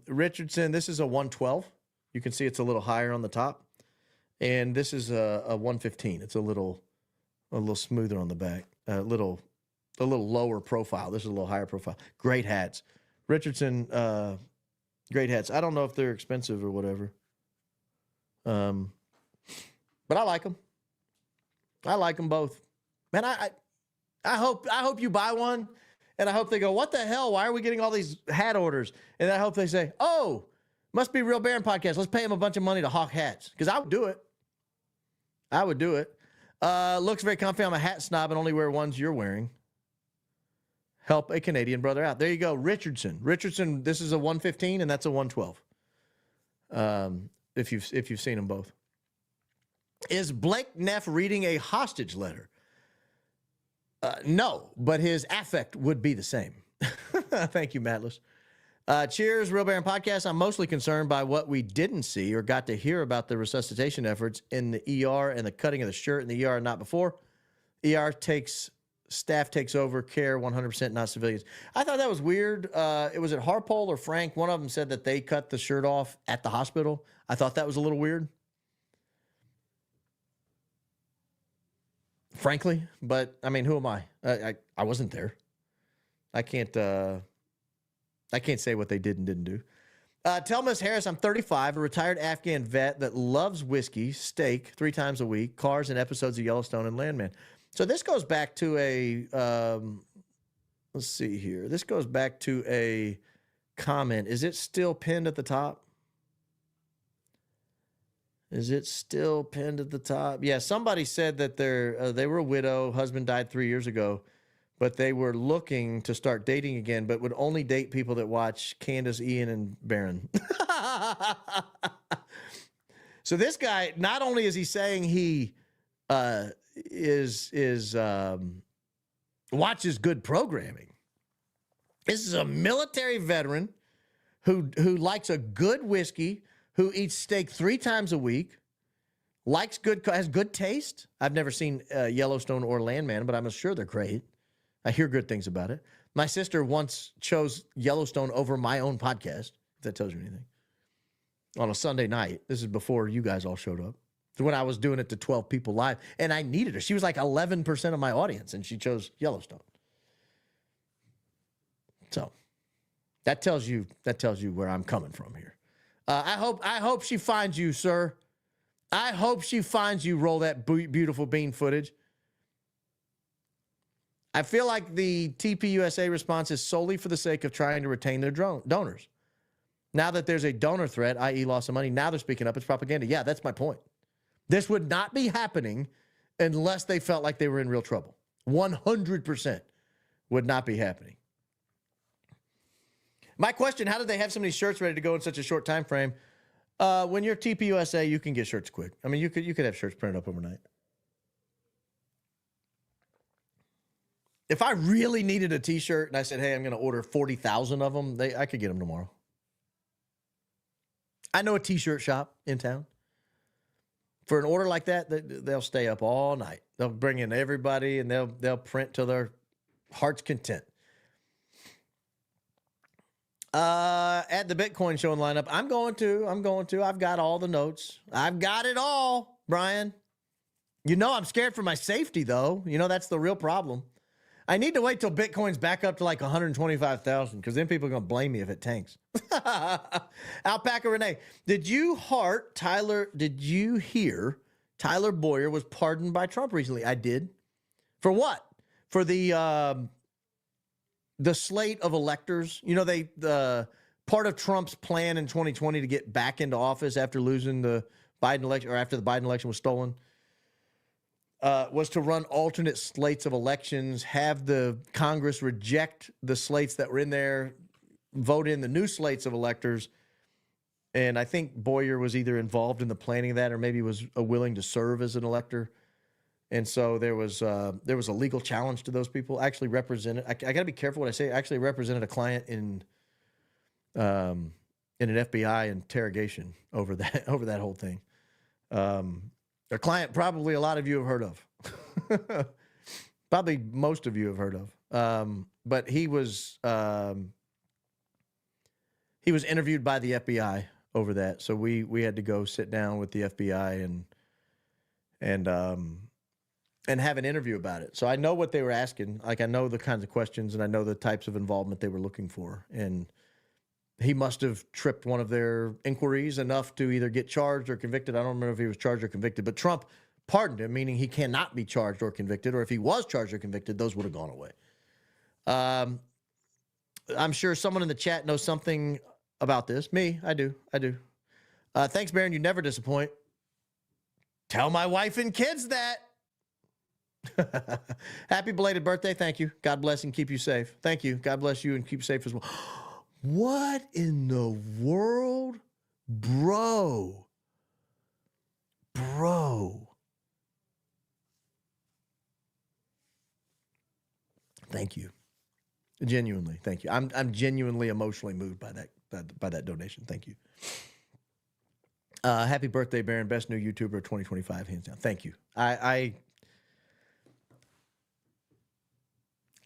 Richardson, this is a 112. You can see it's a little higher on the top. And this is a 115. It's a little smoother on the back. A little lower profile. This is a little higher profile. Great hats. Richardson, great hats. I don't know if they're expensive or whatever. But I like them. I like them both. Man, I hope you buy one, and I hope they go, what the hell? Why are we getting all these hat orders? And I hope they say, oh, must be Real Baron Podcast. Let's pay him a bunch of money to hawk hats, because I would do it. I would do it. Looks very comfy. I'm a hat snob and only wear ones you're wearing. Help a Canadian brother out. There you go, Richardson. Richardson, this is a 115 and that's a 112. If you've seen them both. Is Blake Neff reading a hostage letter? No, but his affect would be the same. Thank you, Mattless. Cheers, Real Baron Podcast. I'm mostly concerned by what we didn't see or got to hear about the resuscitation efforts in the ER and the cutting of the shirt in the ER, not before. Staff takes over care 100%, not civilians. I thought that was weird. It was at Harpole or Frank. One of them said that they cut the shirt off at the hospital. I thought that was a little weird, frankly. But I mean, who am I? I wasn't there. I can't say what they did and didn't do. Tell Miss Harris I'm 35, a retired Afghan vet that loves whiskey, steak 3 times a week, cars, and episodes of Yellowstone and Landman. So this goes back to a, let's see here. This goes back to a comment. Is it still pinned at the top? Is it still pinned at the top? Yeah, somebody said that they were a widow, husband died 3 years ago, but they were looking to start dating again, but would only date people that watch Candace, Ian, and Baron. So this guy, not only is he saying he watches good programming, this is a military veteran who likes a good whiskey, who eats steak 3 times a week, has good taste. I've never seen Yellowstone or Landman, but I'm sure they're great. I hear good things about it. My sister once chose Yellowstone over my own podcast, if that tells you anything, on a Sunday night. This is before you guys all showed up. When I was doing it to 12 people live, and I needed her. She was like 11% of my audience, and she chose Yellowstone. So that tells you where I'm coming from here. I hope she finds you, sir. I hope she finds you. Roll that beautiful bean footage. I feel like the TPUSA response is solely for the sake of trying to retain their donors. Now that there's a donor threat, i.e. loss of money, now they're speaking up. It's propaganda. Yeah, that's my point. This would not be happening unless they felt like they were in real trouble. 100% would not be happening. My question, how did they have so many shirts ready to go in such a short time frame? When you're TPUSA, you can get shirts quick. I mean, you could have shirts printed up overnight. If I really needed a T-shirt and I said, hey, I'm going to order 40,000 of them, I could get them tomorrow. I know a T-shirt shop in town. For an order like that, they'll stay up all night. They'll bring in everybody, and they'll print to their heart's content. At the Bitcoin show and lineup, I'm going to. I've got all the notes. I've got it all, Brian. You know I'm scared for my safety, though. You know that's the real problem. I need to wait till Bitcoin's back up to like 125,000, because then people are going to blame me if it tanks. Alpaca Renee, did you hear Tyler Boyer was pardoned by Trump recently? I did. For what? For the slate of electors. You know, the part of Trump's plan in 2020 to get back into office after losing the Biden election, or after the Biden election was stolen, was to run alternate slates of elections, have the Congress reject the slates that were in there, vote in the new slates of electors. And I think Boyer was either involved in the planning of that, or maybe was willing to serve as an elector. And so there was a legal challenge to those people. I actually represented, I got to be careful what I say. I actually represented a client in an FBI interrogation over that whole thing. A client probably a lot of you have heard of. Probably most of you have heard of. But he was interviewed by the FBI over that. So we had to go sit down with the FBI and have an interview about it. So I know what they were asking. Like, I know the kinds of questions, and I know the types of involvement they were looking for. And he must have tripped one of their inquiries enough to either get charged or convicted. I don't remember if he was charged or convicted, but Trump pardoned him, meaning he cannot be charged or convicted, or if he was charged or convicted, those would have gone away. I'm sure someone in the chat knows something about this. Me, I do. Thanks, Baron. You never disappoint. Tell my wife and kids that. Happy belated birthday. Thank you. God bless and keep you safe. Thank you. God bless you and keep safe as well. What in the world? Bro. Thank you. Genuinely. Thank you. I'm genuinely emotionally moved by that donation. Thank you. Happy birthday, Baron. Best new YouTuber of 2025, hands down. Thank you. I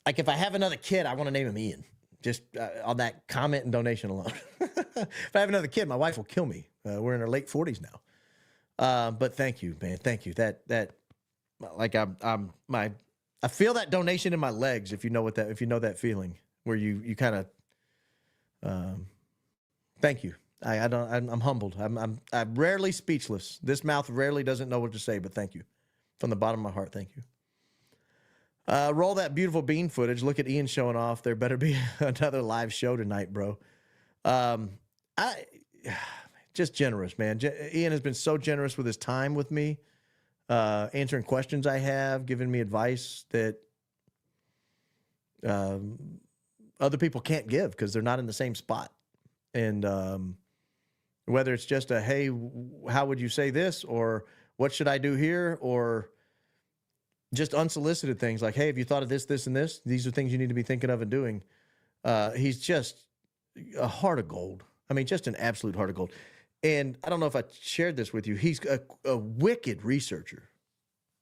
like, if I have another kid, I want to name him Ian. Just on that comment and donation alone. If I have another kid, my wife will kill me. We're in our late 40s now. But thank you, man. Thank you. That like I feel that donation in my legs. If you know that feeling where you kind of thank you. I'm humbled. I'm rarely speechless. This mouth rarely doesn't know what to say, but thank you. From the bottom of my heart, thank you. Roll that beautiful bean footage. Look at Ian showing off. There better be another live show tonight, bro. Just generous, man. Ian has been so generous with his time with me, answering questions I have, giving me advice that other people can't give because they're not in the same spot. And whether it's just a, hey, how would you say this? Or what should I do here? Or just unsolicited things like, hey, have you thought of this, this, and this? These are things you need to be thinking of and doing. He's just a heart of gold. I mean, just an absolute heart of gold. And I don't know if I shared this with you. He's a wicked researcher,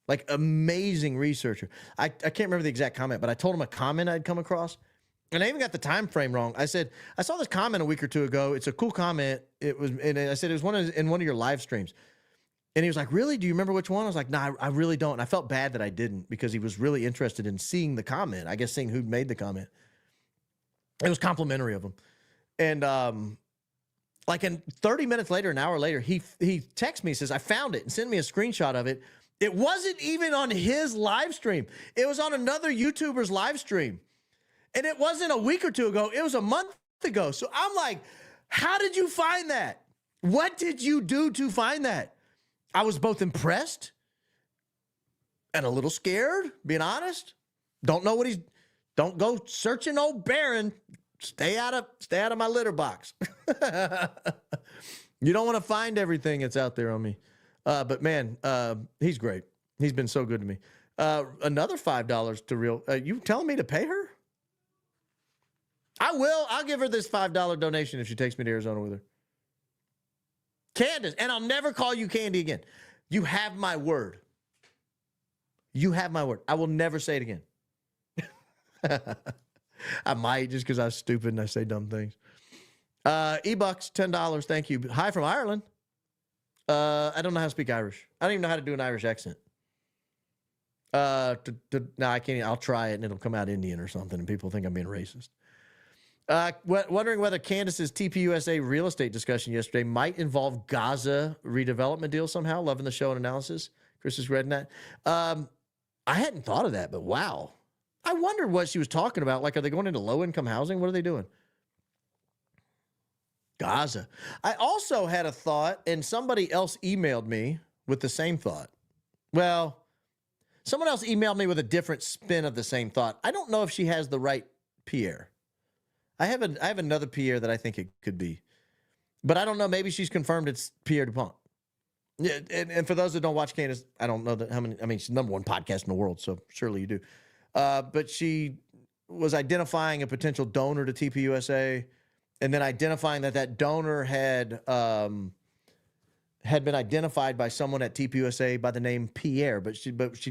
like amazing researcher. I can't remember the exact comment, but I told him a comment I'd come across. And I even got the time frame wrong. I said, I saw this comment a week or two ago. It's a cool comment. And I said, it was in one of your live streams. And he was like, really? Do you remember which one? I was like, nah, I really don't. And I felt bad that I didn't because he was really interested in seeing the comment. I guess seeing who made the comment. It was complimentary of him. And like 30 minutes later, an hour later, he texts me, says, I found it, and sent me a screenshot of it. It wasn't even on his live stream. It was on another YouTuber's live stream. And it wasn't a week or two ago. It was a month ago. So I'm like, how did you find that? What did you do to find that? I was both impressed and a little scared, being honest. Don't go searching old Baron. Stay out of my litter box. You don't want to find everything that's out there on me. But man, he's great. He's been so good to me. Another $5 to real. You telling me to pay her? I will. I'll give her this $5 donation if she takes me to Arizona with her. Candace, and I'll never call you Candy again. You have my word. You have my word. I will never say it again. I might just because I was stupid and I say dumb things. E-Bucks, $10. Thank you. Hi from Ireland. I don't know how to speak Irish. I don't even know how to do an Irish accent. No, I can't. I'll try it and it'll come out Indian or something and people think I'm being racist. Wondering whether Candace's TPUSA real estate discussion yesterday might involve Gaza redevelopment deal somehow. Loving the show and analysis. Chris is reading that. I hadn't thought of that, but wow. I wondered what she was talking about. Like, are they going into low-income housing? What are they doing? Gaza. I also had a thought, and somebody else emailed me with the same thought. Well, someone else emailed me with a different spin of the same thought. I don't know if she has the right Pierre. I have another Pierre that I think it could be. But I don't know. Maybe she's confirmed it's Pierre Dupont. Yeah, and for those that don't watch Candace, I don't know how many. I mean, she's the #1 podcast in the world, so surely you do. But she was identifying a potential donor to TPUSA, and then identifying that donor had been identified by someone at TPUSA by the name Pierre, but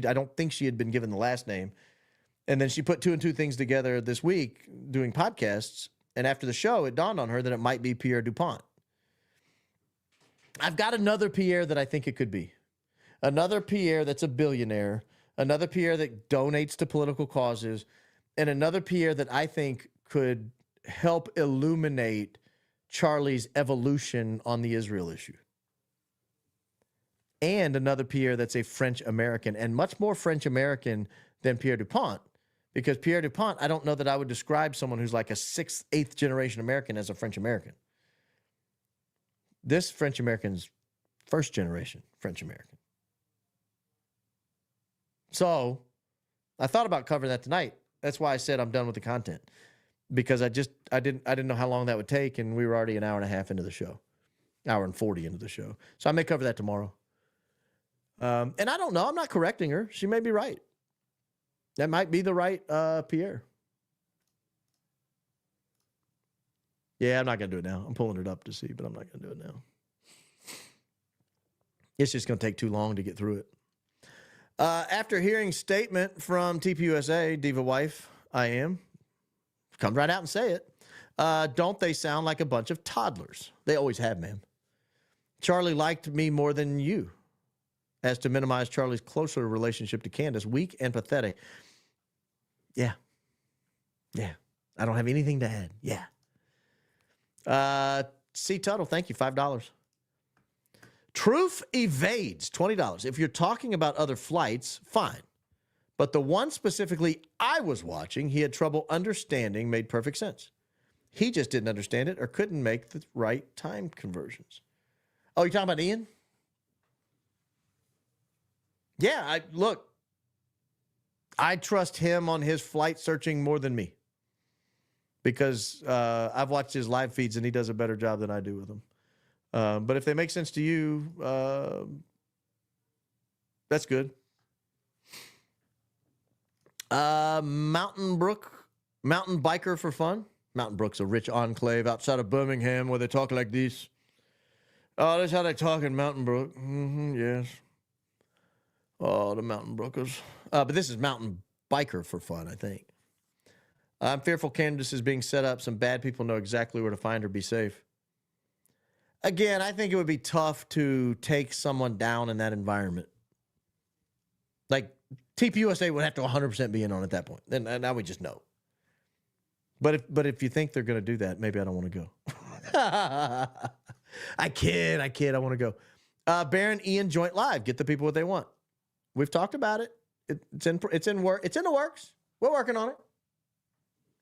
I don't think she had been given the last name. And then she put two and two things together this week doing podcasts, and after the show, it dawned on her that it might be Pierre Dupont. I've got another Pierre that I think it could be. Another Pierre that's a billionaire, another Pierre that donates to political causes, and another Pierre that I think could help illuminate Charlie's evolution on the Israel issue. And another Pierre that's a French American, and much more French American than Pierre Dupont, because Pierre Dupont, I don't know that I would describe someone who's like a 6th, 8th generation American as a French American. This French American's first generation French American. So I thought about covering that tonight. That's why I said I'm done with the content, because I didn't know how long that would take, and we were already an hour and a half into the show, hour and 40 into the show. So I may cover that tomorrow. And I don't know. I'm not correcting her. She may be right. That might be the right Pierre. Yeah, I'm not going to do it now. I'm pulling it up to see, but I'm not going to do it now. It's just going to take too long to get through it. After hearing statement from TPUSA, Diva Wife, I am, come right out and say it. Don't they sound like a bunch of toddlers? They always have, ma'am. Charlie liked me more than you, as to minimize Charlie's closer relationship to Candace. Weak and pathetic. Yeah. Yeah. I don't have anything to add. Yeah. C. Tuttle, thank you. $5. Truth evades, $20. If you're talking about other flights, fine. But the one specifically I was watching, he had trouble understanding, made perfect sense. He just didn't understand it or couldn't make the right time conversions. Oh, you're talking about Ian? Yeah, look, I trust him on his flight searching more than me, because I've watched his live feeds and he does a better job than I do with them. But if they make sense to you, that's good. Mountain biker for fun. Mountain Brook's a rich enclave outside of Birmingham where they talk like this. Oh, that's how they talk in Mountain Brook. Yes. Oh, the Mountain Brookers. But this is Mountain Biker for fun, I think. I'm fearful Candace is being set up. Some bad people know exactly where to find her. Be safe. Again, I think it would be tough to take someone down in that environment. Like, TPUSA would have to 100% be in on at that point. And now we just know. But if you think they're going to do that, maybe I don't want to go. I kid. I want to go. Baron Ian Joint Live. Get the people what they want. We've talked about it. It's in the works. We're working on it.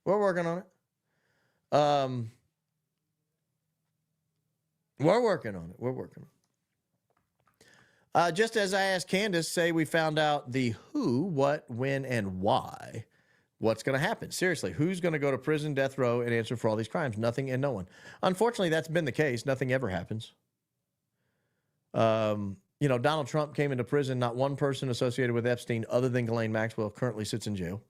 We're working on it. Just as I asked Candace, say we found out the who, what, when, and why. What's going to happen? Seriously, who's going to go to prison, death row, and answer for all these crimes? Nothing and no one. Unfortunately, that's been the case. Nothing ever happens. Donald Trump came into prison. Not one person associated with Epstein other than Ghislaine Maxwell currently sits in jail.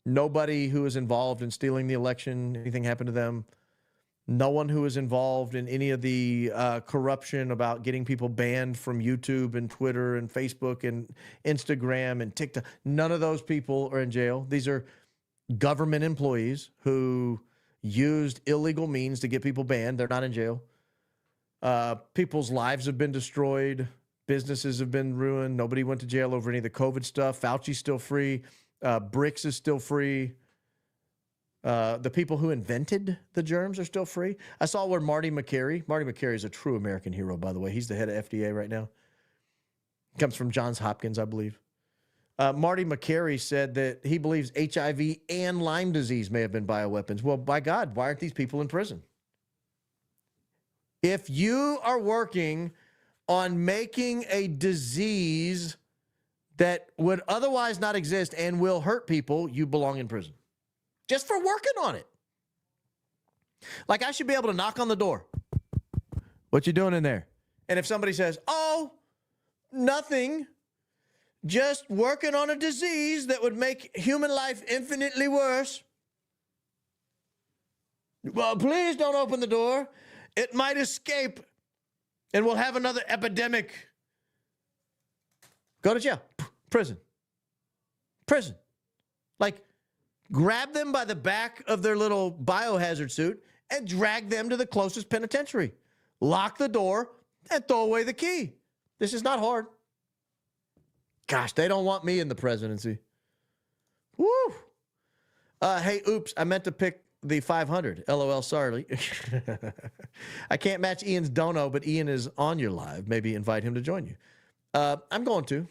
Nobody who was involved in stealing the election, anything happened to them. No one who was involved in any of the corruption about getting people banned from YouTube and Twitter and Facebook and Instagram and TikTok. None of those people are in jail. These are government employees who used illegal means to get people banned. They're not in jail. People's lives have been destroyed. Businesses have been ruined. Nobody went to jail over any of the COVID stuff. Fauci's still free. Bricks is still free. The people who invented the germs are still free. I saw where Marty McCary is a true American hero, by the way. He's the head of FDA right now. Comes from Johns Hopkins, I believe. Marty McCary said that he believes HIV and Lyme disease may have been bioweapons. Well, by God, why aren't these people in prison? If you are working on making a disease that would otherwise not exist and will hurt people, you belong in prison. Just for working on it. Like, I should be able to knock on the door. What you doing in there? And if somebody says, oh, nothing, just working on a disease that would make human life infinitely worse. Well, please don't open the door. It might escape and we'll have another epidemic. Go to jail. Prison. Like, grab them by the back of their little biohazard suit and drag them to the closest penitentiary. Lock the door and throw away the key. This is not hard. Gosh, they don't want me in the presidency. Woo! Hey, oops, I meant to pick the 500. LOL, Charlie. I can't match Ian's dono, but Ian is on your live. Maybe invite him to join you. I'm going to,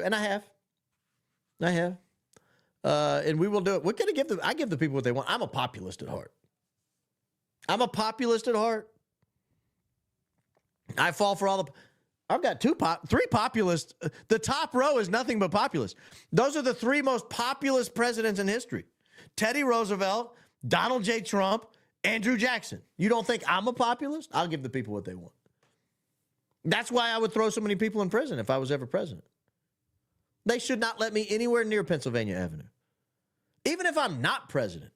and I have. And we will do it. We're going to give them, I give the people what they want. I'm a populist at heart. I fall for all the, I've got three populists. The top row is nothing but populists. Those are the three most populist presidents in history. Teddy Roosevelt, Donald J. Trump, Andrew Jackson. You don't think I'm a populist? I'll give the people what they want. That's why I would throw so many people in prison if I was ever president. They should not let me anywhere near Pennsylvania Avenue. Even if I'm not president.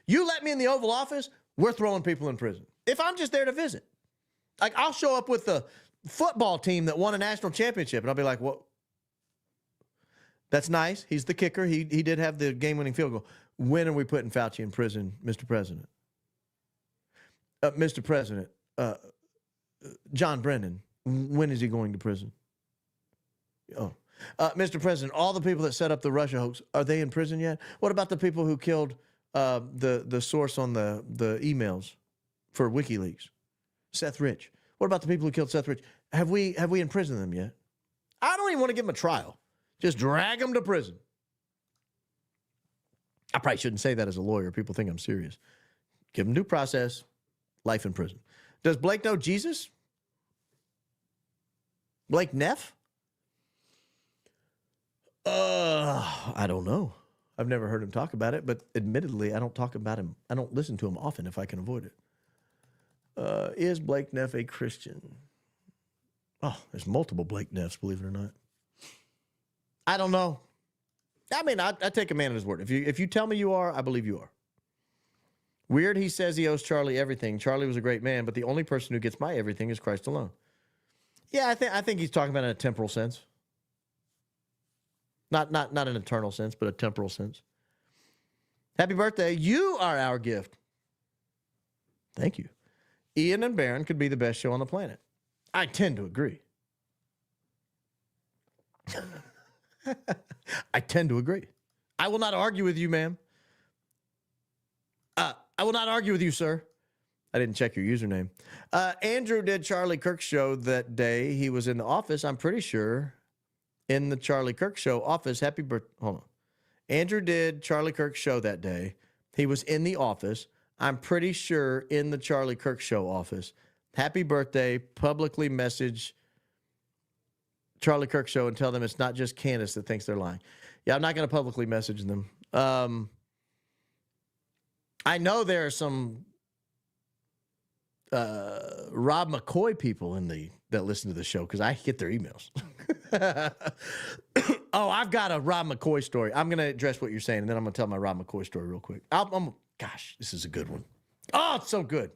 You let me in the Oval Office, we're throwing people in prison. If I'm just there to visit. Like, I'll show up with the football team that won a national championship, and I'll be like, what? That's nice. He's the kicker. He did have the game-winning field goal. When are we putting Fauci in prison, Mr. President? Mr. President, John Brennan, when is he going to prison? Oh. Mr. President, all the people that set up the Russia hoax, are they in prison yet? What about the people who killed the source on the emails for WikiLeaks? Seth Rich. What about the people who killed Seth Rich? Have we imprisoned them yet? I don't even want to give them a trial. Just drag them to prison. I probably shouldn't say that as a lawyer. People think I'm serious. Give them due process, life in prison. Does Blake know Jesus? Blake Neff? I don't know. I've never heard him talk about it, but admittedly, I don't talk about him. I don't listen to him often if I can avoid it. Is Blake Neff a Christian? Oh, there's multiple Blake Neffs, believe it or not. I don't know. I mean, I take a man at his word. If you tell me you are, I believe you are. Weird, he says he owes Charlie everything. Charlie was a great man, but the only person who gets my everything is Christ alone. Yeah, I think he's talking about in a temporal sense. Not an eternal sense, but a temporal sense. Happy birthday. You are our gift. Thank you. Ian and Barron could be the best show on the planet. I tend to agree. I tend to agree. I will not argue with you, ma'am. I will not argue with you, sir. I didn't check your username. Andrew did Charlie Kirk's show that day. He was in the office, I'm pretty sure. In the Charlie Kirk show office. Happy birthday. Hold on. Andrew did Charlie Kirk's show that day. He was in the office. I'm pretty sure in the Charlie Kirk show office. Happy birthday. Publicly message Charlie Kirk show and tell them it's not just Candace that thinks they're lying. Yeah, I'm not going to publicly message them. I know there are some Rob McCoy people that listen to the show because I get their emails. Oh, I've got a Rob McCoy story. I'm going to address what you're saying, and then I'm going to tell my Rob McCoy story real quick. Gosh, this is a good one. Oh, it's so good.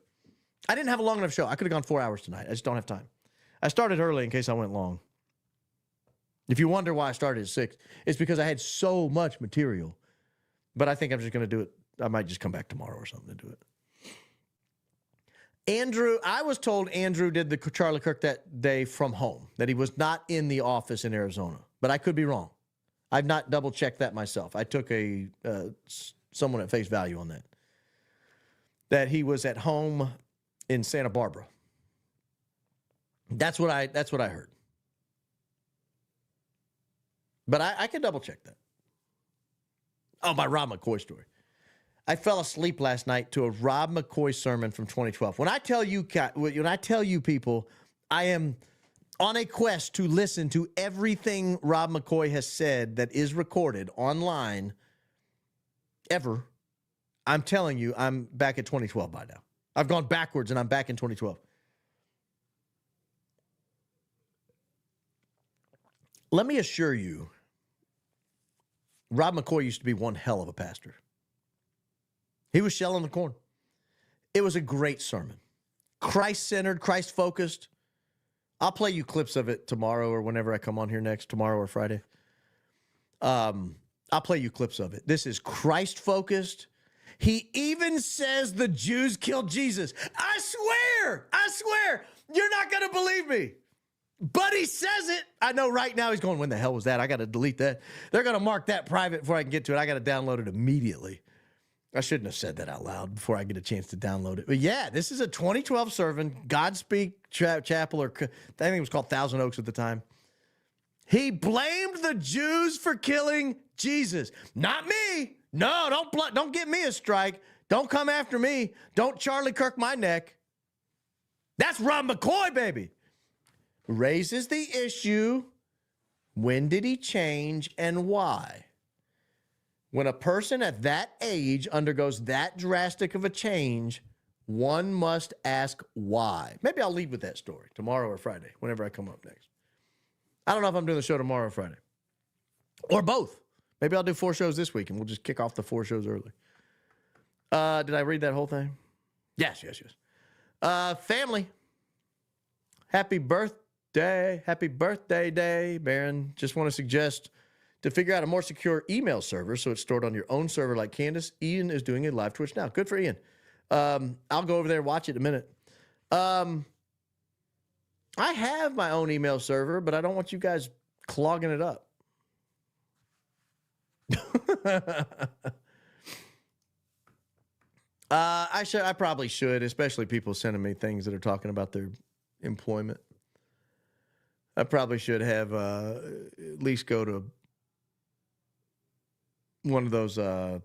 I didn't have a long enough show. I could have gone 4 hours tonight. I just don't have time. I started early in case I went long. If you wonder why I started at 6, it's because I had so much material. But I think I'm just going to do it. I might just come back tomorrow or something to do it. Andrew, I was told Andrew did the Charlie Kirk that day from home, that he was not in the office in Arizona. But I could be wrong. I've not double-checked that myself. I took someone at face value on that. That he was at home in Santa Barbara. That's what I heard. But I can double-check that. Oh, my Rob McCoy story. I fell asleep last night to a Rob McCoy sermon from 2012. When I tell you people, I am on a quest to listen to everything Rob McCoy has said that is recorded online ever. I'm telling you, I'm back at 2012 by now. I've gone backwards and I'm back in 2012. Let me assure you, Rob McCoy used to be one hell of a pastor. He was shelling the corn. It was a great sermon. Christ-centered, Christ-focused. I'll play you clips of it tomorrow or whenever I come on here next, tomorrow or Friday. I'll play you clips of it. This is Christ-focused. He even says the Jews killed Jesus. I swear, you're not going to believe me. But he says it. I know right now he's going, when the hell was that? I got to delete that. They're going to mark that private before I can get to it. I got to download it immediately. I shouldn't have said that out loud before I get a chance to download it. But yeah, this is a 2012 sermon, Godspeak Chapel, or I think it was called Thousand Oaks at the time. He blamed the Jews for killing Jesus. Not me. No, don't get me a strike. Don't come after me. Don't Charlie Kirk my neck. That's Rob McCoy, baby. Raises the issue. When did he change and why? When a person at that age undergoes that drastic of a change, one must ask why. Maybe I'll lead with that story tomorrow or Friday, whenever I come up next. I don't know if I'm doing the show tomorrow or Friday. Or both. Maybe I'll do 4 shows this week, and we'll just kick off the 4 shows early. Did I read that whole thing? Yes. Family. Happy birthday. Happy birthday day, Baron. Just want to suggest to figure out a more secure email server so it's stored on your own server like Candace. Ian is doing a live Twitch now. Good for Ian. I'll go over there and watch it in a minute. I have my own email server, but I don't want you guys clogging it up. I probably should, especially people sending me things that are talking about their employment. I probably should have at least go to one of those, oh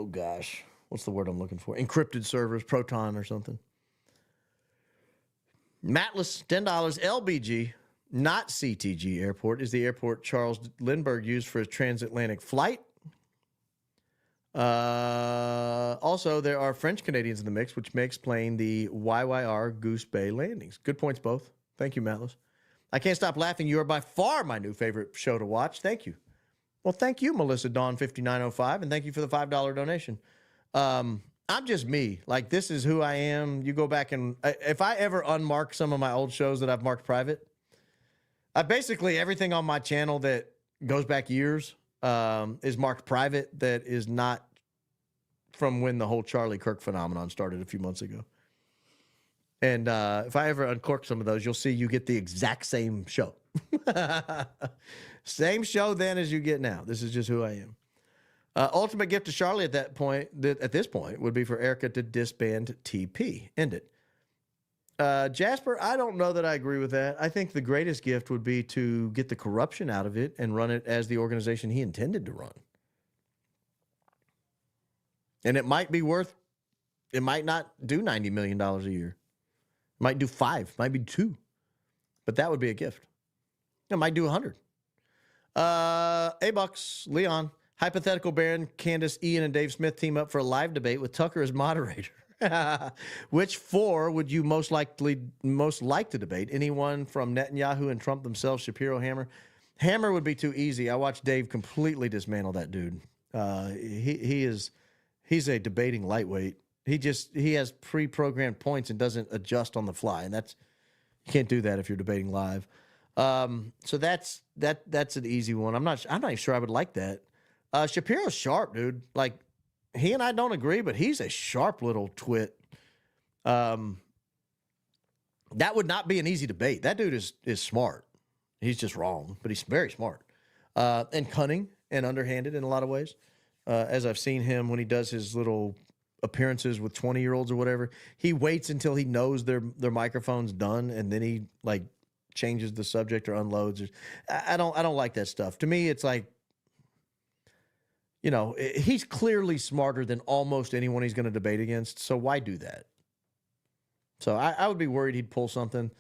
gosh, what's the word I'm looking for? Encrypted servers, Proton or something. Matless, $10. LBG, not CTG Airport, is the airport Charles Lindbergh used for his transatlantic flight. Also, there are French Canadians in the mix, which may explain the YYR Goose Bay landings. Good points, both. Thank you, Matless. I can't stop laughing. You are by far my new favorite show to watch. Thank you. Well, thank you, Melissa Dawn 5905, and thank you for the $5 donation. I'm just me. Like, this is who I am. You go back and if I ever unmark some of my old shows that I've marked private, basically everything on my channel that goes back years is marked private that is not from when the whole Charlie Kirk phenomenon started a few months ago. And if I ever uncork some of those, you'll see you get the exact same show. Same show then as you get now. This is just who I am. Ultimate gift to Charlie at this point would be for Erica to disband TP. End it. Jasper, I don't know that I agree with that. I think the greatest gift would be to get the corruption out of it and run it as the organization he intended to run. And it might be it might not do $90 million a year. It might do 5, might be 2. But that would be a gift. It might do 100. A-Bucks, Leon, hypothetical Baron, Candace, Ian, and Dave Smith team up for a live debate with Tucker as moderator. Which 4 would you most like to debate? Anyone from Netanyahu and Trump themselves, Shapiro, Hammer? Hammer would be too easy. I watched Dave completely dismantle that dude. He's a debating lightweight. He has pre-programmed points and doesn't adjust on the fly, and you can't do that if you're debating live. So that's an easy one. I'm not even sure I would like that. Shapiro's sharp, dude. Like, he and I don't agree, but he's a sharp little twit. That would not be an easy debate. That dude is smart. He's just wrong, but he's very smart. And cunning and underhanded in a lot of ways. As I've seen him when he does his little appearances with 20-year-olds or whatever, he waits until he knows their microphone's done, and then he like changes the subject or unloads. I don't like that stuff. To me, it's like, you know, he's clearly smarter than almost anyone he's going to debate against. So why do that? So I would be worried he'd pull something.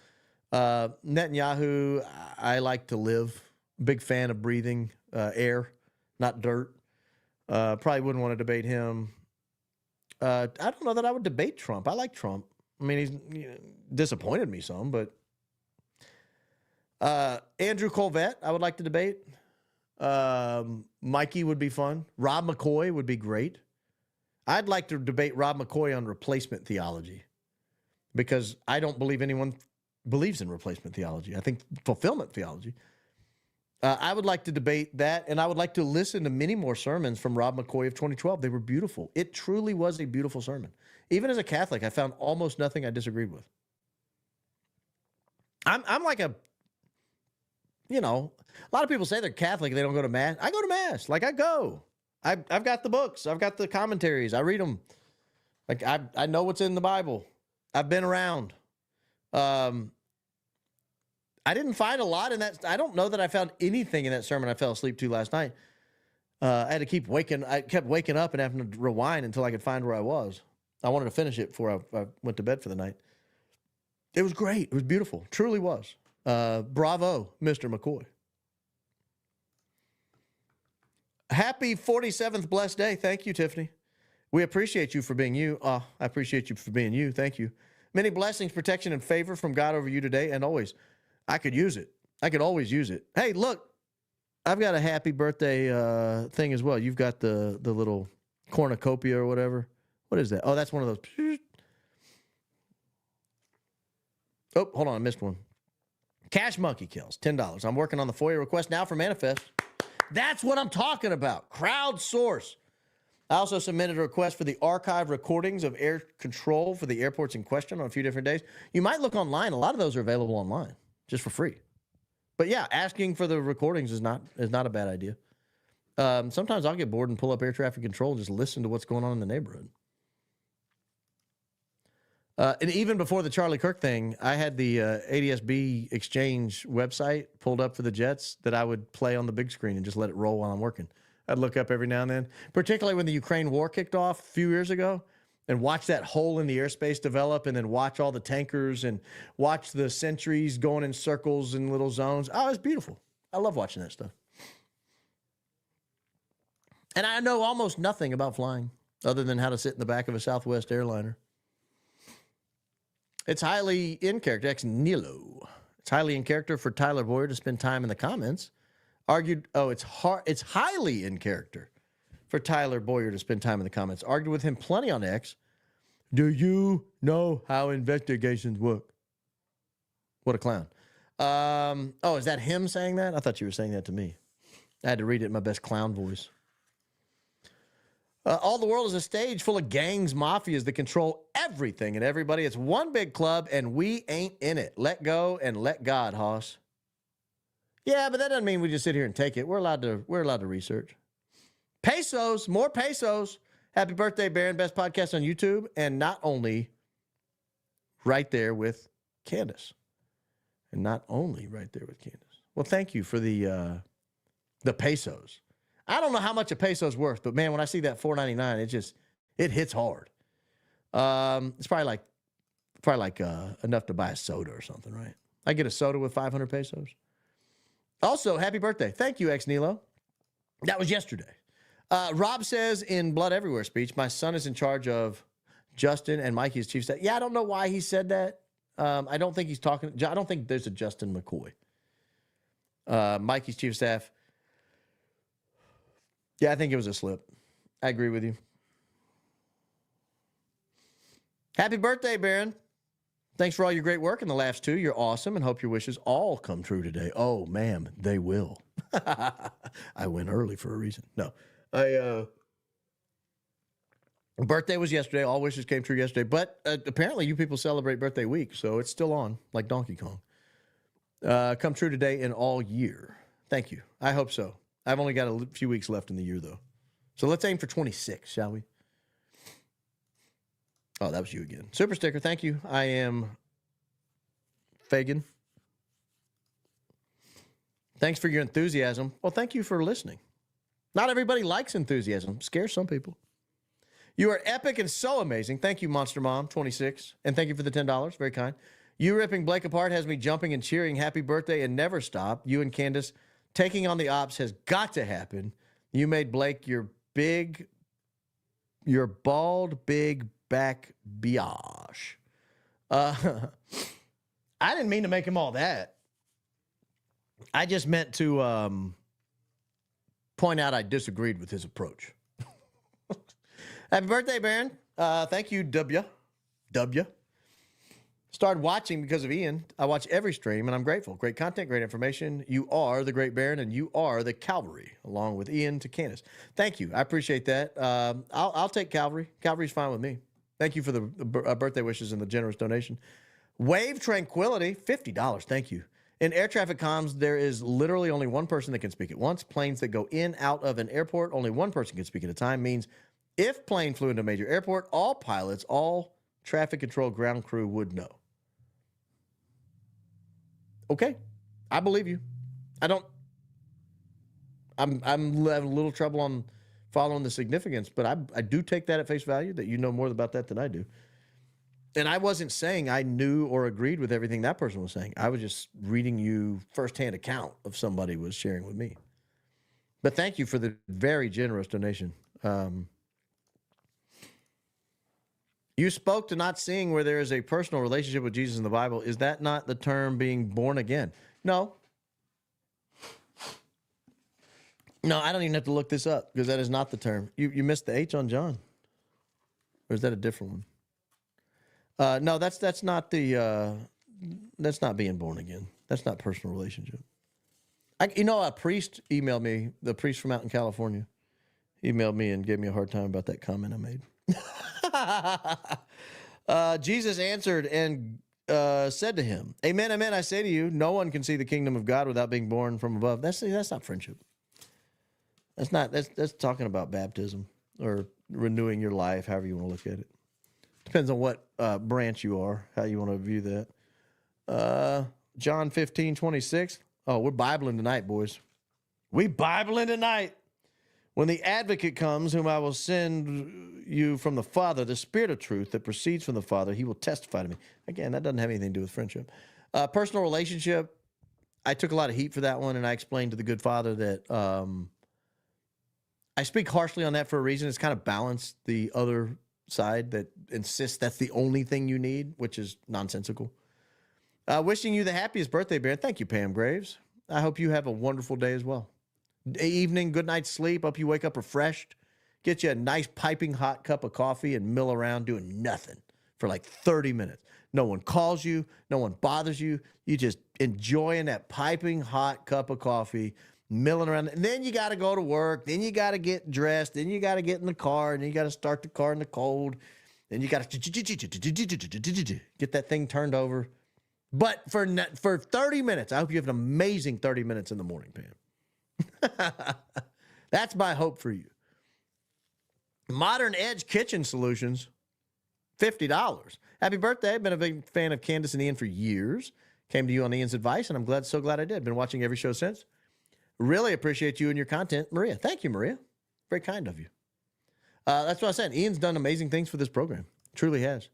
Netanyahu, I like to live. Big fan of breathing air, not dirt. Probably wouldn't want to debate him. I don't know that I would debate Trump. I like Trump. I mean, he's disappointed me some, but Andrew Kolvet, I would like to debate. Mikey would be fun. Rob McCoy would be great. I'd like to debate Rob McCoy on replacement theology because I don't believe anyone believes in replacement theology. I think fulfillment theology. I would like to debate that, and I would like to listen to many more sermons from Rob McCoy of 2012. They were beautiful. It truly was a beautiful sermon. Even as a Catholic, I found almost nothing I disagreed with. I'm like a lot of people say they're Catholic and they don't go to Mass. I go to Mass. Like, I go. I've got the books. I've got the commentaries. I read them. Like I know what's in the Bible. I've been around. I didn't find a lot in that. I don't know that I found anything in that sermon I fell asleep to last night. I had to keep waking. I kept waking up and having to rewind until I could find where I was. I wanted to finish it before I went to bed for the night. It was great. It was beautiful. Truly was. Bravo, Mr. McCoy. Happy 47th blessed day. Thank you, Tiffany. We appreciate you for being you. I appreciate you for being you. Thank you. Many blessings, protection, and favor from God over you today and always. I could use it. I could always use it. Hey, look, I've got a happy birthday thing as well. You've got the little cornucopia or whatever. What is that? Oh, that's one of those. Oh, hold on. I missed one. Cash Monkey Kills, $10. I'm working on the FOIA request now for Manifest. That's what I'm talking about. Crowdsource. I also submitted a request for the archive recordings of air control for the airports in question on a few different days. You might look online. A lot of those are available online just for free. But yeah, asking for the recordings is not a bad idea. Sometimes I'll get bored and pull up air traffic control and just listen to what's going on in the neighborhood. And even before the Charlie Kirk thing, I had the ADSB exchange website pulled up for the Jets that I would play on the big screen and just let it roll while I'm working. I'd look up every now and then, particularly when the Ukraine war kicked off a few years ago, and watch that hole in the airspace develop and then watch all the tankers and watch the sentries going in circles and little zones. Oh, it's beautiful. I love watching that stuff. And I know almost nothing about flying other than how to sit in the back of a Southwest airliner. It's highly in character. Ex Nilo. It's highly in character for Tyler Boyer to spend time in the comments. Argued, it's highly in character for Tyler Boyer to spend time in the comments. Argued with him plenty on X. Do you know how investigations work? What a clown. Is that him saying that? I thought you were saying that to me. I had to read it in my best clown voice. All the world is a stage full of gangs, mafias that control everything and everybody. It's one big club, and we ain't in it. Let go and let God, Hoss. Yeah, but that doesn't mean we just sit here and take it. We're allowed to research. Pesos, more pesos. Happy birthday, Baron. Best podcast on YouTube, and not only right there with Candace, Well, thank you for the pesos. I don't know how much a peso's worth, but man, when I see that $4.99, it hits hard. It's probably like enough to buy a soda or something, right? I get a soda with 500 pesos. Also, happy birthday. Thank you, Ex Nilo. That was yesterday. Rob says in Blood Everywhere speech, my son is in charge of Justin and Mikey as chief staff. Yeah, I don't know why he said that. I don't think I don't think there's a Justin McCoy. Mikey's chief of staff. Yeah, I think it was a slip. I agree with you. Happy birthday, Baron. Thanks for all your great work and the laughs, too. You're awesome and hope your wishes all come true today. Oh, ma'am, they will. I went early for a reason. No. Birthday was yesterday. All wishes came true yesterday. But apparently you people celebrate birthday week, so it's still on, like Donkey Kong. Come true today and all year. Thank you. I hope so. I've only got a few weeks left in the year, though. So let's aim for 26, shall we? Oh, that was you again. Super sticker, thank you. I am Fagin. Thanks for your enthusiasm. Well, thank you for listening. Not everybody likes enthusiasm. Scares some people. You are epic and so amazing. Thank you, Monster Mom, 26. And thank you for the $10. Very kind. You ripping Blake apart has me jumping and cheering. Happy birthday and never stop. You and Candace taking on the ops has got to happen. You made Blake your bald, big back biatch. I didn't mean to make him all that. I just meant to point out I disagreed with his approach. Happy birthday, Baron. Thank you, W. Started watching because of Ian. I watch every stream, and I'm grateful. Great content, great information. You are the great Baron, and you are the Calvary, along with Ian to Candace. Thank you. I appreciate that. I'll take Calvary. Calvary's fine with me. Thank you for the birthday wishes and the generous donation. Wave Tranquility, $50. Thank you. In air traffic comms, there is literally only one person that can speak at once. Planes that go in, out of an airport, only one person can speak at a time. Means if plane flew into a major airport, all pilots, all traffic control ground crew would know. Okay, I believe you. I'm having a little trouble on following the significance, but I do take that at face value, that you know more about that than I do. And I wasn't saying I knew or agreed with everything that person was saying. I was just reading you firsthand account of somebody was sharing with me. But thank you for the very generous donation. You spoke to not seeing where there is a personal relationship with Jesus in the Bible. Is that not the term being born again? No. No, I don't even have to look this up because that is not the term. You missed the H on John. Or is that a different one? No, that's not the that's not being born again. That's not personal relationship. A priest emailed me, the priest from out in California, emailed me and gave me a hard time about that comment I made. Jesus answered and said to him, "Amen, amen, I say to you, no one can see the kingdom of God without being born from above." That's not friendship. That's talking about baptism or renewing your life, however you want to look at it. Depends on what branch you are, how you want to view that. John 15:26. Oh, we're Bibling tonight, boys. We Bibling tonight. When the advocate comes, whom I will send you from the Father, the Spirit of truth that proceeds from the Father, he will testify to me. Again, that doesn't have anything to do with friendship. Personal relationship, I took a lot of heat for that one, and I explained to the good Father that I speak harshly on that for a reason. It's kind of balanced the other side that insists that's the only thing you need, which is nonsensical. Wishing you the happiest birthday, Baron. Thank you, Pam Graves. I hope you have a wonderful day as well. Evening, good night's sleep. Hope you wake up refreshed. Get you a nice piping hot cup of coffee and mill around doing nothing for like 30 minutes. No one calls you. No one bothers you. You just enjoying that piping hot cup of coffee, milling around. And then you got to go to work. Then you got to get dressed. Then you got to get in the car. And then you got to start the car in the cold. Then you got to get that thing turned over. But for 30 minutes, I hope you have an amazing 30 minutes in the morning, Pam. That's my hope for you. Modern Edge Kitchen Solutions, $50. Happy birthday. I've been a big fan of Candace and Ian for years. Came to you on Ian's advice, and I'm so glad I did. Been watching every show since. Really appreciate you and your content, Maria. Thank you, Maria. Very kind of you. That's what I said. Ian's done amazing things for this program. Truly has.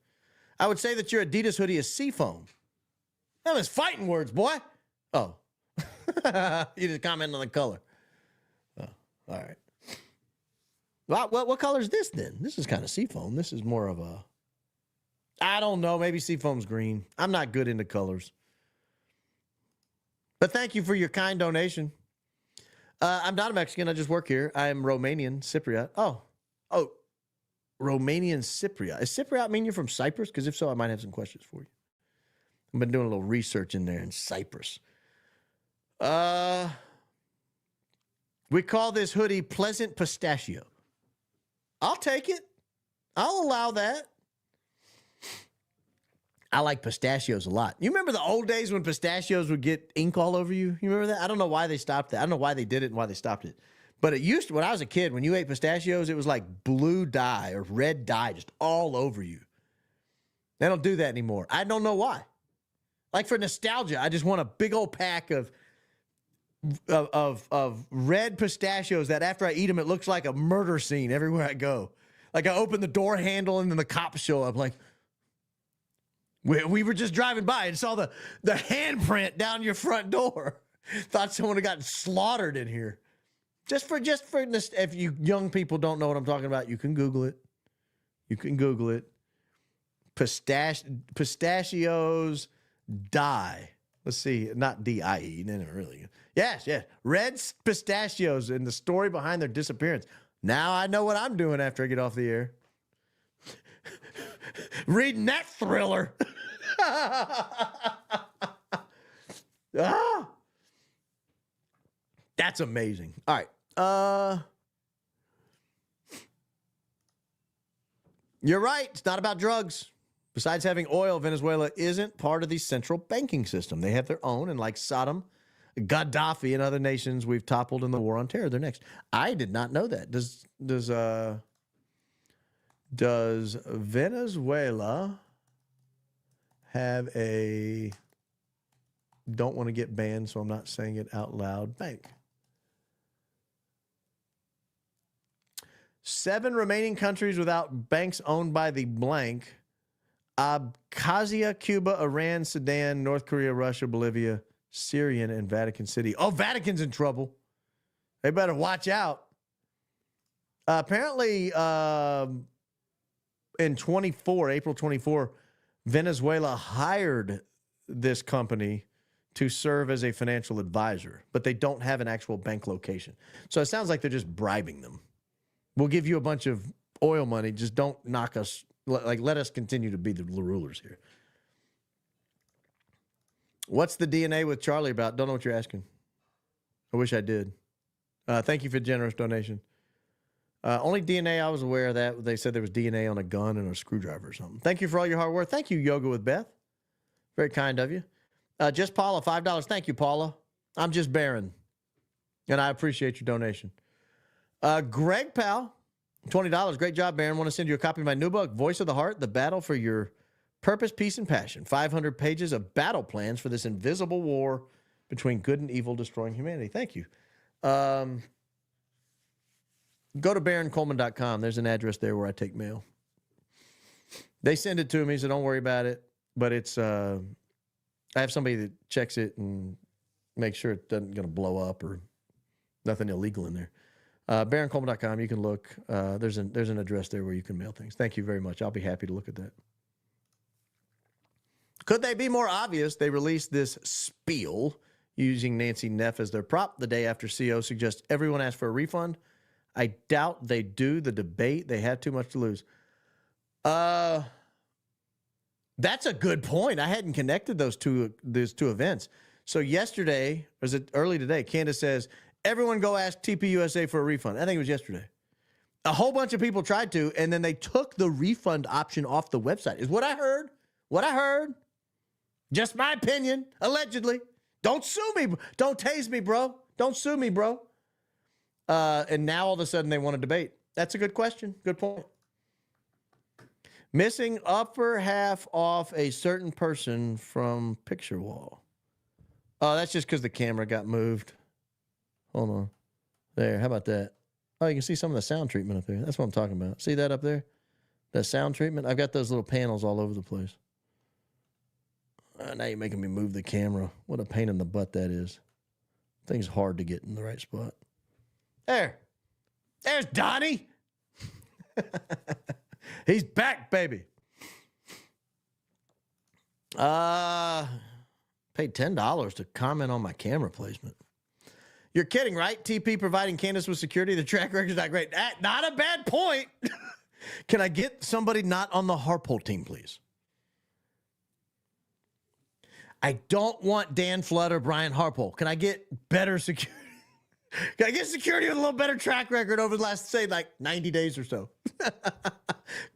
I would say that your Adidas hoodie is seafoam. That was fighting words, boy. Oh. You just comment on the color. Oh, all right. What color is this then? This is kind of seafoam. This is more of a, I don't know, maybe seafoam's green. I'm not good into colors. But thank you for your kind donation. I'm not a Mexican. I just work here. I am Romanian Cypriot. Oh, Romanian Cypriot. Does Cypriot mean you're from Cyprus? Because if so, I might have some questions for you. I've been doing a little research in there in Cyprus. We call this hoodie Pleasant Pistachio. I'll take it. I'll allow that. I like pistachios a lot. You remember the old days when pistachios would get ink all over you? You remember that? I don't know why they stopped that. I don't know why they did it and why they stopped it. But it used to, when I was a kid, when you ate pistachios, it was like blue dye or red dye just all over you. They don't do that anymore. I don't know why. Like for nostalgia, I just want a big old pack of red pistachios that after I eat them, it looks like a murder scene everywhere I go. Like I open the door handle and then the cops show up. Like we were just driving by and saw the handprint down your front door. Thought someone had gotten slaughtered in here. Just for this, if you young people don't know what I'm talking about, you can Google it. You can Google it. Pistachios dye. Let's see, not D-I-E. No, really. Yes. Red pistachios and the story behind their disappearance. Now I know what I'm doing after I get off the air. Reading that thriller. That's amazing. All right. You're right. It's not about drugs. Besides having oil, Venezuela isn't part of the central banking system. They have their own, and like Saddam, Gaddafi, and other nations we've toppled in the war on terror, they're next. I did not know that. Does Venezuela have a, don't want to get banned, so I'm not saying it out loud, bank? 7 remaining countries without banks owned by the blank: Abkhazia, Cuba, Iran, Sudan, North Korea, Russia, Bolivia, Syrian, and Vatican City. Oh, Vatican's in trouble. They better watch out. Apparently, in April 24, Venezuela hired this company to serve as a financial advisor, but they don't have an actual bank location. So it sounds like they're just bribing them. We'll give you a bunch of oil money. Just don't knock us. Like, let us continue to be the rulers here. What's the DNA with Charlie about? Don't know what you're asking. I wish I did. Thank you for the generous donation. Only DNA I was aware of that. They said there was DNA on a gun and a screwdriver or something. Thank you for all your hard work. Thank you, Yoga with Beth. Very kind of you. Just Paula, $5. Thank you, Paula. I'm just Baron, and I appreciate your donation. Greg Powell, $20. Great job, Baron. Want to send you a copy of my new book, Voice of the Heart, The Battle for Your Purpose, Peace, and Passion. 500 pages of battle plans for this invisible war between good and evil, destroying humanity. Thank you. Go to BaronColeman.com. There's an address there where I take mail. They send it to me, so don't worry about it. But it's, I have somebody that checks it and makes sure it doesn't going to blow up or nothing illegal in there. BaronColeman.com. You can look. There's an address there where you can mail things. Thank you very much. I'll be happy to look at that. Could they be more obvious? They released this spiel using Nancy Neff as their prop the day after CO suggests everyone ask for a refund. I doubt they do. The debate, they have too much to lose. That's a good point. I hadn't connected those two events. So yesterday, or was it early today, Candace says, everyone go ask TPUSA for a refund. I think it was yesterday. A whole bunch of people tried to, and then they took the refund option off the website, is what I heard. What I heard. Just my opinion, allegedly. Don't sue me. Don't tase me, bro. Don't sue me, bro. And now all of a sudden they want to debate. That's a good question. Good point. Missing upper half off a certain person from picture wall. Oh, that's just because the camera got moved. Hold on. There. How about that? Oh, you can see some of the sound treatment up there. That's what I'm talking about. See that up there? That sound treatment? I've got those little panels all over the place. Now you're making me move the camera. What a pain in the butt that is. Thing's hard to get in the right spot. There. There's Donnie. He's back, baby. Paid $10 to comment on my camera placement. You're kidding, right? TP providing Candace with security. The track record's not great. Not a bad point. Can I get somebody not on the Harpole team, please? I don't want Dan Flood or Brian Harpole. Can I get better security? Can I get security with a little better track record over the last, say, like 90 days or so?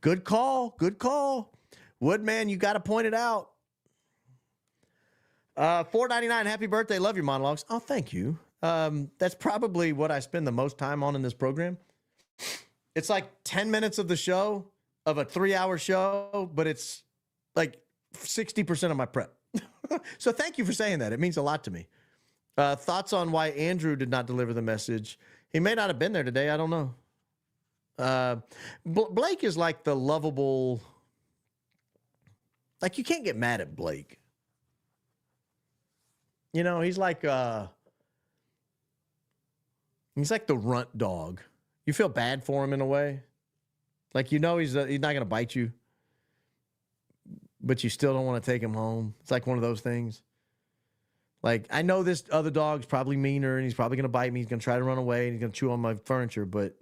Good call. Good call. Woodman, you got to point it out. $4.99. Happy birthday. Love your monologues. Oh, thank you. That's probably what I spend the most time on in this program. It's like 10 minutes of the show, of a 3-hour show, but it's like 60% of my prep. So thank you for saying that. It means a lot to me. Thoughts on why Andrew did not deliver the message? He may not have been there today. I don't know. Blake is like the lovable, like you can't get mad at Blake. You know, he's like the runt dog. You feel bad for him in a way. Like, you know, he's not going to bite you, but you still don't want to take him home. It's like one of those things. Like, I know this other dog's probably meaner and he's probably going to bite me. He's going to try to run away and he's going to chew on my furniture, but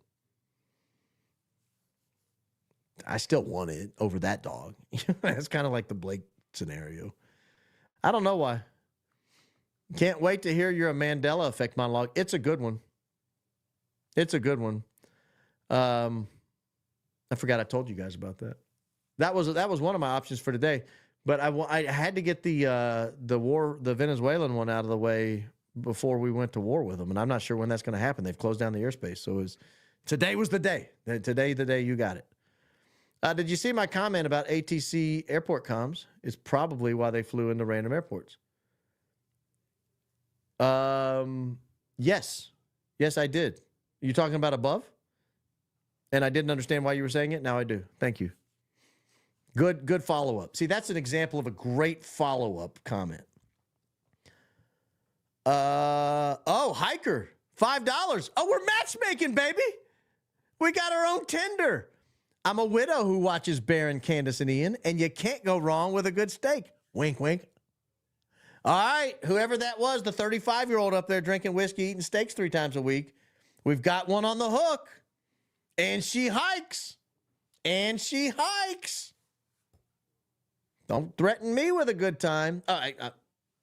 I still want it over that dog. That's kind of like the Blake scenario. I don't know why. Can't wait to hear your Mandela effect monologue. It's a good one. It's a good one. I forgot I told you guys about that. That was one of my options for today. But I had to get the Venezuelan one out of the way before we went to war with them, and I'm not sure when that's going to happen. They've closed down the airspace, so today was the day. Today, the day you got it. Did you see my comment about ATC airport comms? It's probably why they flew into random airports. Yes, I did. You talking about above? And I didn't understand why you were saying it. Now I do. Thank you. Good follow-up. See, that's an example of a great follow-up comment. Hiker, $5. Oh, we're matchmaking, baby. We got our own Tinder. I'm a widow who watches Baron, Candace, and Ian, and you can't go wrong with a good steak. Wink, wink. All right, whoever that was, the 35-year-old up there drinking whiskey, eating steaks 3 times a week, we've got one on the hook. And she hikes. Don't threaten me with a good time.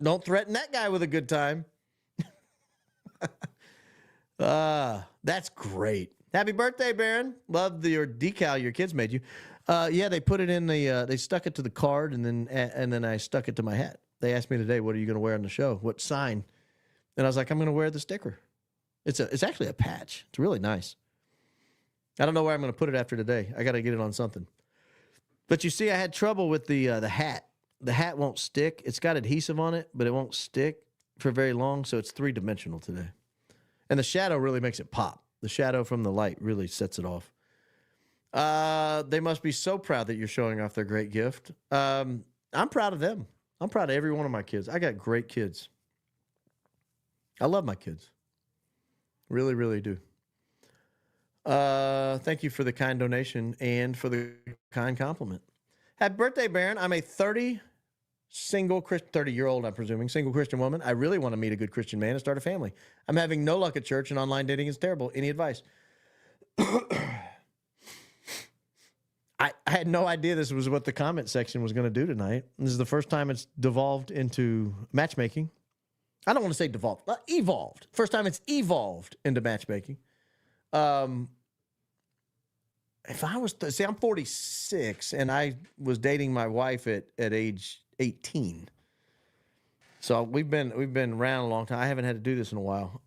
Don't threaten that guy with a good time. That's great. Happy birthday, Baron. Love your decal your kids made you. Yeah, they put it in they stuck it to the card, and then I stuck it to my hat. They asked me today, what are you going to wear on the show? What sign? And I was like, I'm going to wear the sticker. It's actually a patch. It's really nice. I don't know where I'm going to put it after today. I got to get it on something. But you see, I had trouble with the hat. The hat won't stick. It's got adhesive on it, but it won't stick for very long, so it's 3-dimensional today. And the shadow really makes it pop. The shadow from the light really sets it off. They must be so proud that you're showing off their great gift. I'm proud of them. I'm proud of every one of my kids. I got great kids. I love my kids. Really, really do. Thank you for the kind donation and for the kind compliment. Happy birthday, Baron. I'm a 30-year-old, I'm presuming, single Christian woman. I really want to meet a good Christian man and start a family. I'm having no luck at church, and online dating is terrible. Any advice? I had no idea this was what the comment section was going to do tonight. This is the first time it's devolved into matchmaking. I don't want to say devolved, evolved. First time it's evolved into matchmaking. If I was to say, I'm 46 and I was dating my wife at age 18. So we've been around a long time. I haven't had to do this in a while.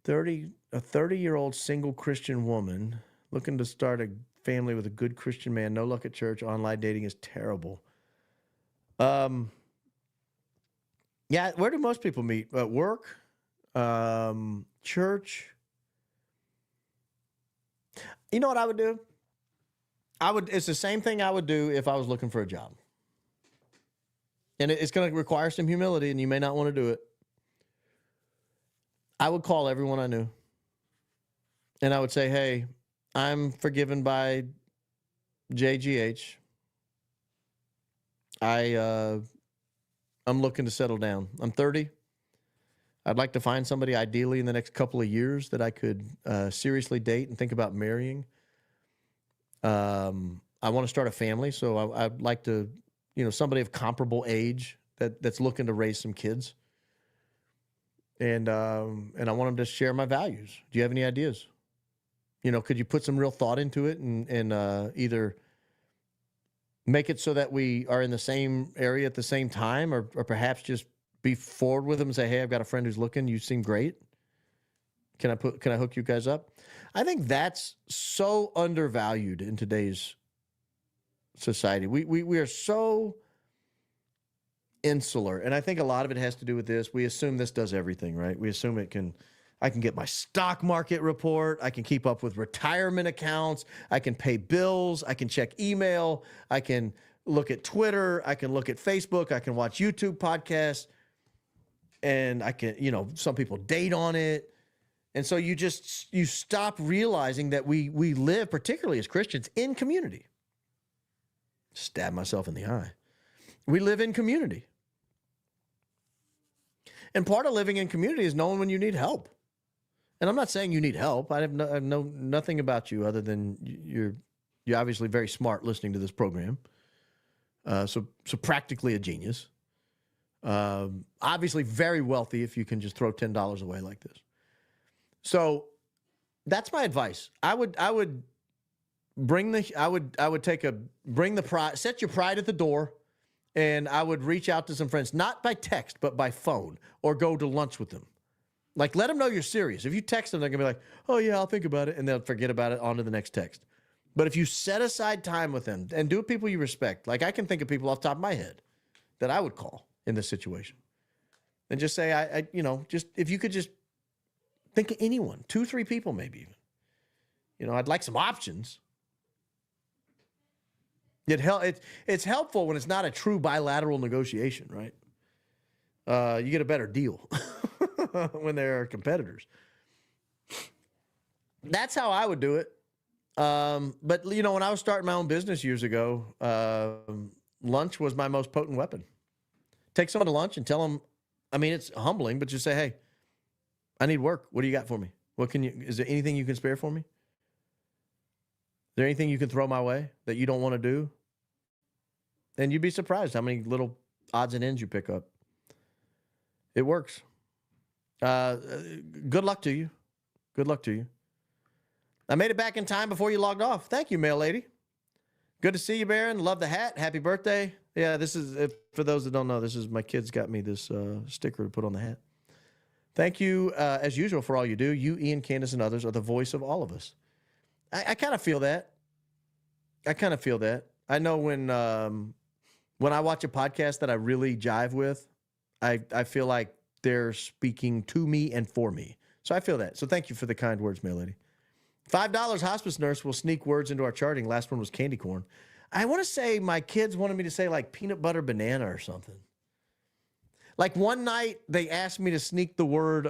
30-year-old single Christian woman looking to start a family with a good Christian man. No luck at church. Online dating is terrible. Yeah, where do most people meet? Work, church. You know what I would do? It's the same thing I would do if I was looking for a job. And it's going to require some humility, and you may not want to do it. I would call everyone I knew. And I would say, hey, I'm forgiven by JGH. I'm looking to settle down. I'm 30. I'd like to find somebody ideally in the next couple of years that I could seriously date and think about marrying. I want to start a family, so I'd like to, somebody of comparable age that's looking to raise some kids. And I want them to share my values. Do you have any ideas? Could you put some real thought into it and either make it so that we are in the same area at the same time, or perhaps just be forward with them and say, hey, I've got a friend who's looking. You seem great. Can I hook you guys up? I think that's so undervalued in today's society. We are so insular. And I think a lot of it has to do with this. We assume this does everything, right? We assume I can get my stock market report. I can keep up with retirement accounts. I can pay bills. I can check email. I can look at Twitter. I can look at Facebook. I can watch YouTube podcasts. And I can, some people date on it. And so you stop realizing that we live, particularly as Christians, in community. Stab myself in the eye. We live in community. And part of living in community is knowing when you need help. And I'm not saying you need help. I know nothing about you other than you're obviously very smart listening to this program. So practically a genius. Obviously very wealthy if you can just throw $10 away like this. So that's my advice. I would bring the pride, set your pride at the door, and I would reach out to some friends, not by text, but by phone, or go to lunch with them. Like, let them know you're serious. If you text them, they're going to be like, oh, yeah, I'll think about it, and they'll forget about it, on to the next text. But if you set aside time with them, and do it people you respect, like I can think of people off the top of my head that I would call in this situation, and just say, just if you could just think of anyone, 2, 3 people maybe even. I'd like some options. It's helpful when it's not a true bilateral negotiation, right? You get a better deal when there are competitors. That's how I would do it. But when I was starting my own business years ago, lunch was my most potent weapon. Take someone to lunch and tell them, it's humbling, but just say, hey, I need work. What do you got for me? Is there anything you can spare for me? Is there anything you can throw my way that you don't want to do? And you'd be surprised how many little odds and ends you pick up. It works. Good luck to you. Good luck to you. I made it back in time before you logged off. Thank you, mail lady. Good to see you, Baron. Love the hat. Happy birthday. Yeah, this is, for those that don't know, this is my kids got me this sticker to put on the hat. Thank you, as usual, for all you do. You, Ian, Candace, and others are the voice of all of us. I kind of feel that. I know when I watch a podcast that I really jive with, I feel like they're speaking to me and for me. So I feel that. So thank you for the kind words, mail lady. $5 hospice nurse will sneak words into our charting. Last one was candy corn. I want to say my kids wanted me to say like peanut butter banana or something. Like one night they asked me to sneak the word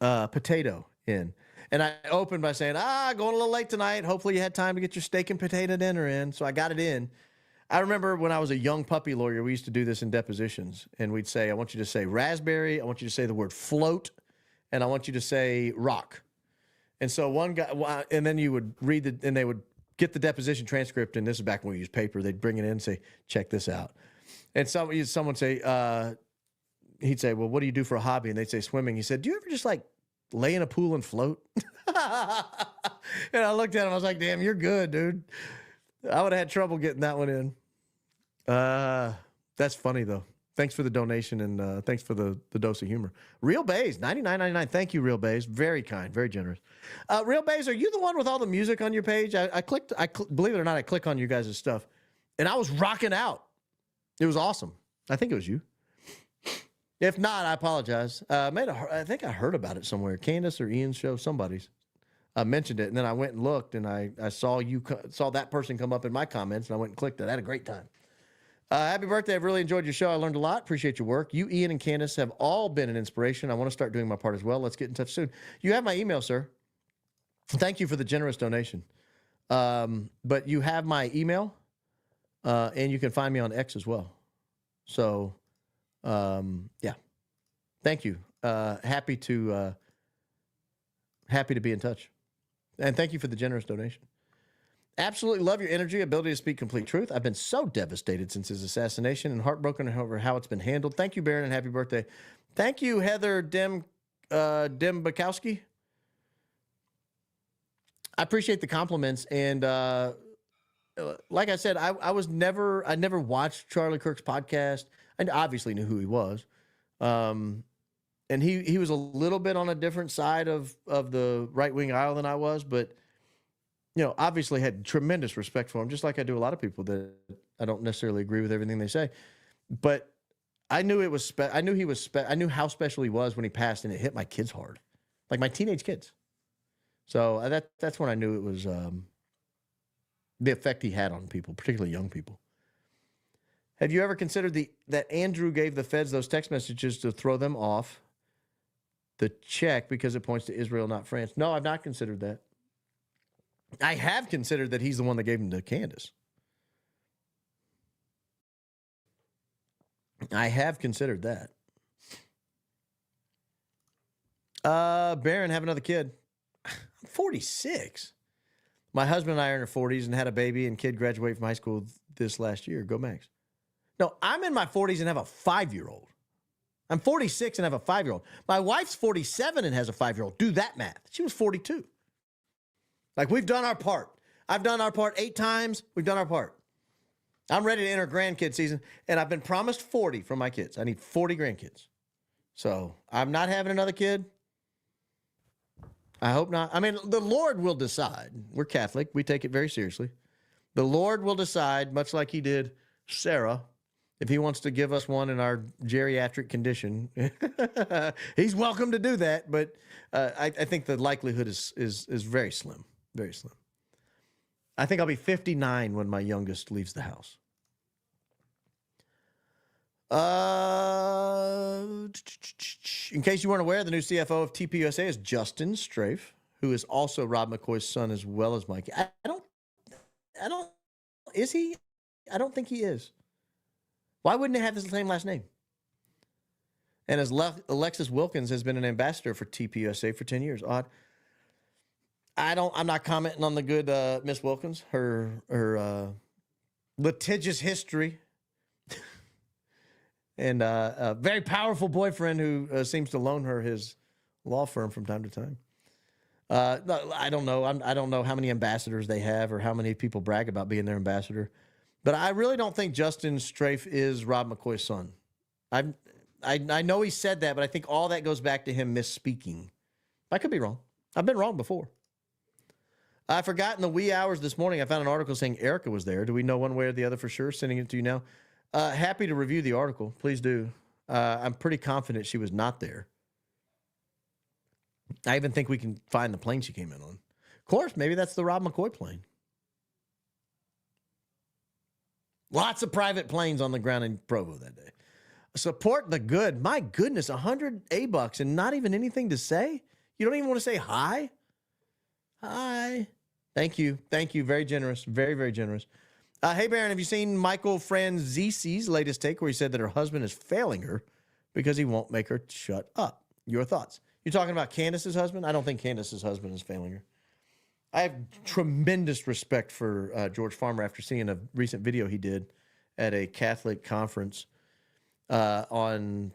potato in. And I opened by saying, going a little late tonight. Hopefully you had time to get your steak and potato dinner in. So I got it in. I remember when I was a young puppy lawyer, we used to do this in depositions. And we'd say, I want you to say raspberry. I want you to say the word float. And I want you to say rock. And so one guy, and then you would read and they would get the deposition transcript. And this is back when we used paper. They'd bring it in and say, check this out. And someone say, he'd say, well, what do you do for a hobby? And they'd say swimming. He said, do you ever just like lay in a pool and float? And I looked at him. I was like, damn, you're good, dude. I would have had trouble getting that one in. That's funny, though. Thanks for the donation, and thanks for the dose of humor. Real Bays, $99.99. Thank you, Real Bays. Very kind, very generous. Real Bays, are you the one with all the music on your page? Believe it or not, I click on you guys' stuff, and I was rocking out. It was awesome. I think it was you. If not, I apologize. I think I heard about it somewhere. Candace or Ian's show, somebody's mentioned it, and then I went and looked, and I saw that person come up in my comments, and I went and clicked it. I had a great time. Happy birthday. I've really enjoyed your show. I learned a lot. Appreciate your work. You, Ian, and Candace have all been an inspiration. I want to start doing my part as well. Let's get in touch soon. You have my email, sir. Thank you for the generous donation. But you have my email, and you can find me on X as well. So, yeah. Thank you. Happy to be in touch. And thank you for the generous donation. Absolutely love your energy, ability to speak complete truth. I've been so devastated since his assassination and heartbroken over how it's been handled. Thank you, Baron, and happy birthday. Thank you, Heather Dembakowski. I appreciate the compliments. And like I said, I never watched Charlie Kirk's podcast. I obviously knew who he was. And he was a little bit on a different side of the right-wing aisle than I was, but obviously had tremendous respect for him, just like I do a lot of people that I don't necessarily agree with everything they say. But I knew I knew how special he was when he passed, and it hit my kids hard, like my teenage kids. So that's when I knew it was the effect he had on people, particularly young people. Have you ever considered that Andrew gave the feds those text messages to throw them off the check because it points to Israel, not France? No, I've not considered that. I have considered that he's the one that gave them to Candace. I have considered that. Baron, have another kid. I'm 46. My husband and I are in our 40s and had a baby and kid graduate from high school this last year. Go Max. No, I'm in my 40s and have a 5-year-old. I'm 46 and have a 5-year-old. My wife's 47 and has a 5-year-old. Do that math. She was 42. Like, we've done our part. I've done our part 8 times. We've done our part. I'm ready to enter grandkid season, and I've been promised 40 from my kids. I need 40 grandkids. So I'm not having another kid. I hope not. I mean, the Lord will decide. We're Catholic. We take it very seriously. The Lord will decide, much like he did Sarah, if he wants to give us one in our geriatric condition. He's welcome to do that, but I think the likelihood is very slim, very slim. I think I'll be 59 when my youngest leaves the house. In case you weren't aware, the new CFO of TPUSA is Justin Strafe, who is also Rob McCoy's son as well as Mikey. Is he? I don't think he is. Why wouldn't it have the same last name? And as Alexis Wilkins has been an ambassador for TPUSA for 10 years. Odd. I'm not commenting on the good Miss Wilkins, her litigious history, and a very powerful boyfriend who seems to loan her his law firm from time to time. I don't know. I don't know how many ambassadors they have or how many people brag about being their ambassador. But I really don't think Justin Strafe is Rob McCoy's son. I know he said that, but I think all that goes back to him misspeaking. I could be wrong. I've been wrong before. I forgot in the wee hours this morning, I found an article saying Erica was there. Do we know one way or the other for sure? Sending it to you now. Happy to review the article. Please do. I'm pretty confident she was not there. I even think we can find the plane she came in on. Of course, maybe that's the Rob McCoy plane. Lots of private planes on the ground in Provo that day. Support the good. My goodness, $100 and not even anything to say? You don't even want to say hi? Hi. Thank you. Thank you. Very generous. Very, very generous. Hey, Baron, have you seen Michael Franzisi's latest take where he said that her husband is failing her because he won't make her shut up? Your thoughts? You're talking about Candace's husband? I don't think Candace's husband is failing her. I have tremendous respect for George Farmer after seeing a recent video he did at a Catholic conference on,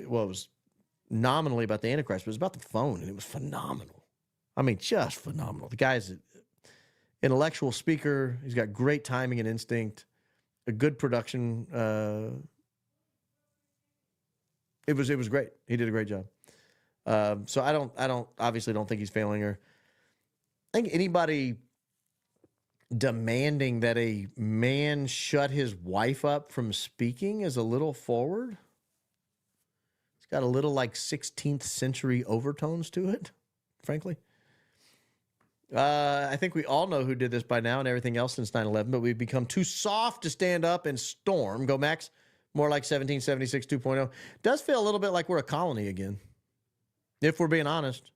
well, it was nominally about the Antichrist, but it was about the phone, and it was phenomenal. I mean, just phenomenal. The guy's an intellectual speaker. He's got great timing and instinct, a good production. It was great. He did a great job. So I obviously don't think he's failing her. I think anybody demanding that a man shut his wife up from speaking is a little forward. It's got a little like 16th century overtones to it, frankly. I think we all know who did this by now and everything else since 9/11, but we've become too soft to stand up and storm. Go Max. More like 1776 2.0. Does feel a little bit like we're a colony again, if we're being honest.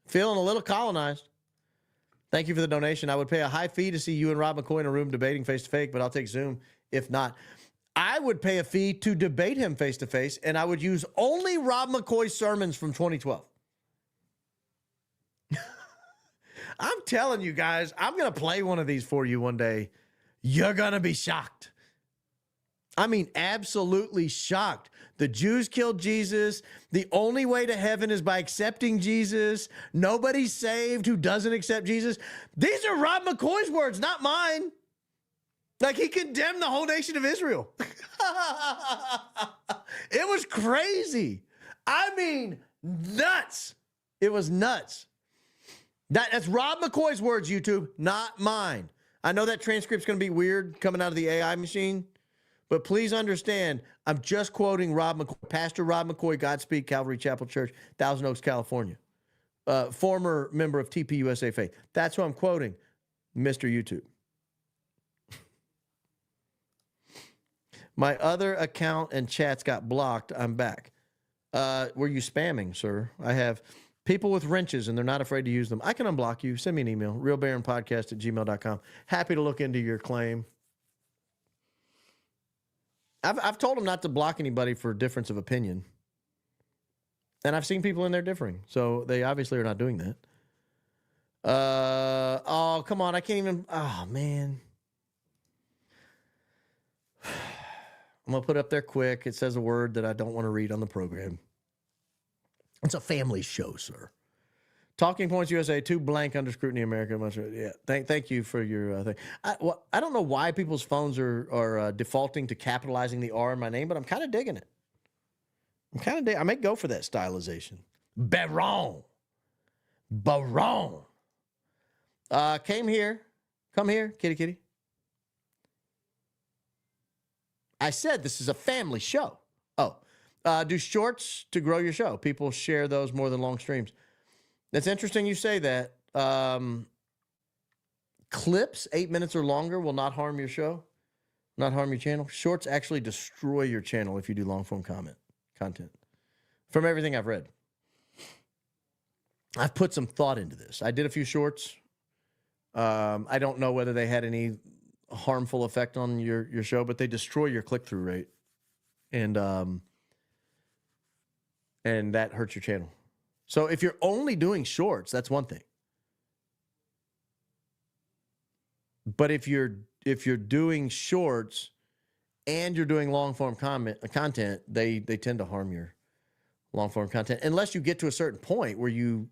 Feeling a little colonized. Thank you for the donation. I would pay a high fee to see you and Rob McCoy in a room debating face-to-face, but I'll take Zoom if not. I would pay a fee to debate him face-to-face, and I would use only Rob McCoy's sermons from 2012. I'm telling you guys, I'm going to play one of these for you one day. You're going to be shocked. I mean, absolutely shocked. The Jews killed Jesus. The only way to heaven is by accepting Jesus. Nobody's saved who doesn't accept Jesus. These are Rob McCoy's words, not mine. Like, he condemned the whole nation of Israel. It was crazy. I mean, nuts. It was nuts. That's Rob McCoy's words, YouTube, not mine. I know that transcript's going to be weird coming out of the AI machine. But please understand, I'm just quoting Rob McCoy, Pastor Rob McCoy, Godspeed Calvary Chapel Church, Thousand Oaks, California. Former member of TPUSA Faith. That's who I'm quoting, Mr. YouTube. My other account and chats got blocked. I'm back. Were you spamming, sir? I have people with wrenches, and they're not afraid to use them. I can unblock you. Send me an email, realbaronpodcast@gmail.com. Happy to look into your claim. I've told them not to block anybody for difference of opinion. And I've seen people in there differing. So they obviously are not doing that. Oh, come on. I can't even. Oh, man. I'm going to put it up there quick. It says a word that I don't want to read on the program. It's a family show, sir. Talking Points USA, 2 blank under scrutiny America. Yeah, thank you for your thing. I don't know why people's phones are defaulting to capitalizing the R in my name, but I'm kind of digging it. I may go for that stylization. Baron. Come here, kitty. I said this is a family show. Oh, do shorts to grow your show. People share those more than long streams. That's interesting you say that. Clips, 8 minutes or longer, will not harm your show, not harm your channel. Shorts actually destroy your channel if you do long form content. From everything I've read. I've put some thought into this. I did a few shorts. I don't know whether they had any harmful effect on your show, but they destroy your click-through rate. And that hurts your channel. So if you're only doing shorts, that's one thing. But if you're doing shorts and you're doing long form content, they tend to harm your long form content unless you get to a certain point where you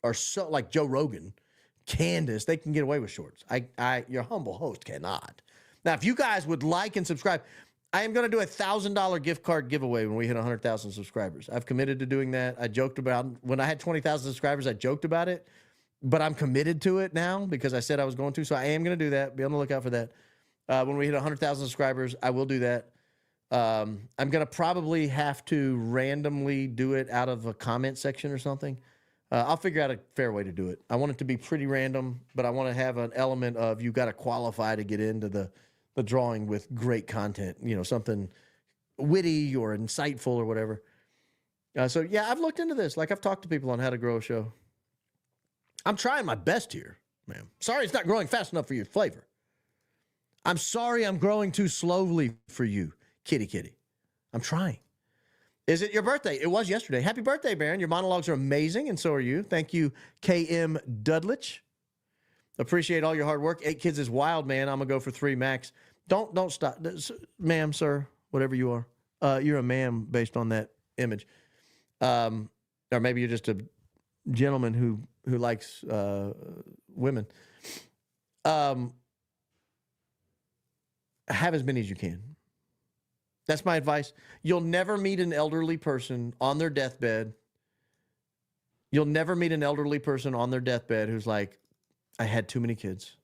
are so like Joe Rogan, Candace, they can get away with shorts. Your humble host cannot. Now, if you guys would like and subscribe, I am going to do a $1,000 gift card giveaway when we hit 100,000 subscribers. I've committed to doing that. I joked about when I had 20,000 subscribers. I joked about it, but I'm committed to it now because I said I was going to. So I am going to do that. Be on the lookout for that. When we hit 100,000 subscribers, I will do that. I'm going to probably have to randomly do it out of a comment section or something. I'll figure out a fair way to do it. I want it to be pretty random, but I want to have an element of you got to qualify to get into the drawing with great content, something witty or insightful or whatever. So yeah, I've looked into this. Like I've talked to people on how to grow a show. I'm trying my best here, man. Sorry it's not growing fast enough for your flavor. I'm sorry I'm growing too slowly for you, kitty. I'm trying. Is it your birthday? It was yesterday. Happy birthday, Baron. Your monologues are amazing, and so are you. Thank you, KM Dudlich. Appreciate all your hard work. 8 kids is wild, man. I'm going to go for 3 max. Don't stop. Ma'am, sir, whatever you are. You're a ma'am based on that image. Or maybe you're just a gentleman who likes women. Have as many as you can. That's my advice. You'll never meet an elderly person on their deathbed. You'll never meet an elderly person on their deathbed who's like, I had too many kids.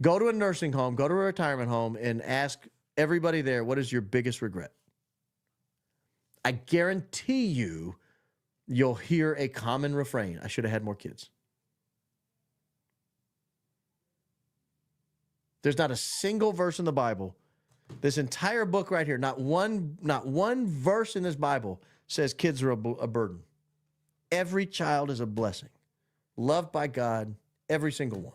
Go to a nursing home, go to a retirement home, and ask everybody there, what is your biggest regret? I guarantee you'll hear a common refrain. I should have had more kids. There's not a single verse in the Bible, this entire book right here, not one verse in this Bible says kids are a burden. Every child is a blessing. Loved by God, every single one.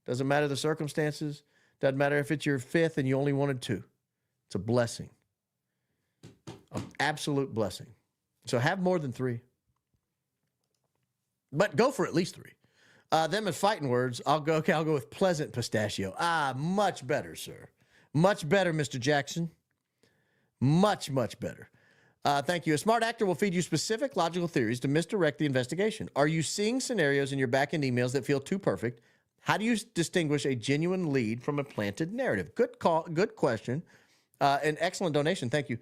Doesn't matter the circumstances. Doesn't matter if it's your 5th and you only wanted 2. It's a blessing. An absolute blessing. So have more than 3. But go for at least 3. Them as fighting words, I'll go with pleasant pistachio. Much better, sir. Much better, Mr. Jackson. Much better. Thank you. A smart actor will feed you specific logical theories to misdirect the investigation. Are you seeing scenarios in your back-end emails that feel too perfect? How do you distinguish a genuine lead from a planted narrative? Good call. Good question. An excellent donation. Thank you.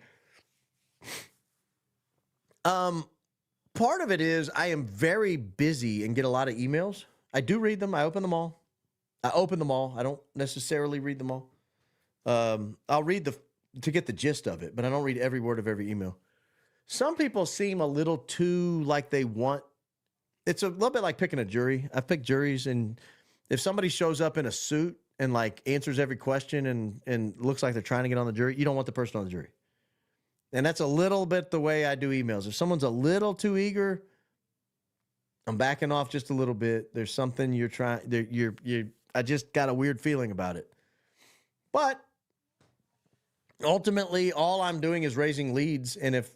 Part of it is I am very busy and get a lot of emails. I do read them. I open them all. I don't necessarily read them all. I'll read to get the gist of it, but I don't read every word of every email. Some people seem a little too like they want. It's a little bit like picking a jury. I've picked juries, and if somebody shows up in a suit and like answers every question and looks like they're trying to get on the jury, you don't want the person on the jury. And that's a little bit the way I do emails. If someone's a little too eager, I'm backing off just a little bit. There's something you're trying. I just got a weird feeling about it. But ultimately, all I'm doing is raising leads, and if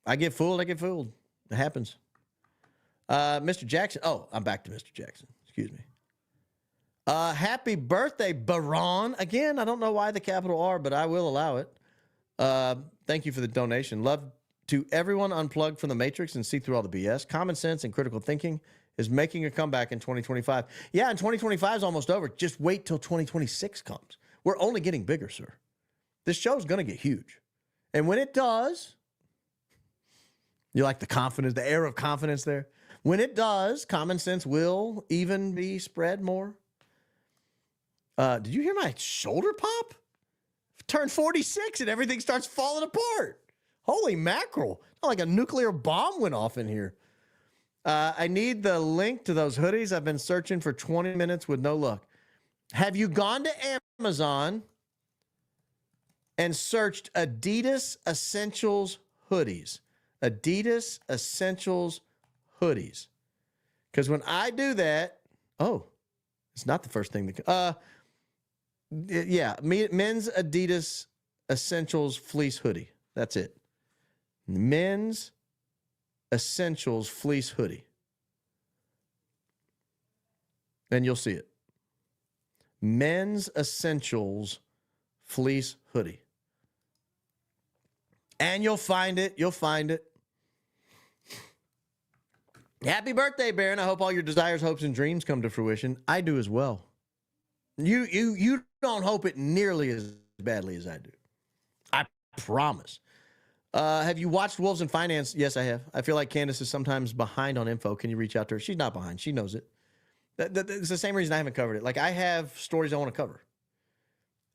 I get fooled, I get fooled. It happens. Mr. Jackson. Oh, I'm back to Mr. Jackson. Excuse me. Happy birthday, Baron. Again, I don't know why the capital R, but I will allow it. Thank you for the donation. Love to everyone unplugged from the matrix and see through all the BS. Common sense and critical thinking is making a comeback in 2025. Yeah, and 2025 is almost over. Just wait till 2026 comes. We're only getting bigger, sir. This show's going to get huge. And when it does, you like the confidence, the air of confidence there? When it does, common sense will even be spread more. Did you hear my shoulder pop? Turned 46 and everything starts falling apart. Holy mackerel. Not like a nuclear bomb went off in here. I need the link to those hoodies. I've been searching for 20 minutes with no luck. Have you gone to Amazon and searched Adidas Essentials hoodies? Adidas Essentials hoodies. Because when I do that, it's not the first thing that... men's Adidas Essentials fleece hoodie. That's it. Men's Essentials fleece hoodie. And you'll see it. Men's Essentials fleece hoodie. And you'll find it. You'll find it. Happy birthday, Baron. I hope all your desires, hopes, and dreams come to fruition. I do as well. You don't hope it nearly as badly as I do. I promise. Have you watched Wolves in Finance? Yes, I have. I feel like Candace is sometimes behind on info. Can you reach out to her? She's not behind. She knows it. It's the same reason I haven't covered it. Like, I have stories I want to cover.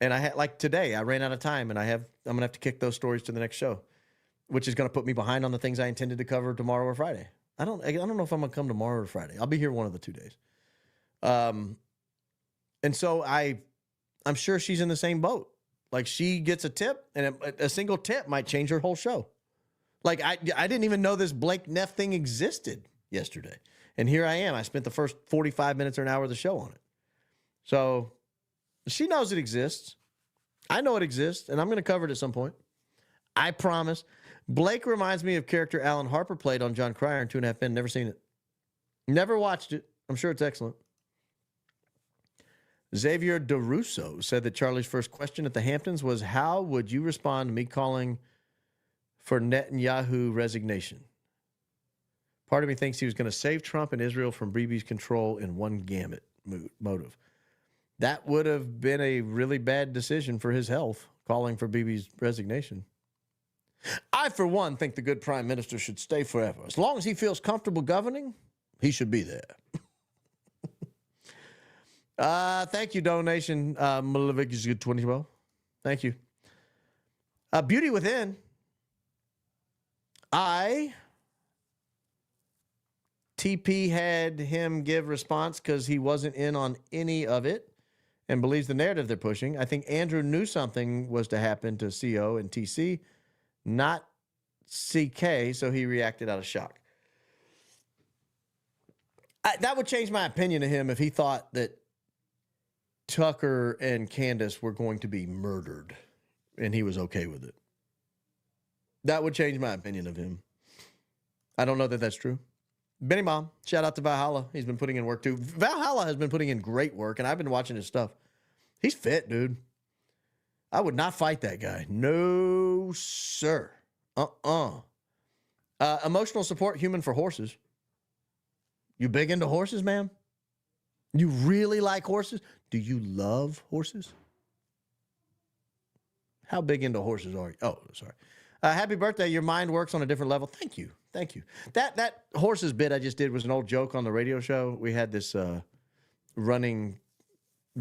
And like today, I ran out of time, and I'm going to have to kick those stories to the next show, which is going to put me behind on the things I intended to cover tomorrow or Friday. I don't know if I'm going to come tomorrow or Friday. I'll be here one of the 2 days. And so I'm sure she's in the same boat. Like, she gets a tip, and a single tip might change her whole show. Like, I didn't even know this Blake Neff thing existed yesterday. And here I am. I spent the first 45 minutes or an hour of the show on it. So she knows it exists. I know it exists, and I'm going to cover it at some point. I promise. Blake reminds me of character Alan Harper played on John Cryer in 2.5 Men. Never seen it. Never watched it. I'm sure it's excellent. Xavier DeRusso said that Charlie's first question at the Hamptons was, how would you respond to me calling for Netanyahu resignation? Part of me thinks he was going to save Trump and Israel from Bibi's control in one gamut motive. That would have been a really bad decision for his health, calling for Bibi's resignation. I, for one, think the good prime minister should stay forever. As long as he feels comfortable governing, he should be there. Thank you, donation, Malavik is good 2012. Thank you. Beauty Within. TP had him give response because he wasn't in on any of it and believes the narrative they're pushing. I think Andrew knew something was to happen to CO and TC, not CK, so he reacted out of shock. That would change my opinion of him if he thought that Tucker and Candace were going to be murdered and he was okay with it. That would change my opinion of him. I don't know that that's true. Benny Mom, shout out to Valhalla. He's been putting in work too. Valhalla has been putting in great work, and I've been watching his stuff. He's fit, dude. I would not fight that guy. No, sir. Emotional support, human for horses. You big into horses, ma'am? You really like horses? Do you love horses? How big into horses are you? Oh, sorry. Happy birthday. Your mind works on a different level. Thank you. Thank you. That horses bit I just did was an old joke on the radio show. We had this running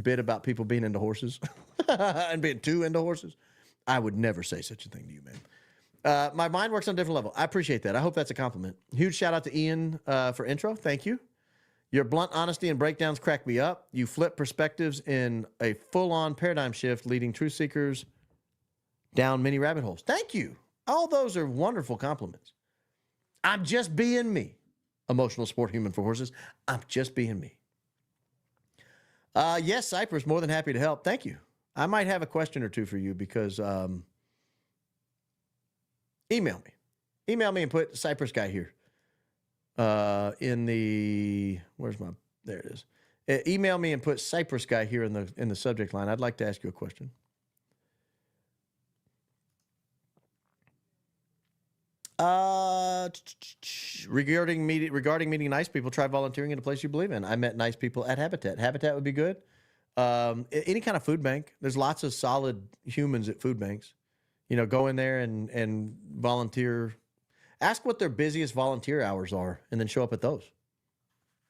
bit about people being into horses and being too into horses. I would never say such a thing to you, man. My mind works on a different level. I appreciate that. I hope that's a compliment. Huge shout out to Ian for intro. Thank you. Your blunt honesty and breakdowns crack me up. You flip perspectives in a full-on paradigm shift, leading truth seekers down many rabbit holes. Thank you. All those are wonderful compliments. I'm just being me. Emotional support, human for horses. I'm just being me. Yes, Cypress, more than happy to help. Thank you. I might have a question or two for you because email me. Email me and put Cypress guy here. In the, where's my, there it is. Email me and put Cypress guy here in the subject line. I'd like to ask you a question. Regarding meeting nice people, try volunteering in a place you believe in. I met nice people at Habitat. Habitat would be good. Any kind of food bank. There's lots of solid humans at food banks. You know, go in there and volunteer. Ask what their busiest volunteer hours are, and then show up at those.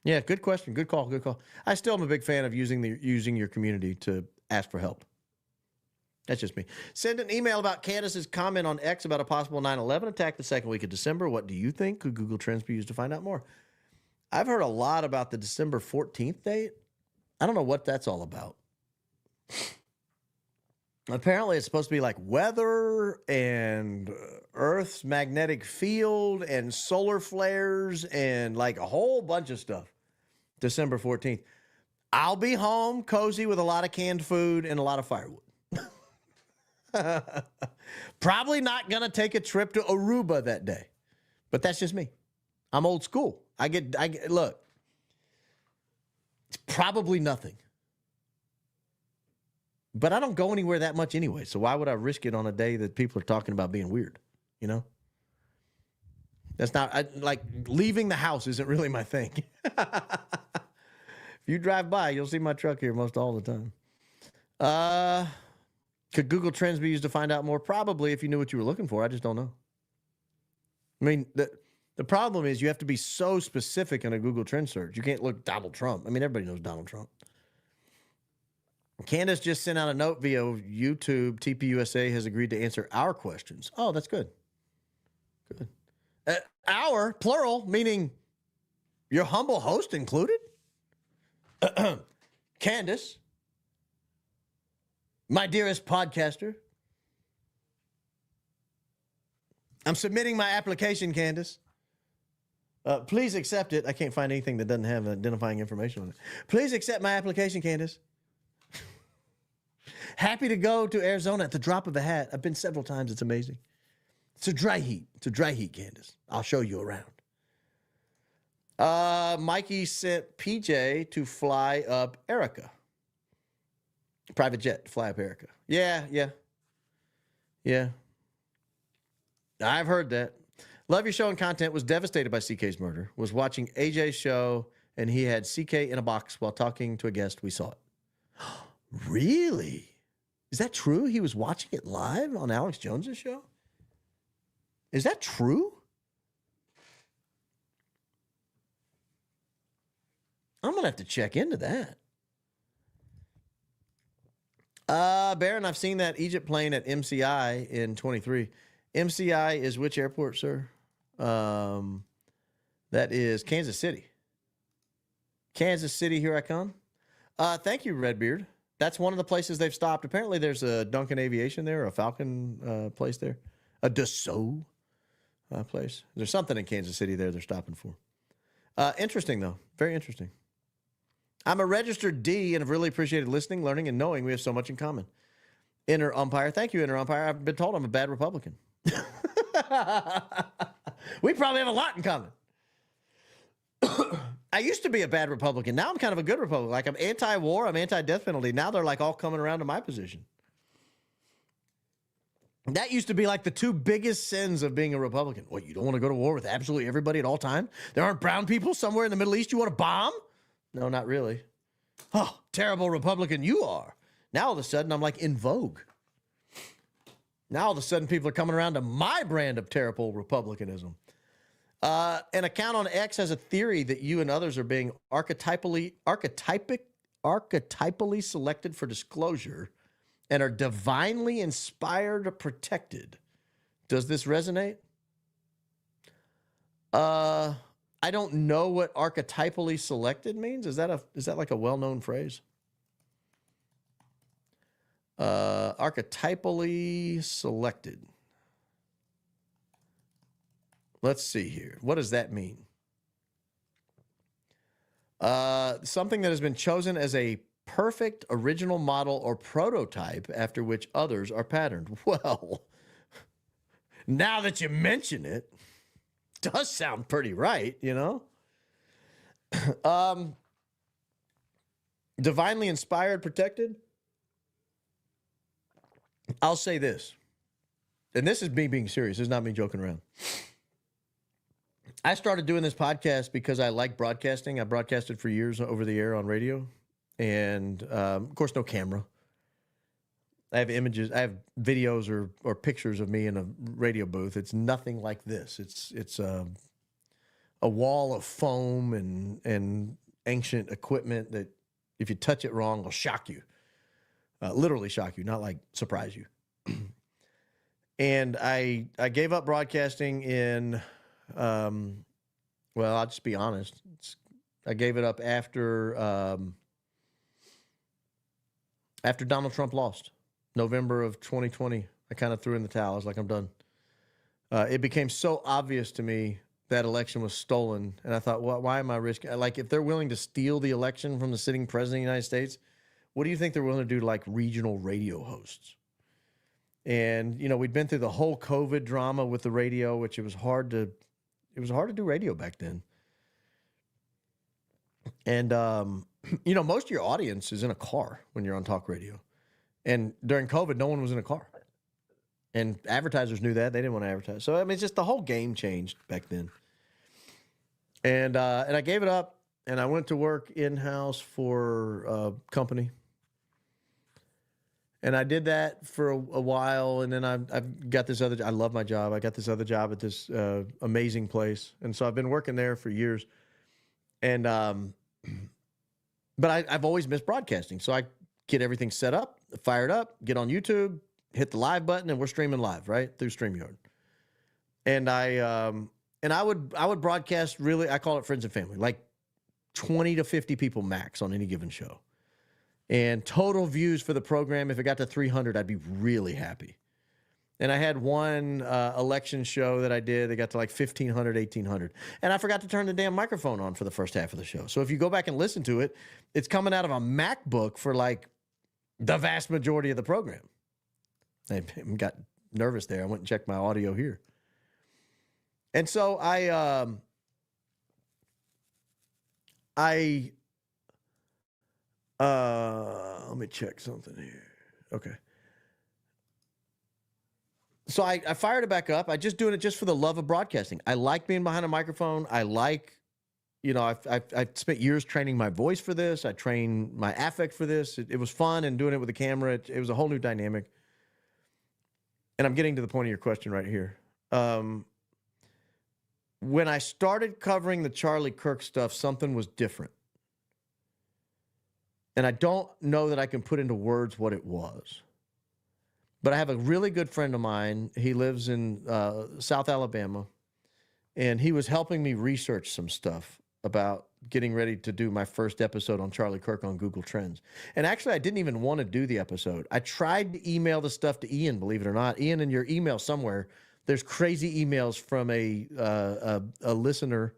Yeah, good question. Good call. Good call. I still am a big fan of using your community to ask for help. That's just me. Send an email about Candace's comment on X about a possible 9/11 attack the second week of December. What do you think? Could Google Trends be used to find out more? I've heard a lot about the December 14th date. I don't know what that's all about. Apparently, it's supposed to be like weather and Earth's magnetic field and solar flares and like a whole bunch of stuff. December 14th. I'll be home, cozy with a lot of canned food and a lot of firewood. Probably not going to take a trip to Aruba that day. But that's just me. I'm old school. I get look. It's probably nothing. But I don't go anywhere that much anyway, so why would I risk it on a day that people are talking about being weird, you know? That's not, like, leaving the house isn't really my thing. If you drive by, you'll see my truck here most all the time. Could Google Trends be used to find out more? Probably, if you knew what you were looking for. I just don't know. I mean, the problem is you have to be so specific in a Google Trend search. You can't look Donald Trump. I mean, everybody knows Donald Trump. Candace just sent out a note via YouTube. TPUSA has agreed to answer our questions. Oh, that's good. Good. Our, plural, meaning your humble host included? Candace, my dearest podcaster, I'm submitting my application, Candace. Please accept it. I can't find anything that doesn't have identifying information on it. Please accept my application, Candace. Happy to go to Arizona at the drop of a hat. I've been several times. It's amazing. It's a dry heat. It's a dry heat, Candace. I'll show you around. Mikey sent PJ to fly up Erica. Private jet to fly up Erica. Yeah. I've heard that. Love your show and content. Was devastated by CK's murder. Was watching AJ's show, and he had CK in a box while talking to a guest. We saw it. Really? Is that true? He was watching it live on Alex Jones's show? Is that true? I'm going to have to check into that. Baron, I've seen that Egypt plane at MCI in 23. MCI is which airport, sir? That is Kansas City. Kansas City, here I come. Thank you, Redbeard. That's one of the places they've stopped. Apparently, there's a Duncan Aviation there, a Falcon place there, a Dassault place. There's something in Kansas City there they're stopping for. Interesting, though. Very interesting. I'm a registered D and have really appreciated listening, learning, and knowing we have so much in common. Inner umpire. Thank you, inner umpire. I've been told I'm a bad Republican. We probably have a lot in common. I used to be a bad Republican. Now I'm kind of a good Republican. Like, I'm anti-war, I'm anti-death penalty. Now they're like all coming around to my position. That used to be like the two biggest sins of being a Republican. What, you don't want to go to war with absolutely everybody at all time? There aren't brown people somewhere in the Middle East you want to bomb? No, not really. Oh, terrible Republican you are. Now all of a sudden I'm like in vogue. Now all of a sudden people are coming around to my brand of terrible Republicanism. An account on X has a theory that you and others are being archetypally selected for disclosure and are divinely inspired or protected. Does this resonate? I don't know what archetypally selected means. Is that like a well-known phrase? Archetypally selected. Let's see here. What does that mean? Something that has been chosen as a perfect original model or prototype after which others are patterned. Well, now that you mention it, does sound pretty right, you know? Divinely inspired, protected. I'll say this, and this is me being serious. This is not me joking around. I started doing this podcast because I like broadcasting. I broadcasted for years over the air on radio, and of course, no camera. I have images, I have videos or pictures of me in a radio booth. It's nothing like this. It's a wall of foam and ancient equipment that if you touch it wrong, will shock you, literally shock you, not like surprise you. And I gave up broadcasting in, well, I'll just be honest. I gave it up after Donald Trump lost, November of 2020. I kind of threw in the towel. I was like, I'm done. It became so obvious to me that election was stolen. And I thought, well, why am I risking? Like, if they're willing to steal the election from the sitting president of the United States, what do you think they're willing to do to like regional radio hosts? And, you know, we'd been through the whole COVID drama with the radio, which it was hard to do radio back then. And, you know, most of your audience is in a car when you're on talk radio. And during COVID, no one was in a car. And advertisers knew that. They didn't want to advertise. So, I mean, it's just the whole game changed back then. And I gave it up, and I went to work in-house for a company. And I did that for a while, and then I've got this other – I love my job. I got this other job at this amazing place. And so I've been working there for years. And but I've always missed broadcasting. So I get everything set up, fired up, get on YouTube, hit the live button, and we're streaming live, right, through StreamYard. And I would broadcast really, I call it friends and family, like 20 to 50 people max on any given show. And total views for the program, if it got to 300, I'd be really happy. And I had one election show that I did that got to like 1,500, 1,800. And I forgot to turn the damn microphone on for the first half of the show. So if you go back and listen to it, it's coming out of a MacBook for like the vast majority of the program. I got nervous there. I went and checked my audio here. And so let me check something here. Okay. So I fired it back up. I just doing it just for the love of broadcasting. I like being behind a microphone. I like, you know, I've spent years training my voice for this. I trained my affect for this. It was fun, and doing it with a camera, it was a whole new dynamic. And I'm getting to the point of your question right here. When I started covering the Charlie Kirk stuff, something was different. And I don't know that I can put into words what it was. But I have a really good friend of mine. He lives in South Alabama. And he was helping me research some stuff about getting ready to do my first episode on Charlie Kirk on Google Trends. And actually, I didn't even want to do the episode. I tried to email the stuff to Ian, believe it or not. Ian, in your email somewhere, there's crazy emails from a listener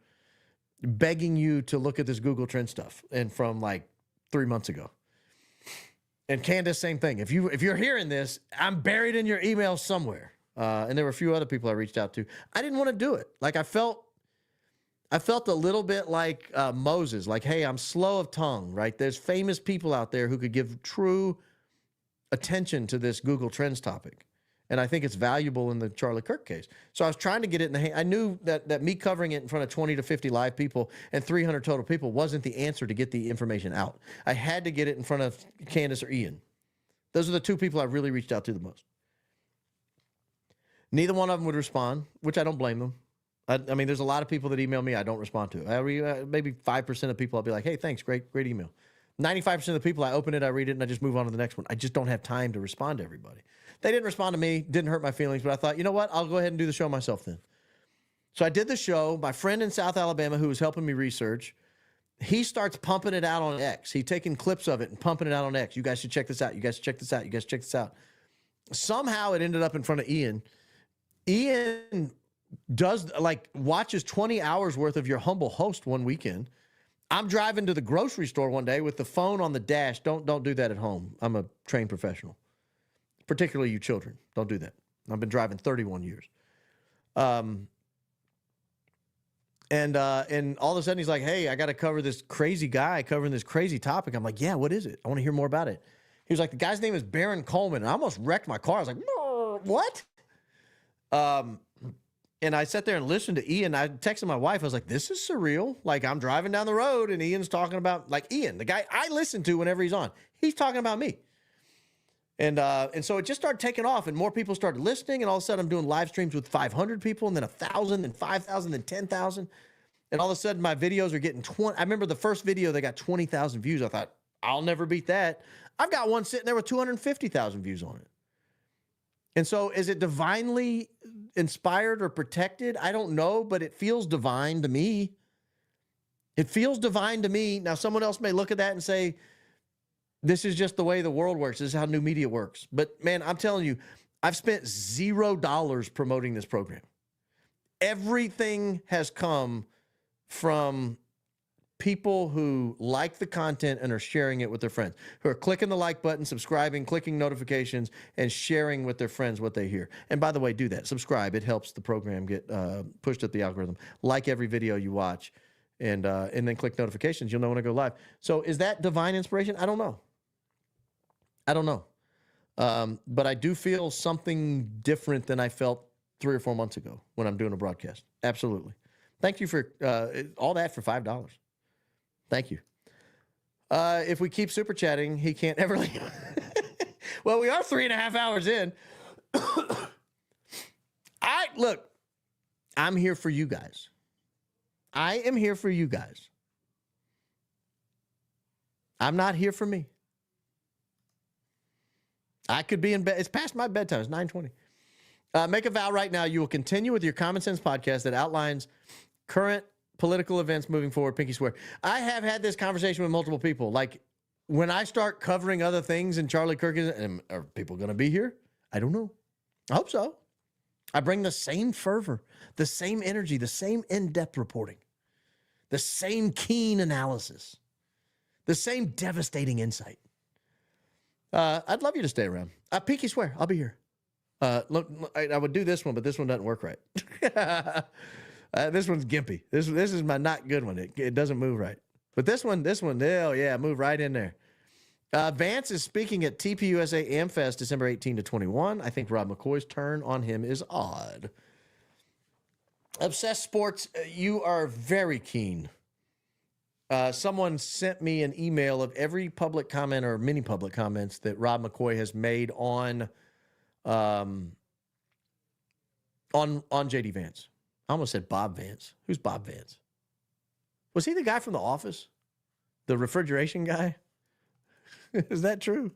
begging you to look at this Google Trend stuff, and from like 3 months ago. And Candace, same thing. If you're hearing this, I'm buried in your email somewhere. And there were a few other people I reached out to. I didn't want to do it. Like I felt a little bit like Moses. Like, hey, I'm slow of tongue, right? There's famous people out there who could give true attention to this Google Trends topic. And I think it's valuable in the Charlie Kirk case. So I was trying to get it in the hand. I knew that me covering it in front of 20 to 50 live people and 300 total people wasn't the answer to get the information out. I had to get it in front of Candace or Ian. Those are the two people I really reached out to the most. Neither one of them would respond, which I don't blame them. I mean, there's a lot of people that email me I don't respond to. Maybe 5% of people I'll be like, hey, thanks, great email. 95% of the people, I open it, I read it, and I just move on to the next one. I just don't have time to respond to everybody. They didn't respond to me, didn't hurt my feelings, but I thought, you know what? I'll go ahead and do the show myself then. So I did the show. My friend in South Alabama who was helping me research, he starts pumping it out on X. He's taking clips of it and pumping it out on X. You guys should check this out. You guys should check this out. You guys should check this out. Somehow it ended up in front of Ian. Ian watches 20 hours worth of Your Humble Host one weekend. I'm driving to the grocery store one day with the phone on the dash. Don't do that at home. I'm a trained professional. Particularly you children. Don't do that. I've been driving 31 years. And all of a sudden he's like, hey, I got to cover this crazy guy covering this crazy topic. I'm like, yeah, what is it? I want to hear more about it. He was like, the guy's name is Baron Coleman. And I almost wrecked my car. I was like, what? And I sat there and listened to Ian. I texted my wife. I was like, this is surreal. Like, I'm driving down the road and Ian's talking about, like, Ian, the guy I listen to whenever he's on. He's talking about me. And so it just started taking off and more people started listening. And all of a sudden I'm doing live streams with 500 people and then 1,000 and 5,000 and 10,000. And all of a sudden my videos are getting 20. I remember the first video, they got 20,000 views. I thought, I'll never beat that. I've got one sitting there with 250,000 views on it. And so is it divinely inspired or protected? I don't know, but it feels divine to me. It feels divine to me. Now, someone else may look at that and say, this is just the way the world works. This is how new media works. But man, I'm telling you, I've spent $0 promoting this program. Everything has come from people who like the content and are sharing it with their friends, who are clicking the like button, subscribing, clicking notifications, and sharing with their friends what they hear. And by the way, do that. Subscribe. It helps the program get pushed up the algorithm. Like every video you watch, and then click notifications. You'll know when I go live. So is that divine inspiration? I don't know. I don't know. But I do feel something different than I felt 3 or 4 months ago when I'm doing a broadcast. Absolutely. Thank you for all that for $5. Thank you. If we keep super chatting, he can't ever leave. Well, we are 3.5 hours in. Look, I'm here for you guys. I am here for you guys. I'm not here for me. I could be in bed. It's past my bedtime. It's 9:20. Make a vow right now. You will continue with your Common Sense podcast that outlines current political events moving forward. Pinky swear. I have had this conversation with multiple people. Like, when I start covering other things and Charlie Kirk is, are people going to be here? I don't know. I hope so. I bring the same fervor, the same energy, the same in-depth reporting, the same keen analysis, the same devastating insight. I'd love you to stay around. Pinky swear, I'll be here. Look, I would do this one, but this one doesn't work right. This one's gimpy. This is my not good one. It doesn't move right. But this one, oh yeah, move right in there. Vance is speaking at TPUSA AmFest December 18 to 21. I think Rob McCoy's turn on him is odd. Obsessed Sports, you are very keen. Someone sent me an email of every public comment or mini public comments that Rob McCoy has made on JD Vance. I almost said Bob Vance. Who's Bob Vance? Was he the guy from The Office? The refrigeration guy? Is that true?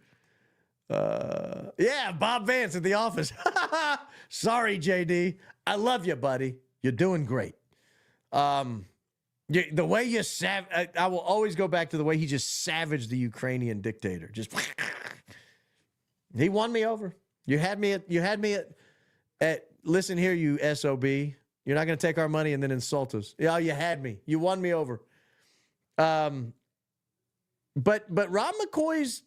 Yeah, Bob Vance at The Office. Sorry, JD. I love you, buddy. You're doing great. The way you I will always go back to the way he just savaged the Ukrainian dictator. Just he won me over. You had me at listen here, you SOB. You're not going to take our money and then insult us. Yeah, you had me. You won me over. But Rob McCoy's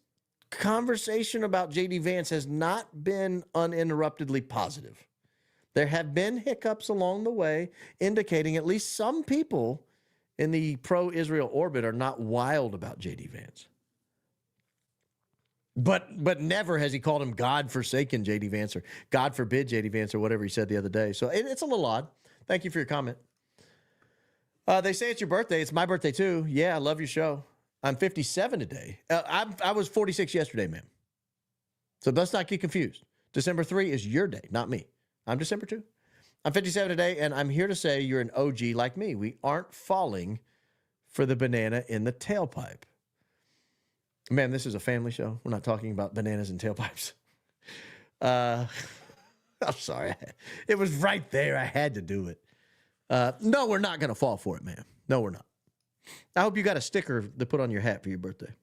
conversation about JD Vance has not been uninterruptedly positive. There have been hiccups along the way, indicating at least some people in the pro-Israel orbit are not wild about JD Vance. But never has he called him God-forsaken JD Vance or God forbid JD Vance or whatever he said the other day. So it's a little odd. Thank you for your comment. They say it's your birthday. It's my birthday too. Yeah, I love your show. I'm 57 today. I was 46 yesterday, ma'am. So let's not get confused. December 3 is your day, not me. I'm December 2. I'm 57 today, and I'm here to say you're an OG like me. We aren't falling for the banana in the tailpipe. Man, this is a family show. We're not talking about bananas and tailpipes. I'm sorry. It was right there. I had to do it. No, we're not going to fall for it, man. No, we're not. I hope you got a sticker to put on your hat for your birthday.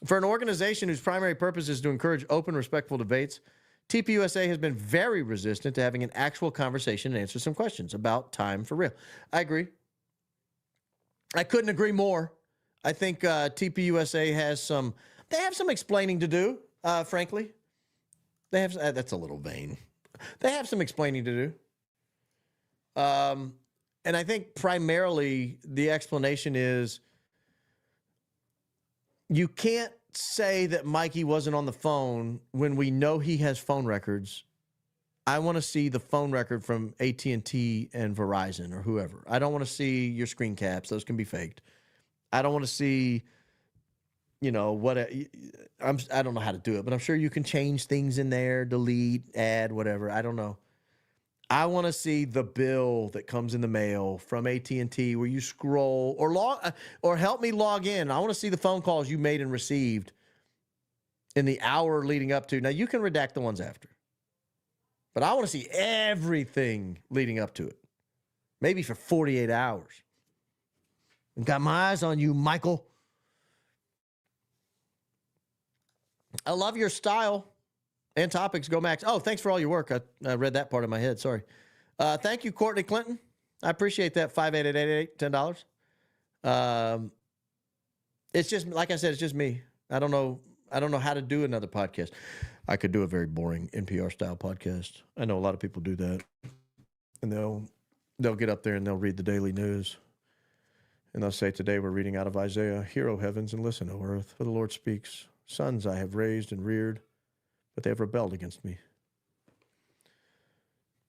For an organization whose primary purpose is to encourage open, respectful debates, TPUSA has been very resistant to having an actual conversation and answer some questions about time for real. I agree. I couldn't agree more. I think TPUSA has some explaining to do, frankly. They have, that's a little vain. They have some explaining to do. And I think primarily the explanation is you can't say that Mikey wasn't on the phone when we know he has phone records I want to see the phone record from AT&T and Verizon or whoever. I don't want to see your screen caps. Those can be faked. I don't want to see, you know, what I don't know how to do it, but I'm sure you can change things in there, delete, add, whatever. I don't know. I want to see the bill that comes in the mail from AT&T where you scroll or help me log in. I want to see the phone calls you made and received in the hour leading up to. Now, you can redact the ones after, but I want to see everything leading up to it, maybe for 48 hours. I've got my eyes on you, Michael. I love your style and topics. Go Max. Oh, thanks for all your work. I read that part in my head. Sorry. Thank you, Courtney Clinton. I appreciate that. 58888, $10. It's just, like I said, it's just me. I don't know how to do another podcast. I could do a very boring NPR style podcast. I know a lot of people do that. And they'll get up there and they'll read the daily news. And they'll say, today we're reading out of Isaiah, hear, O heavens, and listen, O earth, for the Lord speaks. Sons I have raised and reared, but they have rebelled against me.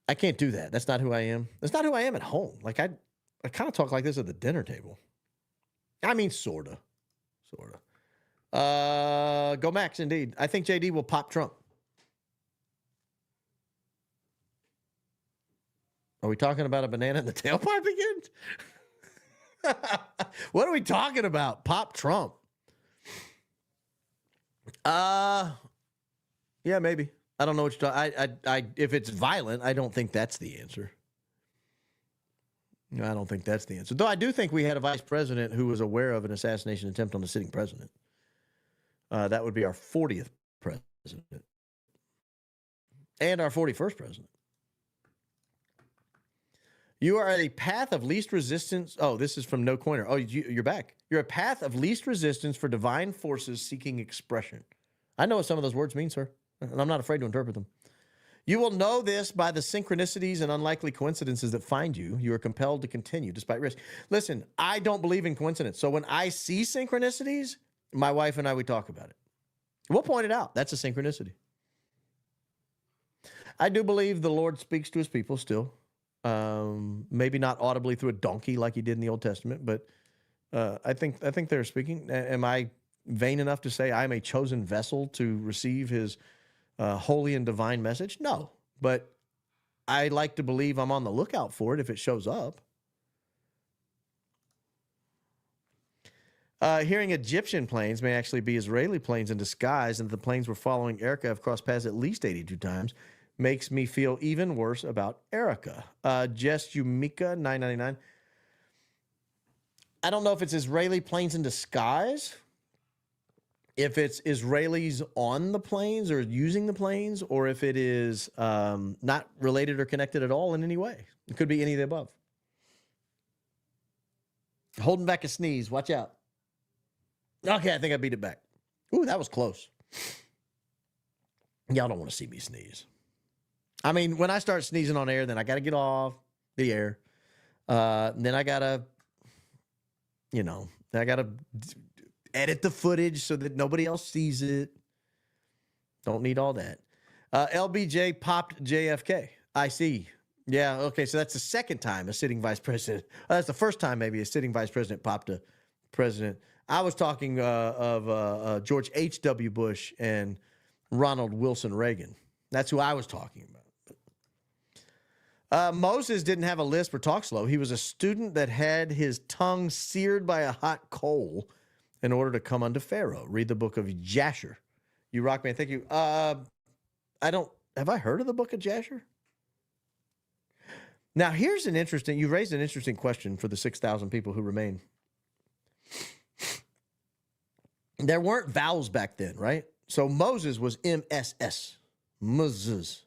I can't do that. That's not who I am. That's not who I am at home. Like, I kind of talk like this at the dinner table. I mean, sort of. Go Max, indeed. I think JD will pop Trump. Are we talking about a banana in the tailpipe again? What are we talking about? Pop Trump. Yeah, maybe. I don't know what you're talking. If it's violent, I don't think that's the answer. I don't think that's the answer. Though I do think we had a vice president who was aware of an assassination attempt on the sitting president. That would be our 40th president and our 41st president. You are at a path of least resistance. Oh, this is from No Coiner. Oh, you're back. You're a path of least resistance for divine forces seeking expression. I know what some of those words mean, sir, and I'm not afraid to interpret them. You will know this by the synchronicities and unlikely coincidences that find you. You are compelled to continue despite risk. Listen, I don't believe in coincidence. So when I see synchronicities, my wife and I, we talk about it. We'll point it out. That's a synchronicity. I do believe the Lord speaks to his people still. Maybe not audibly through a donkey like he did in the Old Testament, but I think they're speaking. Am I vain enough to say I'm a chosen vessel to receive his holy and divine message? No, but I like to believe I'm on the lookout for it if it shows up. Hearing Egyptian planes may actually be Israeli planes in disguise, and the planes we're following Erica have crossed paths at least 82 times. Makes me feel even worse about Erica. Jess Yumika, $9.99. I don't know if it's Israeli planes in disguise, if it's Israelis on the planes or using the planes, or if it is not related or connected at all in any way. It could be any of the above. Holding back a sneeze. Watch out. Okay, I think I beat it back. Ooh, that was close. Y'all don't want to see me sneeze. I mean, when I start sneezing on air, then I got to get off the air. Then I got to, edit the footage so that nobody else sees it. Don't need all that. LBJ popped JFK. I see. Yeah, okay, so that's the second time a sitting vice president. That's the first time maybe a sitting vice president popped a president. I was talking of George H.W. Bush and Ronald Wilson Reagan. That's who I was talking about. Moses didn't have a lisp or talk slow. He was a student that had his tongue seared by a hot coal in order to come unto Pharaoh. Read the book of Jasher. You rock, man. Thank you. Have I heard of the book of Jasher? Now, you raised an interesting question for the 6,000 people who remain. There weren't vowels back then, right? So Moses was MSS. Moses.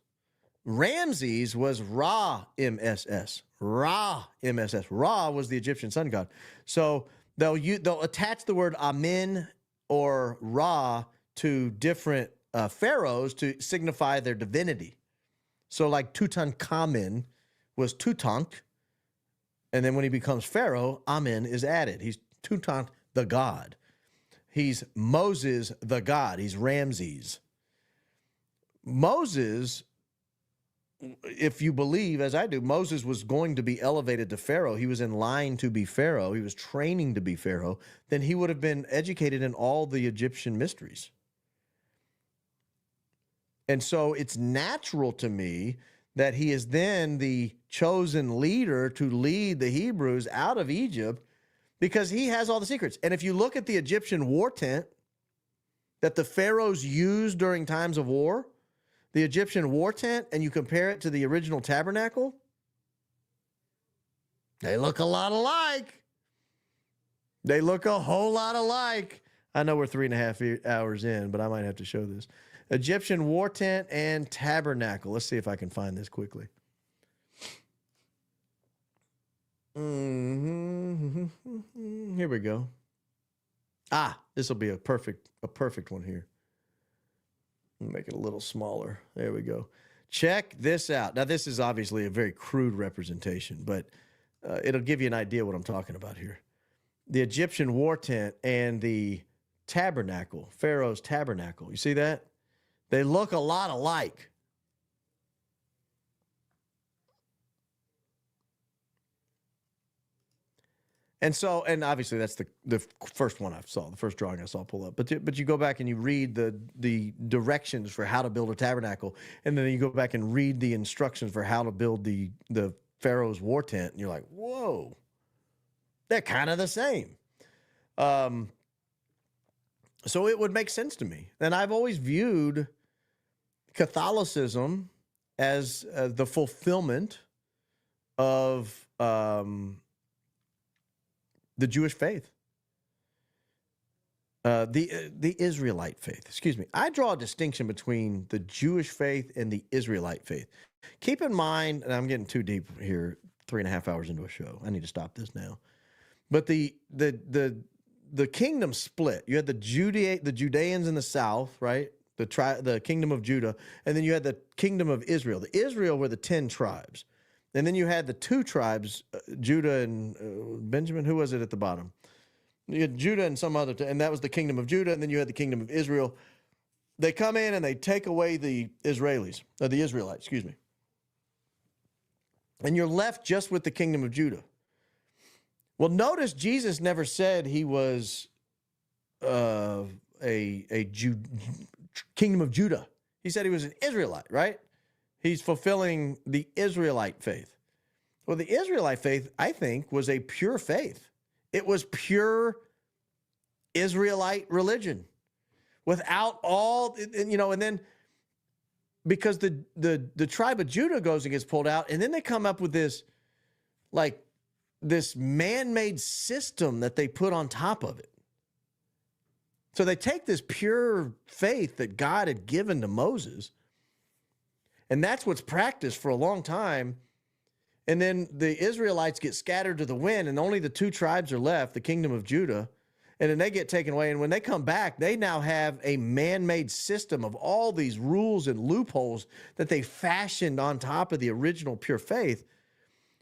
Ramses was Ra MSS. Ra MSS. Ra was the Egyptian sun god. So they'll attach the word Amen or Ra to different pharaohs to signify their divinity. So like Tutankhamen was Tutank, and then when he becomes Pharaoh, Amen is added. He's Tutank the god. He's Moses the god. He's Ramses. Moses if you believe, as I do, Moses was going to be elevated to Pharaoh, he was in line to be Pharaoh, he was training to be Pharaoh, then he would have been educated in all the Egyptian mysteries. And so it's natural to me that he is then the chosen leader to lead the Hebrews out of Egypt because he has all the secrets. And if you look at the Egyptian war tent that the pharaohs used during times of war, the Egyptian war tent, and you compare it to the original tabernacle, they look a lot alike. They look a whole lot alike. I know we're 3.5 hours in, but I might have to show this. Egyptian war tent and tabernacle. Let's see if I can find this quickly. Here we go. This will be a perfect one here. Make it a little smaller. There we go. Check this out. Now, this is obviously a very crude representation, but it'll give you an idea what I'm talking about here. The Egyptian war tent and the tabernacle, Pharaoh's tabernacle. You see that? They look a lot alike. And so, and obviously that's the first one I saw, the first drawing I saw pull up. But you go back and you read the directions for how to build a tabernacle, and then you go back and read the instructions for how to build the Pharaoh's war tent, and you're like, whoa, they're kind of the same. So it would make sense to me. And I've always viewed Catholicism as the fulfillment of the Jewish faith, the Israelite faith. Excuse me. I draw a distinction between the Jewish faith and the Israelite faith. Keep in mind, and I'm getting too deep here, 3.5 hours into a show. I need to stop this now. But the kingdom split. You had the Judeans in the south, right? The kingdom of Judah, and then you had the kingdom of Israel. The Israel were the 10 tribes. And then you had the 2 tribes, Judah and Benjamin. Who was it at the bottom? You had Judah and some other, and that was the kingdom of Judah. And then you had the kingdom of Israel. They come in and they take away the Israelites, or the Israelites, excuse me. And you're left just with the kingdom of Judah. Well, notice Jesus never said he was a kingdom of Judah. He said he was an Israelite, right? He's fulfilling the Israelite faith. Well, the Israelite faith, I think, was a pure faith. It was pure Israelite religion without all, and then because the tribe of Judah goes and gets pulled out, and then they come up with this man-made system that they put on top of it. So they take this pure faith that God had given to Moses, and that's what's practiced for a long time. And then the Israelites get scattered to the wind, and only the 2 tribes are left, the kingdom of Judah, and then they get taken away. And when they come back, they now have a man-made system of all these rules and loopholes that they fashioned on top of the original pure faith.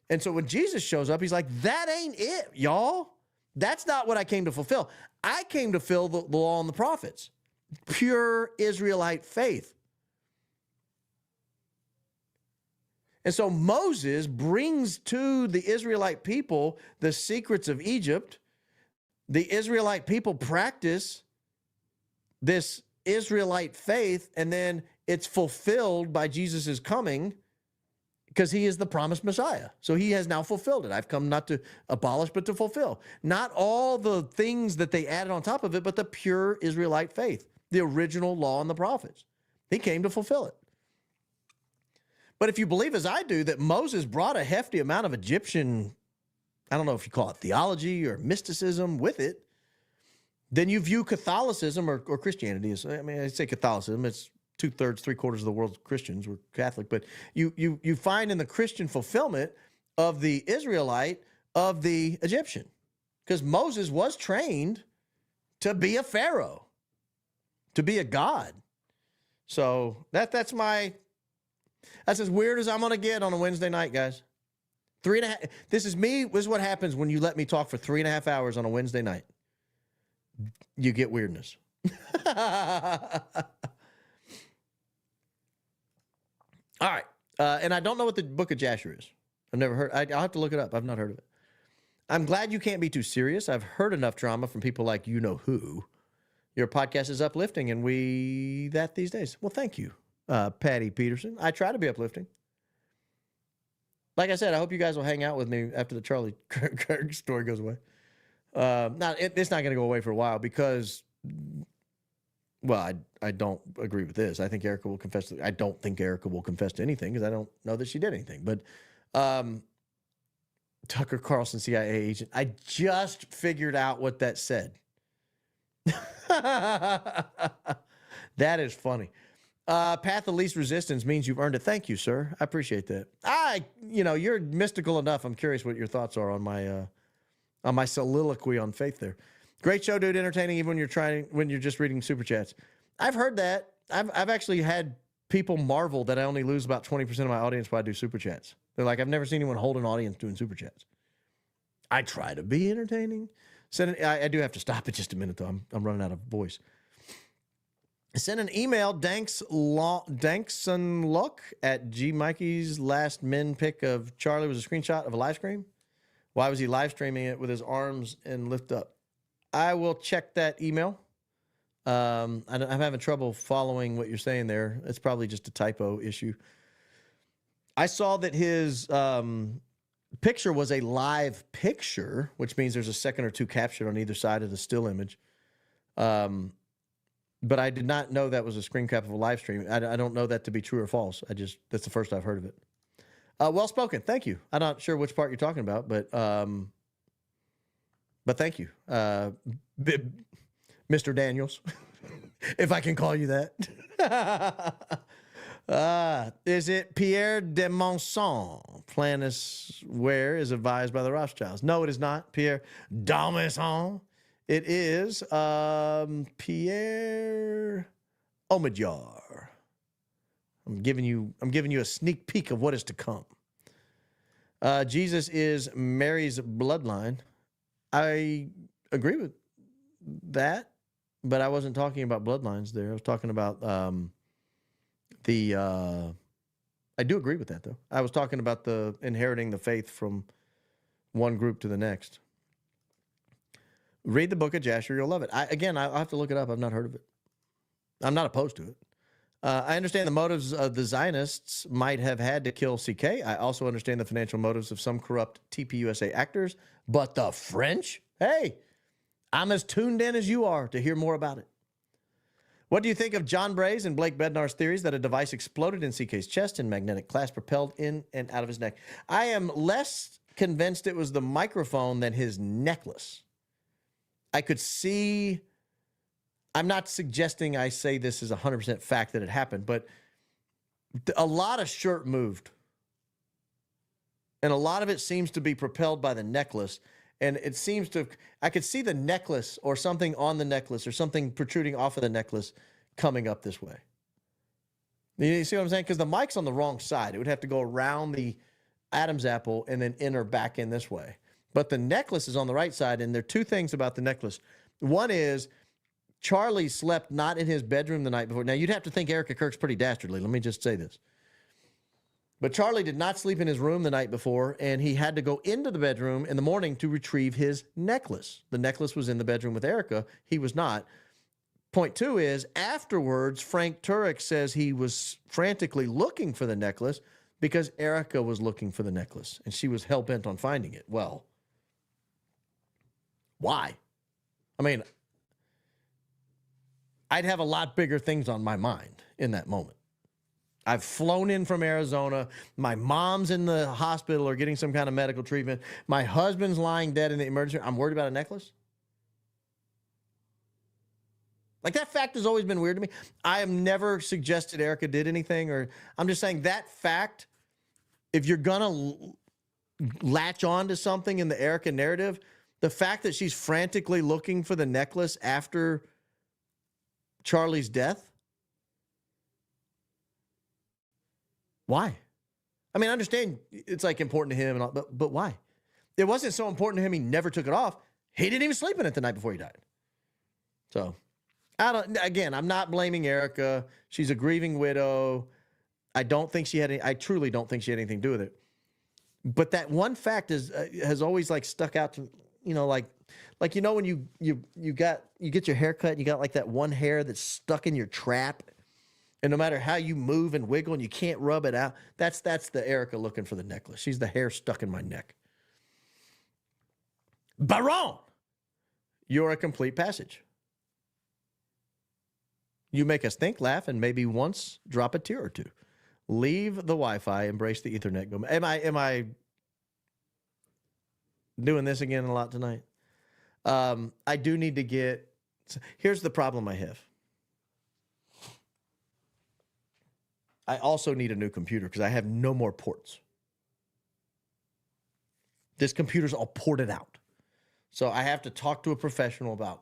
And so when Jesus shows up, he's like, that ain't it, y'all. That's not what I came to fulfill. I came to fulfill the law and the prophets. Pure Israelite faith. And so Moses brings to the Israelite people the secrets of Egypt. The Israelite people practice this Israelite faith, and then it's fulfilled by Jesus' coming, because he is the promised Messiah. So he has now fulfilled it. I've come not to abolish, but to fulfill. Not all the things that they added on top of it, but the pure Israelite faith, the original law and the prophets. He came to fulfill it. But if you believe, as I do, that Moses brought a hefty amount of Egyptian, I don't know if you call it theology or mysticism with it, then you view Catholicism or Christianity as, I say Catholicism, it's 2/3, 3/4 of the world's Christians were Catholic, but you find in the Christian fulfillment of the Israelite of the Egyptian, because Moses was trained to be a pharaoh, to be a god. So that's as weird as I'm gonna get on a Wednesday night, guys. 3.5. This is me. This is what happens when you let me talk for 3.5 hours on a Wednesday night. You get weirdness. All right. And I don't know what the Book of Jasher is. I've never heard. I'll have to look it up. I've not heard of it. I'm glad you can't be too serious. I've heard enough drama from people like you know who. Your podcast is uplifting, and we that these days. Well, thank you, Patty Peterson. I try to be uplifting. Like I said, I hope you guys will hang out with me after the Charlie Kirk story goes away. It's not going to go away for a while because, well, I don't agree with this. I think Erica will confess. I don't think Erica will confess to anything because I don't know that she did anything. But Tucker Carlson, CIA agent. I just figured out what that said. That is funny. Path of least resistance means you've earned it. Thank you, sir. I appreciate that. You're mystical enough. I'm curious what your thoughts are on my soliloquy on faith there. Great show, dude. Entertaining even when you're just reading super chats. I've heard that. I've actually had people marvel that I only lose about 20% of my audience when I do super chats. They're like, I've never seen anyone hold an audience doing super chats. I try to be entertaining. I do have to stop it just a minute, though. I'm running out of voice. Send an email, danksonlook at Mikey's last men pic of Charlie was a screenshot of a live stream. Why was he live streaming it with his arms and lift up? I will check that email. I'm having trouble following what you're saying there. It's probably just a typo issue. I saw that his picture was a live picture, which means there's a second or two captured on either side of the still image. But I did not know that was a screen cap of a live stream. I don't know that to be true or false. That's the first I've heard of it. Well spoken. Thank you. I'm not sure which part you're talking about, but thank you. Mr. Daniels, if I can call you that. Is it Pierre de Monson? Planis where is advised by the Rothschilds? No, it is not Pierre D'Almasson. It is Pierre Omidyar. I'm giving you a sneak peek of what is to come. Jesus is Mary's bloodline. I agree with that, but I wasn't talking about bloodlines there. I was talking about I do agree with that, though. I was talking about the inheriting the faith from one group to the next. Read the Book of Jasher. You'll love it. I'll have to look it up. I've not heard of it. I'm not opposed to it. I understand the motives of the Zionists might have had to kill CK. I also understand the financial motives of some corrupt TPUSA actors. But the French? Hey, I'm as tuned in as you are to hear more about it. What do you think of John Bray's and Blake Bednar's theories that a device exploded in CK's chest and magnetic clasp propelled in and out of his neck? I am less convinced it was the microphone than his necklace. I could see, I'm not suggesting I say this is 100% fact that it happened, but a lot of shirt moved. And a lot of it seems to be propelled by the necklace. And it seems to, I could see the necklace or something on the necklace or something protruding off of the necklace coming up this way. You see what I'm saying? Because the mic's on the wrong side. It would have to go around the Adam's apple and then enter back in this way. But the necklace is on the right side, and there are two things about the necklace. One is Charlie slept not in his bedroom the night before. Now, you'd have to think Erica Kirk's pretty dastardly. Let me just say this. But Charlie did not sleep in his room the night before, and he had to go into the bedroom in the morning to retrieve his necklace. The necklace was in the bedroom with Erica. He was not. Point two is, afterwards, Frank Turek says he was frantically looking for the necklace because Erica was looking for the necklace, and she was hell-bent on finding it. Well, why? I mean, I'd have a lot bigger things on my mind in that moment. I've flown in from Arizona. My mom's in the hospital or getting some kind of medical treatment. My husband's lying dead in the emergency room. I'm worried about a necklace? Like, that fact has always been weird to me. I have never suggested Erica did anything, or I'm just saying that fact, if you're going to latch on to something in the Erica narrative, the fact that she's frantically looking for the necklace after Charlie's death? Why? I mean, I understand it's like important to him, and all, but why? It wasn't so important to him he never took it off. He didn't even sleep in it the night before he died. So, I'm not blaming Erica. She's a grieving widow. I don't think she had any, I truly don't think she had anything to do with it. But that one fact has always like stuck out to, like when you get your hair cut, you got like that one hair that's stuck in your trap. And no matter how you move and wiggle and you can't rub it out, that's the Erica looking for the necklace. She's the hair stuck in my neck. Baron, you're a complete passage. You make us think, laugh, and maybe once drop a tear or two. Leave the Wi-Fi, embrace the Ethernet. Go. Am I doing this again a lot tonight? I do need to get. Here's the problem I have. I also need a new computer because I have no more ports. This computer's all ported out. So I have to talk to a professional about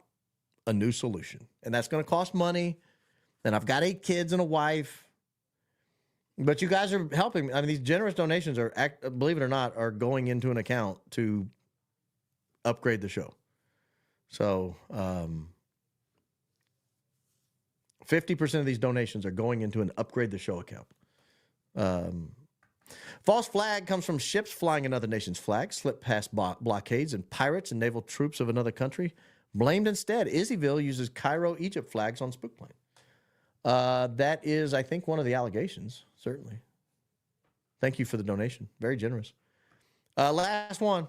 a new solution. And that's going to cost money. And I've got 8 kids and a wife. But you guys are helping me. I mean, these generous donations are, believe it or not, are going into an account to upgrade the show. So 50% of these donations are going into an upgrade the show account. False flag comes from ships flying another nation's flag, slip past blockades and pirates and naval troops of another country. Blamed instead. Izzyville uses Cairo, Egypt flags on spook plane. That is, I think, one of the allegations, certainly. Thank you for the donation. Very generous. Last one.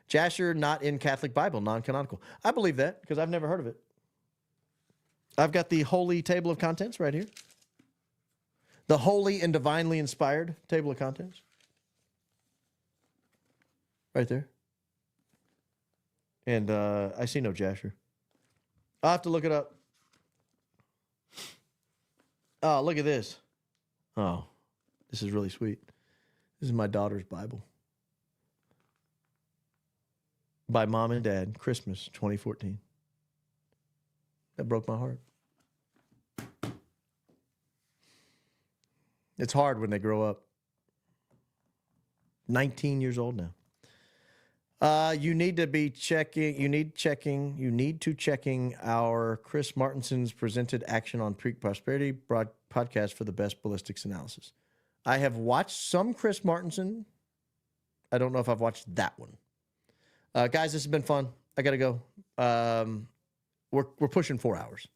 Jasher not in Catholic Bible, non-canonical. I believe that because I've never heard of it. I've got the holy table of contents right here. The holy and divinely inspired table of contents. Right there. And I see no Jasher. I'll have to look it up. Oh, look at this. Oh, this is really sweet. This is my daughter's Bible. By Mom and Dad, Christmas 2014. That broke my heart. It's hard when they grow up. 19 years old now. You need to be checking. You need to checking our Chris Martinson's presented Action on Prosperity podcast for the best ballistics analysis. I have watched some Chris Martinson. I don't know if I've watched that one. Guys, this has been fun. I got to go. We're pushing 4 hours.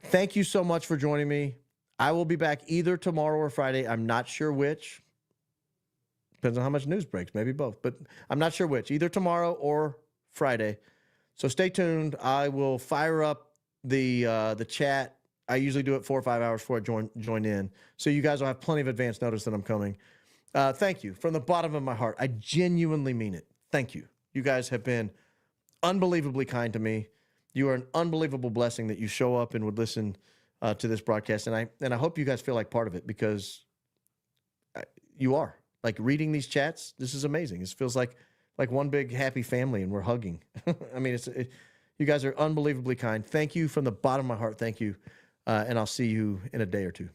Thank you so much for joining me. I will be back either tomorrow or Friday. I'm not sure which. Depends on how much news breaks. Maybe both, but I'm not sure which. Either tomorrow or Friday. So stay tuned. I will fire up the chat. I usually do it 4 or 5 hours before I join in. So you guys will have plenty of advance notice that I'm coming. Thank you from the bottom of my heart. I genuinely mean it. Thank you. You guys have been unbelievably kind to me. You are an unbelievable blessing that you show up and would listen to this broadcast. And I hope you guys feel like part of it because you are. Like reading these chats, this is amazing. It feels like one big happy family and we're hugging. I mean, you guys are unbelievably kind. Thank you from the bottom of my heart. Thank you. And I'll see you in a day or two.